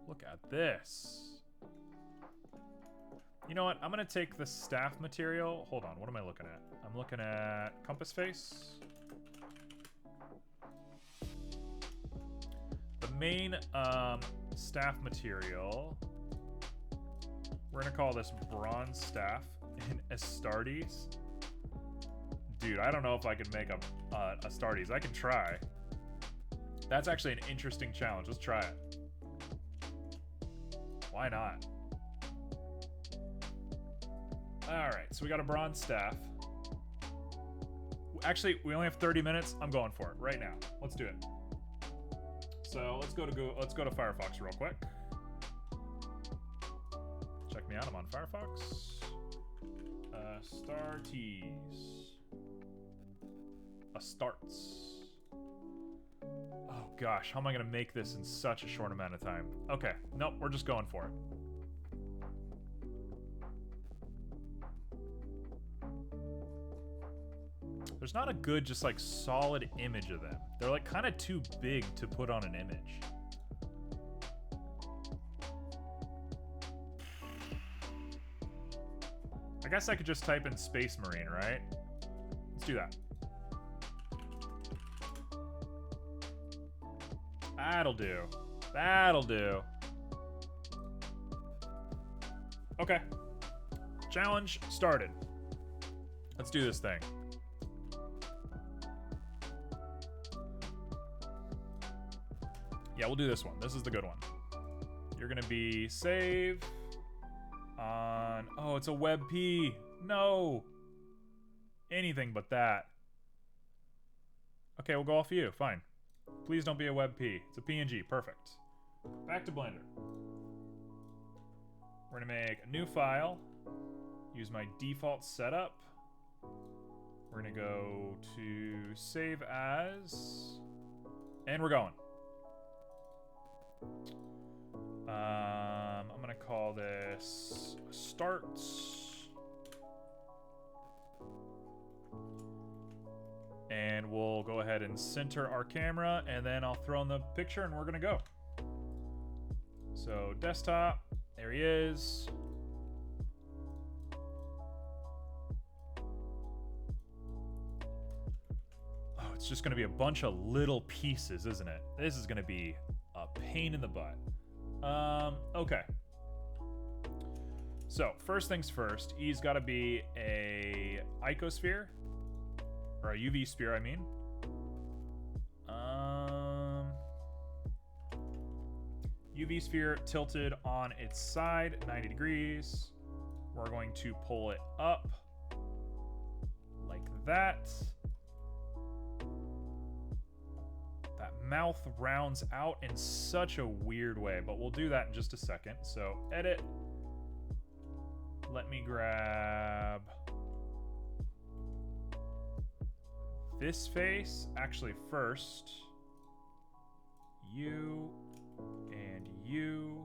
Look at this. You know what? I'm going to take the staff material. Hold on. What am I looking at? I'm looking at compass face. The main staff material. We're going to call this bronze staff in Astartes. Dude, I don't know if I can make a Astartes. I can try. That's actually an interesting challenge. Let's try it. Why not? Alright, so we got a bronze staff. Actually, we only have 30 minutes. I'm going for it right now. Let's do it. So let's go to Firefox real quick. Check me out. I'm on Firefox. Astartes. Oh gosh, how am I gonna make this in such a short amount of time? Okay, nope, we're just going for it. There's not a good, just like solid image of them. They're like kind of too big to put on an image. I guess I could just type in Space Marine, right? Let's do that. That'll do. That'll do. Okay. Challenge started. Let's do this thing. Yeah, we'll do this one. This is the good one. You're gonna be save on... Oh, it's a WebP. No. Anything but that. Okay, we'll go off of you. Fine. Please don't be a WebP. It's a PNG. Perfect. Back to Blender. We're gonna make a new file. Use my default setup. We're gonna go to save as, and we're going. I'm gonna call this start. And we'll go ahead and center our camera, and then I'll throw in the picture, and we're gonna go. So desktop, there he is. Oh, it's just gonna be a bunch of little pieces, isn't it? This is gonna be a pain in the butt. Okay. So first things first, he's gotta be a icosphere. Or a UV sphere, I mean. UV sphere tilted on its side, 90 degrees. We're going to pull it up like that. That mouth rounds out in such a weird way, but we'll do that in just a second. So edit. Let me grab this face. Actually, first, you and you.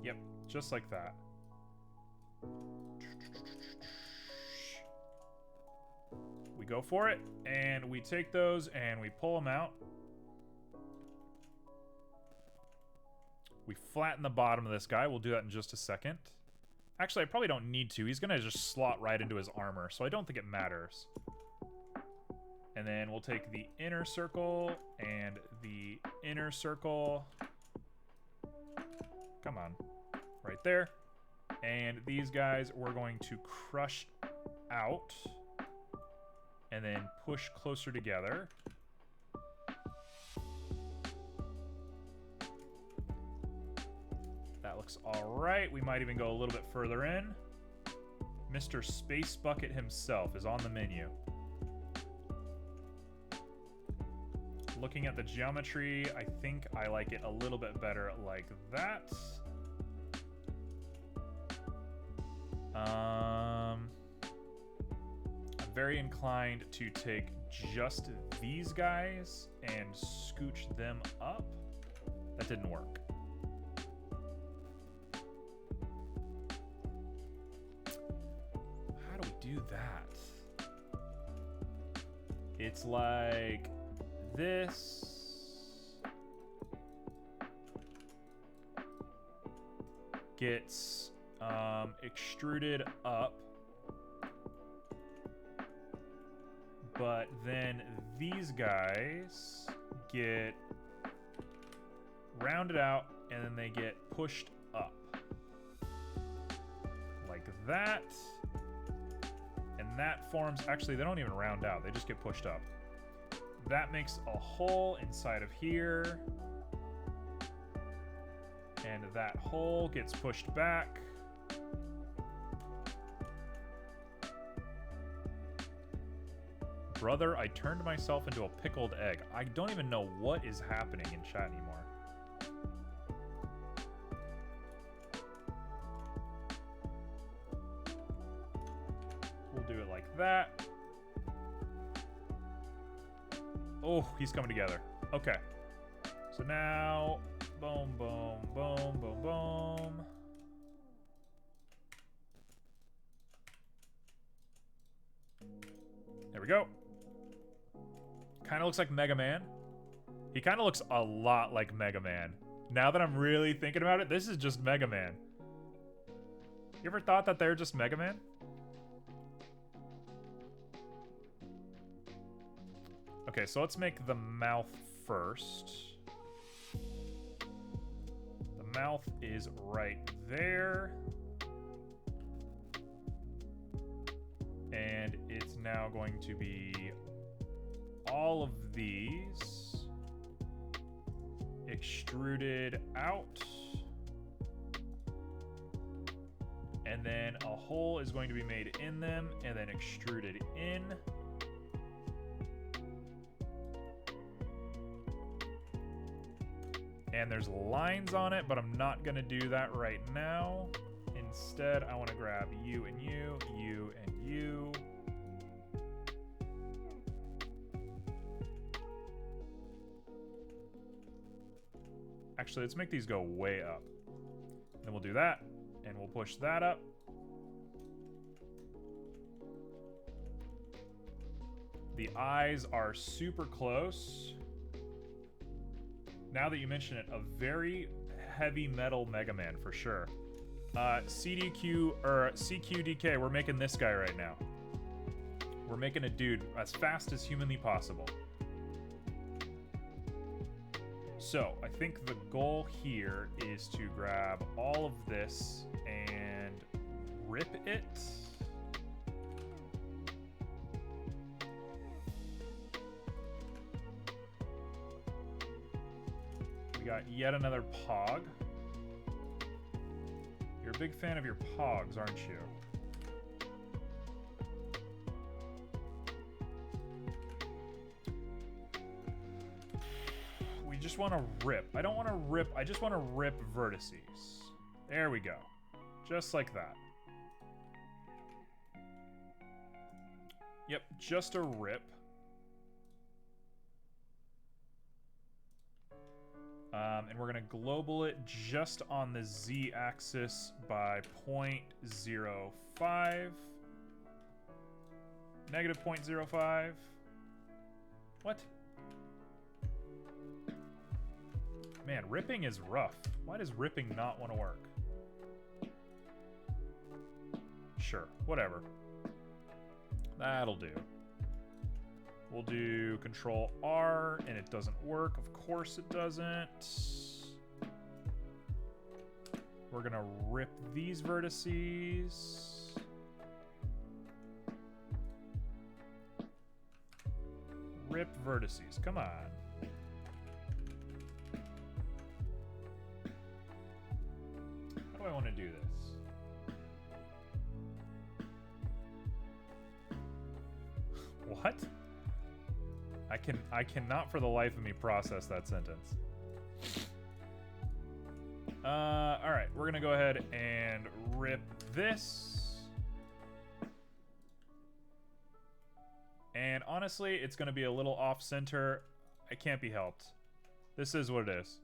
Yep, just like that. We go for it, and we take those and we pull them out. We flatten the bottom of this guy. We'll do that in just a second. Actually, I probably don't need to. He's going to just slot right into his armor, so I don't think it matters. And then we'll take the inner circle and the inner circle. Come on. Right there. And these guys we're going to crush out and then push closer together. That looks all right. We might even go a little bit further in. Mr. Space Bucket himself is on the menu. Looking at the geometry, I think I like it a little bit better like that. I'm very inclined to take just these guys and scooch them up. That didn't work. How do we do that? It's like this. Gets extruded up. But then these guys get rounded out and then they get pushed up. Like that. And that forms, actually they don't even round out, they just get pushed up. That makes a hole inside of here. And that hole gets pushed back. Brother, I turned myself into a pickled egg. I don't even know what is happening in chat anymore. We'll do it like that. Oh, he's coming together. Okay. So now, boom, boom, boom, boom, boom. There we go. Kind of looks like Mega Man. He kind of looks a lot like Mega Man. Now that I'm really thinking about it, this is just Mega Man. You ever thought that they're just Mega Man? Okay, so let's make the mouth first. The mouth is right there. And it's now going to be all of these extruded out. And then a hole is going to be made in them and then extruded in. And there's lines on it, but I'm not going to do that right now. Instead, I want to grab you and you, you and you. Actually, let's make these go way up. Then we'll do that, and we'll push that up. The eyes are super close. Now that you mention it, a very heavy metal Mega Man for sure. CDQ or CQDK, we're making this guy right now. We're making a dude as fast as humanly possible. So I think the goal here is to grab all of this and rip it. We got yet another Pog. You're a big fan of your Pogs, aren't you? We just want to rip. I don't want to rip. I just want to rip vertices. There we go. Just like that. Yep, just a rip. And we're going to global it just on the z-axis by 0.05. Negative 0.05. What? Man, ripping is rough. Why does ripping not want to work? Sure, whatever. That'll do. We'll do Control R, and it doesn't work. Of course it doesn't. We're gonna rip these vertices. Rip vertices, come on. How do I want to do this? What? I cannot for the life of me process that sentence. Alright, we're gonna go ahead and rip this. And honestly, it's gonna be a little off-center. It can't be helped. This is what it is.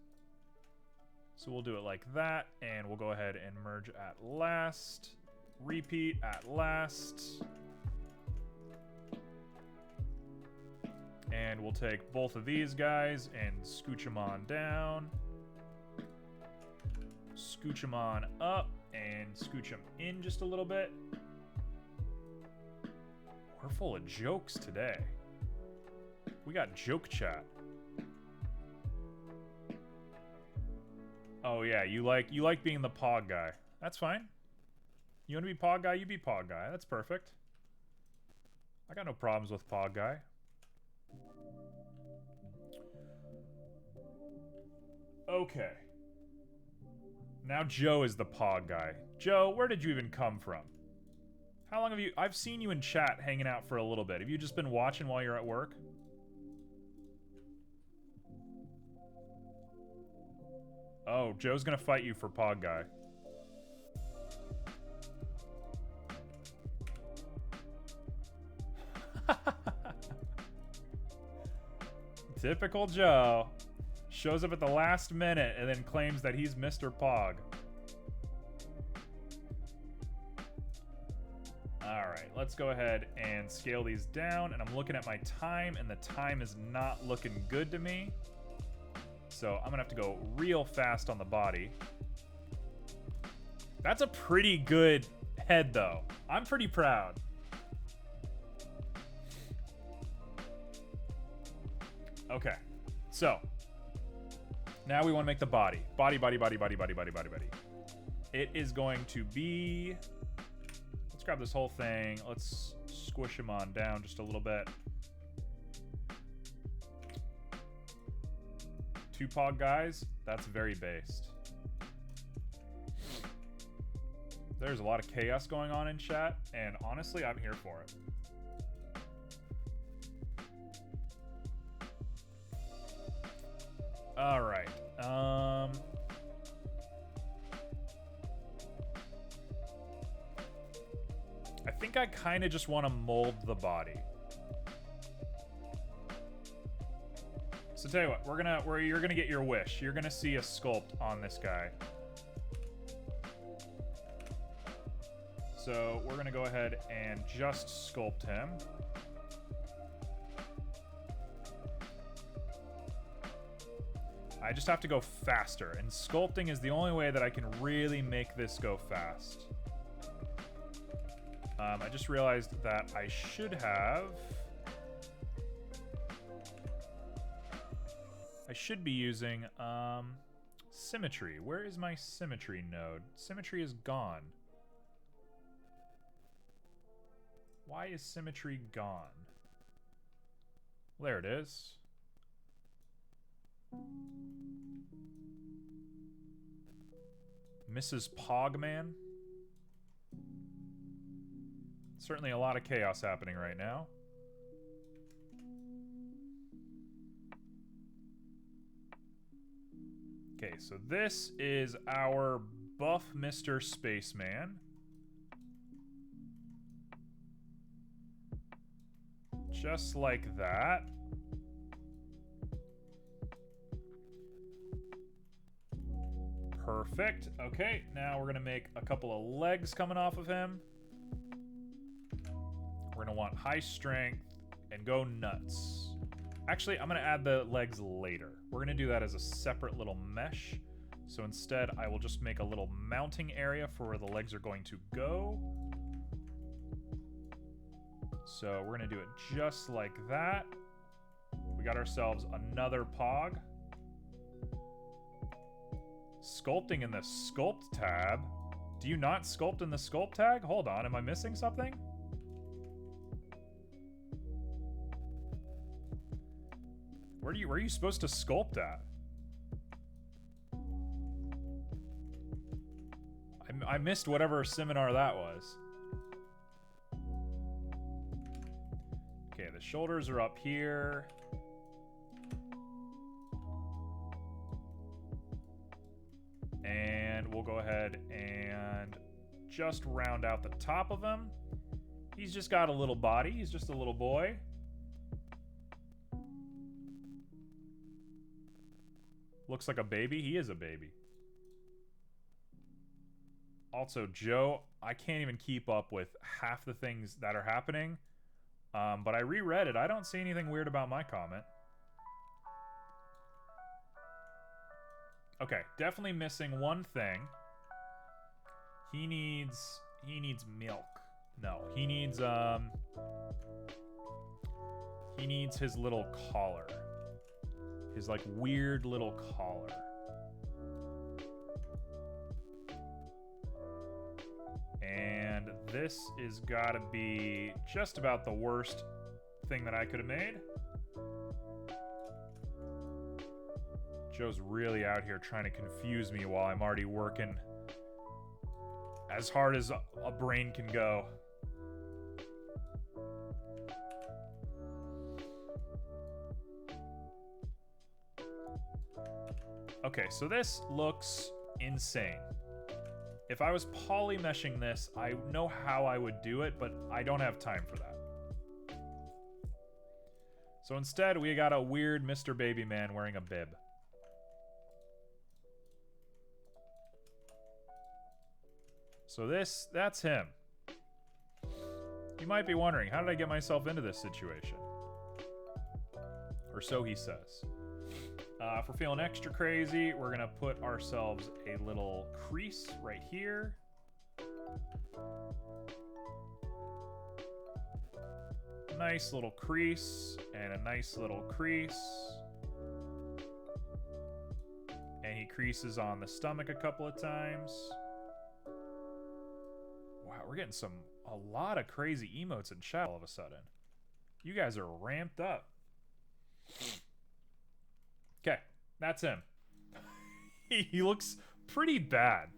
So we'll do it like that, and we'll go ahead and merge at last. Repeat at last. And we'll take both of these guys and scooch them on down. Scooch them on up and scooch them in just a little bit. We're full of jokes today. We got joke chat. Oh yeah, you like being the Pog guy. That's fine. You want to be Pog guy, you be Pog guy. That's perfect. I got no problems with Pog guy. Okay. Now Joe is the Pog guy. Joe, where did you even come from? How long have you... I've seen you in chat hanging out for a little bit. Have you just been watching while you're at work? Oh, Joe's gonna fight you for Pog guy. Typical Joe. Shows up at the last minute and then claims that he's Mr. Pog. Alright, let's go ahead and scale these down. And I'm looking at my time, and the time is not looking good to me. So I'm gonna have to go real fast on the body. That's a pretty good head, though. I'm pretty proud. Okay, so now we want to make the body. Body. It is going to be... Let's grab this whole thing. Let's squish him on down just a little bit. 2-pog guys, that's very based. There's a lot of chaos going on in chat, and honestly, I'm here for it. All right. I think I kind of just want to mold the body. So tell you what, you're gonna get your wish. You're gonna see a sculpt on this guy. So we're gonna go ahead and just sculpt him. I just have to go faster, and sculpting is the only way that I can really make this go fast. I just realized that I should be using symmetry. Where is my symmetry node? Symmetry is gone. Why is symmetry gone? There it is. Mrs. Pogman. Certainly a lot of chaos happening right now. Okay, so this is our buff Mr. Spaceman. Just like that. Perfect. Okay, now we're gonna make a couple of legs coming off of him. We're gonna want high strength and go nuts. Actually, I'm gonna add the legs later. We're gonna do that as a separate little mesh. So instead, I will just make a little mounting area for where the legs are going to go. So we're gonna do it just like that. We got ourselves another pog. Sculpting in the sculpt tab. Do you not sculpt in the sculpt tag? Hold on, am I missing something? Where are you supposed to sculpt at? I missed whatever seminar that was. Okay, the shoulders are up here. And we'll go ahead and just round out the top of him. He's just got a little body. He's just a little boy. Looks like a baby. He is a baby. Also, Joe, I can't even keep up with half the things that are happening. But I reread it. I don't see anything weird about my comment. Okay, definitely missing one thing. He needs milk. No, he needs his little collar. His like weird little collar. And this is gotta be just about the worst thing that I could have made. Joe's really out here trying to confuse me while I'm already working as hard as a brain can go. Okay, so this looks insane. If I was poly-meshing this, I know how I would do it, but I don't have time for that. So instead, we got a weird Mr. Baby Man wearing a bib. So that's him. You might be wondering, how did I get myself into this situation? Or so he says. If we're feeling extra crazy, we're gonna put ourselves a little crease right here. Nice little crease and a nice little crease. And he creases on the stomach a couple of times. Wow, we're getting a lot of crazy emotes in chat all of a sudden. You guys are ramped up. Okay, that's him. He looks pretty bad.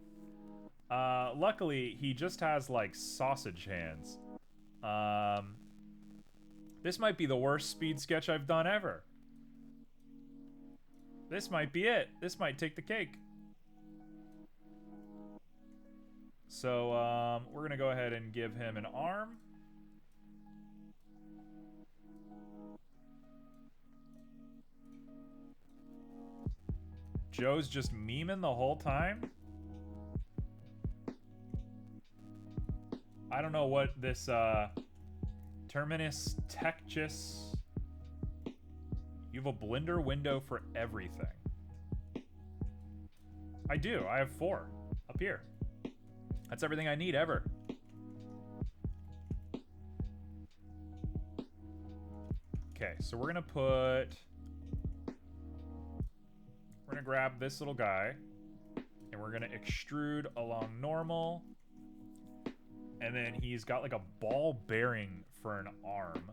Luckily, he just has like sausage hands. This might be the worst speed sketch I've done ever. This might be it. This might take the cake. So, we're gonna go ahead and give him an arm. Joe's just memeing the whole time. I don't know what this, Terminus Techgis. You have a Blender window for everything. I do. I have 4 up here. That's everything I need ever. Okay, so we're gonna grab this little guy and we're gonna extrude along normal. And then he's got like a ball bearing for an arm.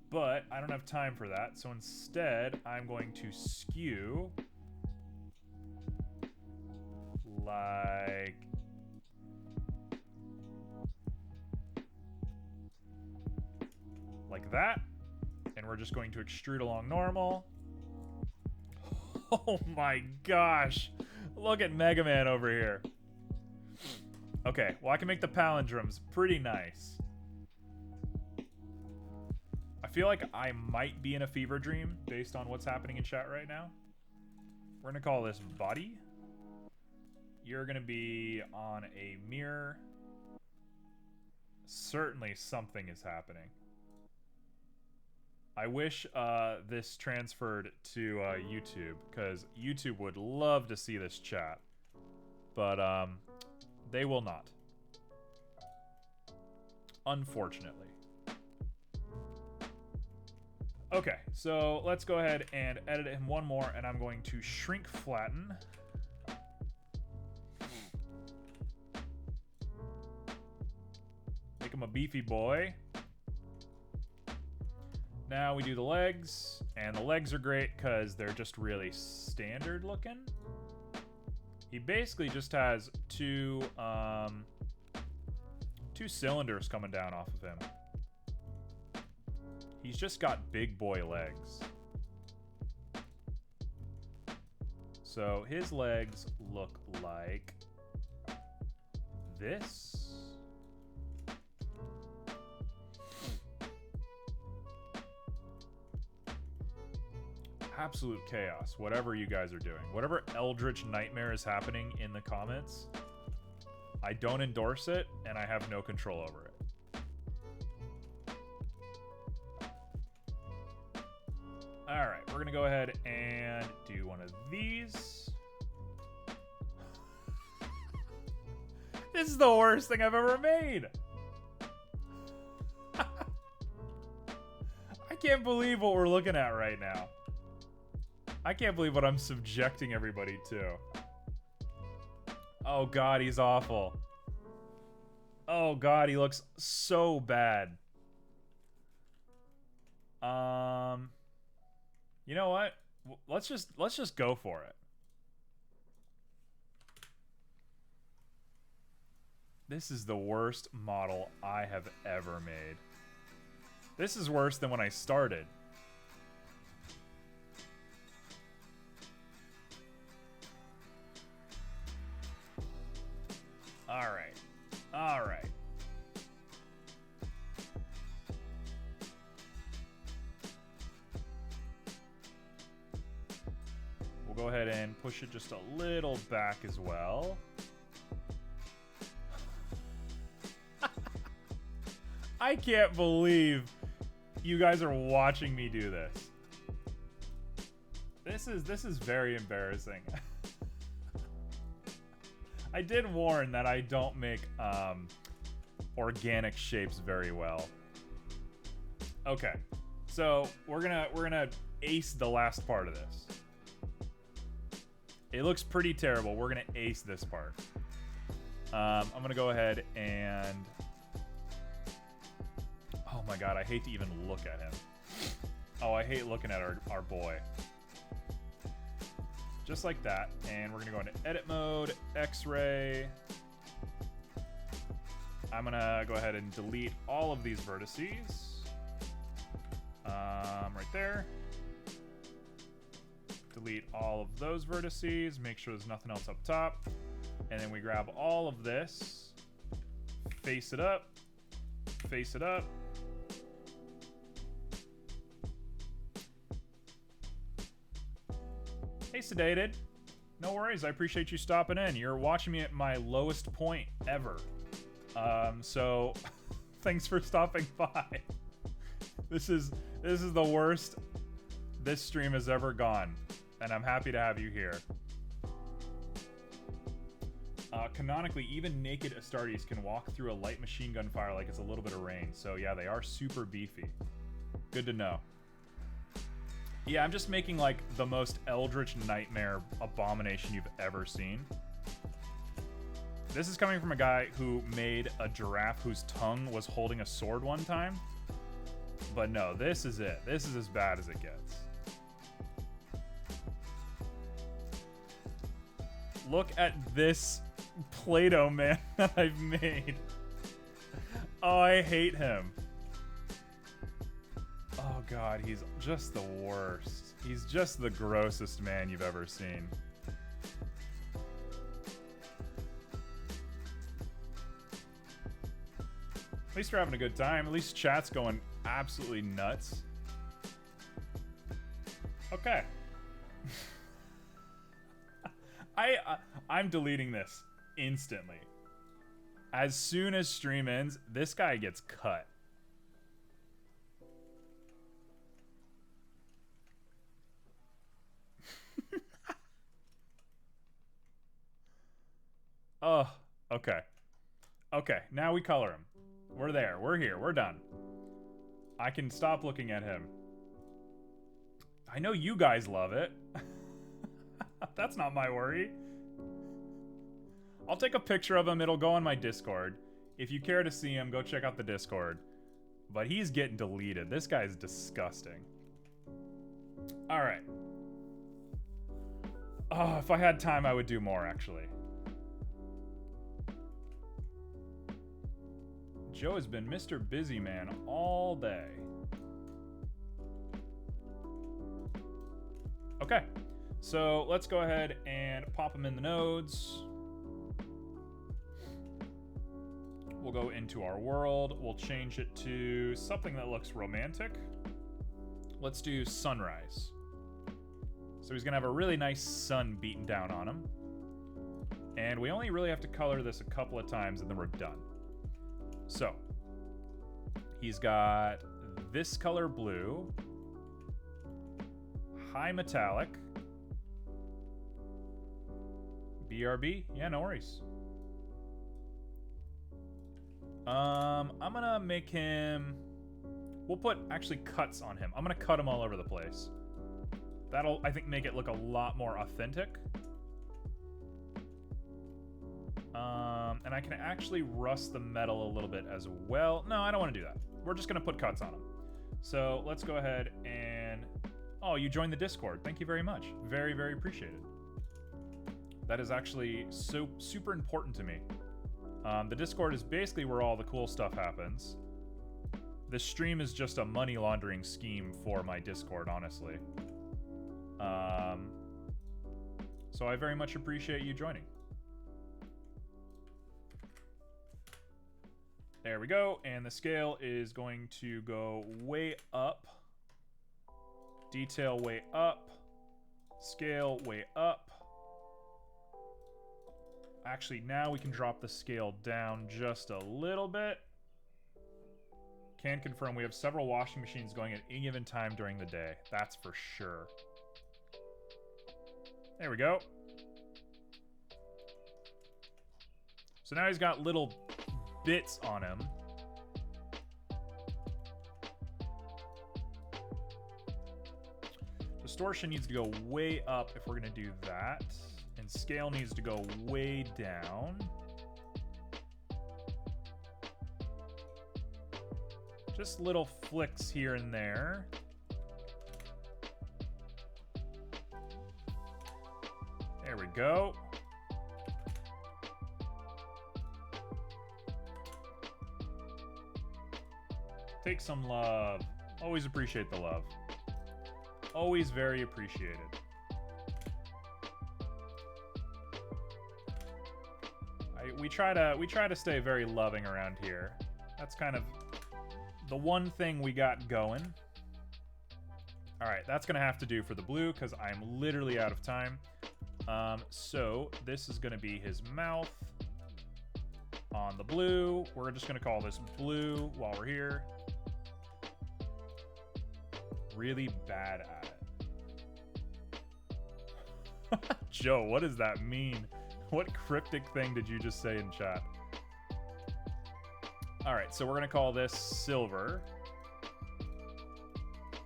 But I don't have time for that, so instead I'm going to skew like that, and we're just going to extrude along normal. Oh my gosh, look at Mega Man over here. Okay, well I can make the palindromes pretty nice. I feel like I might be in a fever dream based on what's happening in chat right now. We're gonna call this body. You're gonna be on a mirror. Certainly something is happening. I wish this transferred to YouTube, because YouTube would love to see this chat. But they will not. Unfortunately. Okay, so let's go ahead and edit him one more, and I'm going to shrink flatten. Make him a beefy boy. Now we do the legs, and the legs are great because they're just really standard looking. He basically just has two cylinders coming down off of him. He's just got big boy legs. So his legs look like this. Absolute chaos, whatever you guys are doing. Whatever eldritch nightmare is happening in the comments, I don't endorse it, and I have no control over it. Alright, we're gonna go ahead and do one of these. This is the worst thing I've ever made! I can't believe what we're looking at right now. I can't believe what I'm subjecting everybody to. Oh god, he's awful. Oh god, he looks so bad. You know what? Let's just go for it. This is the worst model I have ever made. This is worse than when I started. Alright. Alright. We'll go ahead and push it just a little back as well. I can't believe you guys are watching me do this. This is very embarrassing. I did warn that I don't make organic shapes very well. Okay, so we're gonna ace the last part of this. It looks pretty terrible. We're gonna ace this part. I'm gonna go ahead and... Oh my god, I hate to even look at him. Oh, I hate looking at our boy. Just like that. And we're gonna go into edit mode, X-ray. I'm gonna go ahead and delete all of these vertices. Right there. Delete all of those vertices. Make sure there's nothing else up top. And then we grab all of this. Face it up. Face it up. Hey, Sedated. No worries. I appreciate you stopping in. You're watching me at my lowest point ever. So thanks for stopping by. This is the worst this stream has ever gone, and I'm happy to have you here. Canonically, even naked Astartes can walk through a light machine gun fire like it's a little bit of rain. So yeah, they are super beefy. Good to know. Yeah, I'm just making like the most eldritch nightmare abomination you've ever seen. This is coming from a guy who made a giraffe whose tongue was holding a sword one time. But no, this is it. This is as bad as it gets. Look at this Play-Doh man that I've made. Oh, I hate him. Oh god, he's just the worst. He's just the grossest man you've ever seen. At least we're having a good time. At least chat's going absolutely nuts. Okay. I'm deleting this instantly. As soon as stream ends, this guy gets cut. Oh, okay. Okay, now we color him. We're there. We're here. We're done. I can stop looking at him. I know you guys love it. That's not my worry. I'll take a picture of him. It'll go on my Discord. If you care to see him, go check out the Discord. But he's getting deleted. This guy's disgusting. All right. Oh, if I had time, I would do more, actually. Joe has been Mr. Busy Man all day. Okay, so let's go ahead and pop them in the nodes. We'll go into our world. We'll change it to something that looks romantic. Let's do sunrise. So he's gonna have a really nice sun beating down on him. And we only really have to color this a couple of times and then we're done. So, he's got this color blue, high metallic, BRB, yeah, no worries. I'm gonna make him, we'll put actually cuts on him. I'm gonna cut him all over the place. That'll, I think, make it look a lot more authentic. And I can actually rust the metal a little bit as well. No, I don't want to do that. We're just going to put cuts on them. So let's go ahead and... Oh, you joined the Discord. Thank you very much. Very, very appreciated. That is actually so super important to me. The Discord is basically where all the cool stuff happens. This stream is just a money laundering scheme for my Discord, honestly. So I very much appreciate you joining. There we go, and the scale is going to go way up. Detail way up. Scale way up. Actually, now we can drop the scale down just a little bit. Can confirm we have several washing machines going at any given time during the day. That's for sure. There we go. So now he's got little bits on him. Distortion needs to go way up if we're going to do that. And scale needs to go way down. Just little flicks here and there. There we go. Take some love. Always appreciate the love. Always very appreciated. We try to stay very loving around here. That's kind of the one thing we got going. All right, that's gonna have to do for the blue because I'm literally out of time. So this is gonna be his mouth on the blue. We're just gonna call this blue while we're here. Really bad at it. Joe, what does that mean? What cryptic thing did you just say in chat? All right, so we're gonna call this silver.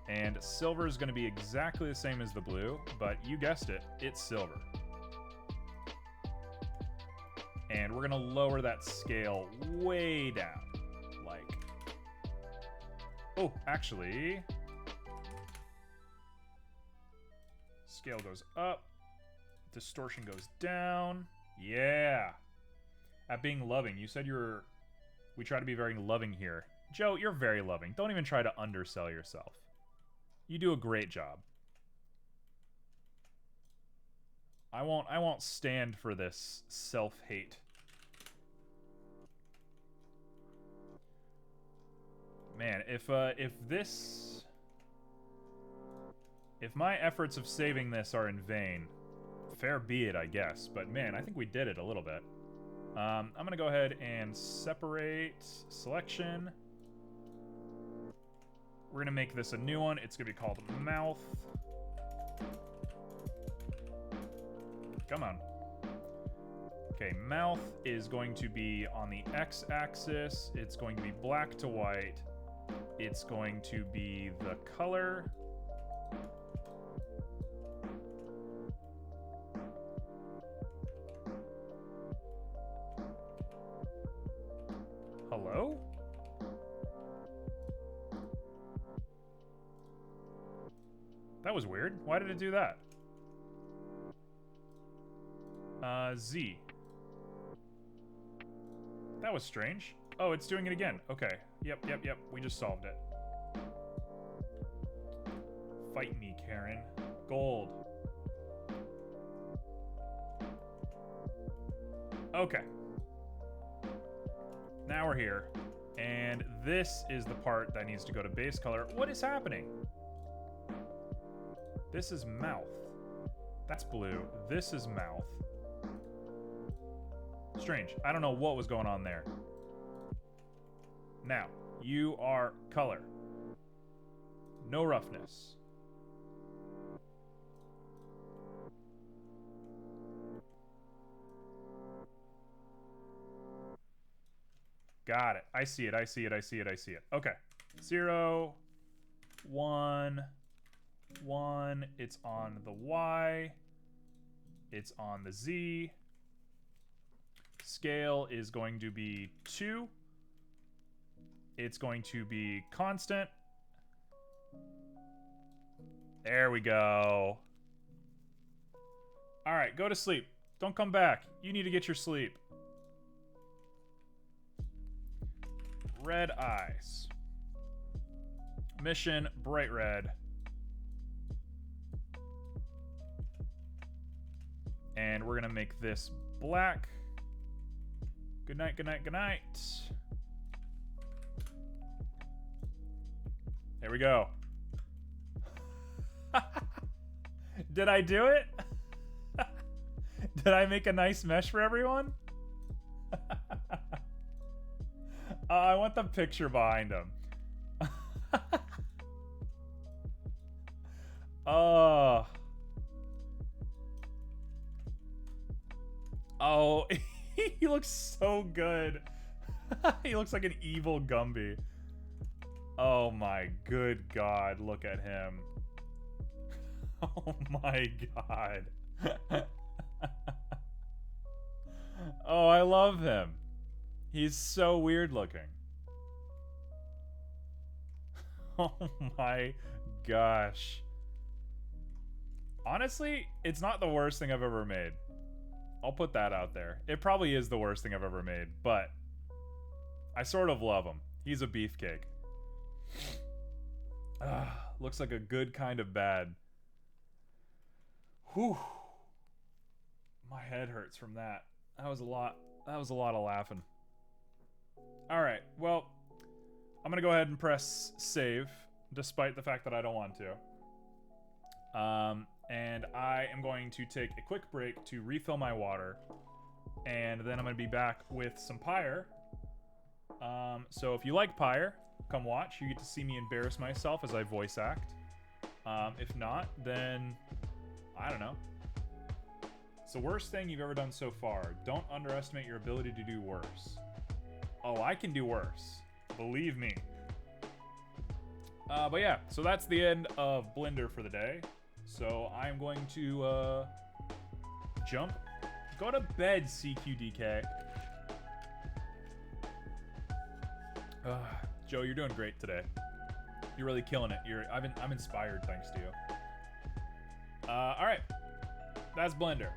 And silver is gonna be exactly the same as the blue, but you guessed it, it's silver. And we're gonna lower that scale way down. Like, oh, actually, scale goes up, distortion goes down. Yeah. At being loving, you said we try to be very loving here. Joe, you're very loving. Don't even try to undersell yourself. You do a great job. I won't stand for this self-hate. Man, if my efforts of saving this are in vain, fair be it, I guess. But man, I think we did it a little bit. I'm gonna go ahead and separate selection. We're gonna make this a new one. It's gonna be called mouth. Come on. Okay, mouth is going to be on the x-axis. It's going to be black to white. It's going to be the color. Hello? That was weird. Why did it do that? Z. That was strange. Oh, it's doing it again. Okay. Yep. We just solved it. Fight me, Karen. Gold. Okay. Now we're here. And this is the part that needs to go to base color. What is happening? This is mouth. That's blue. This is mouth. Strange. I don't know what was going on there. Now, you are color. No roughness. Got it. I see it. Okay. 0, 1, 1. It's on the Y. It's on the Z. Scale is going to be 2. It's going to be constant. There we go. All right, go to sleep. Don't come back. You need to get your sleep. Red eyes. Mission, bright red. And we're going to make this black. Good night, good night, good night. There we go. Did I do it? Did I make a nice mesh for everyone? I want the picture behind him. Oh. Oh, He looks so good. He looks like an evil Gumby. Oh my good God, look at him. Oh my God. Oh, I love him. He's so weird looking. Oh my gosh. Honestly, it's not the worst thing I've ever made. I'll put that out there. It probably is the worst thing I've ever made, but I sort of love him. He's a beefcake. Looks like a good kind of bad. Whew. My head hurts from that. That was a lot. That was a lot of laughing. Alright, well, I'm gonna go ahead and press save, despite the fact that I don't want to. And I am going to take a quick break to refill my water, and then I'm going to be back with some Pyre. So if you like Pyre, come watch. You get to see me embarrass myself as I voice act. If not, then I don't know. It's the worst thing you've ever done so far. Don't underestimate your ability to do worse. Oh, I can do worse. Believe me. But yeah, so that's the end of Blender for the day. So I'm going to jump. Go to bed, CQDK. Joe, you're doing great today. You're really killing it. I'm inspired thanks to you. All right, that's Blender.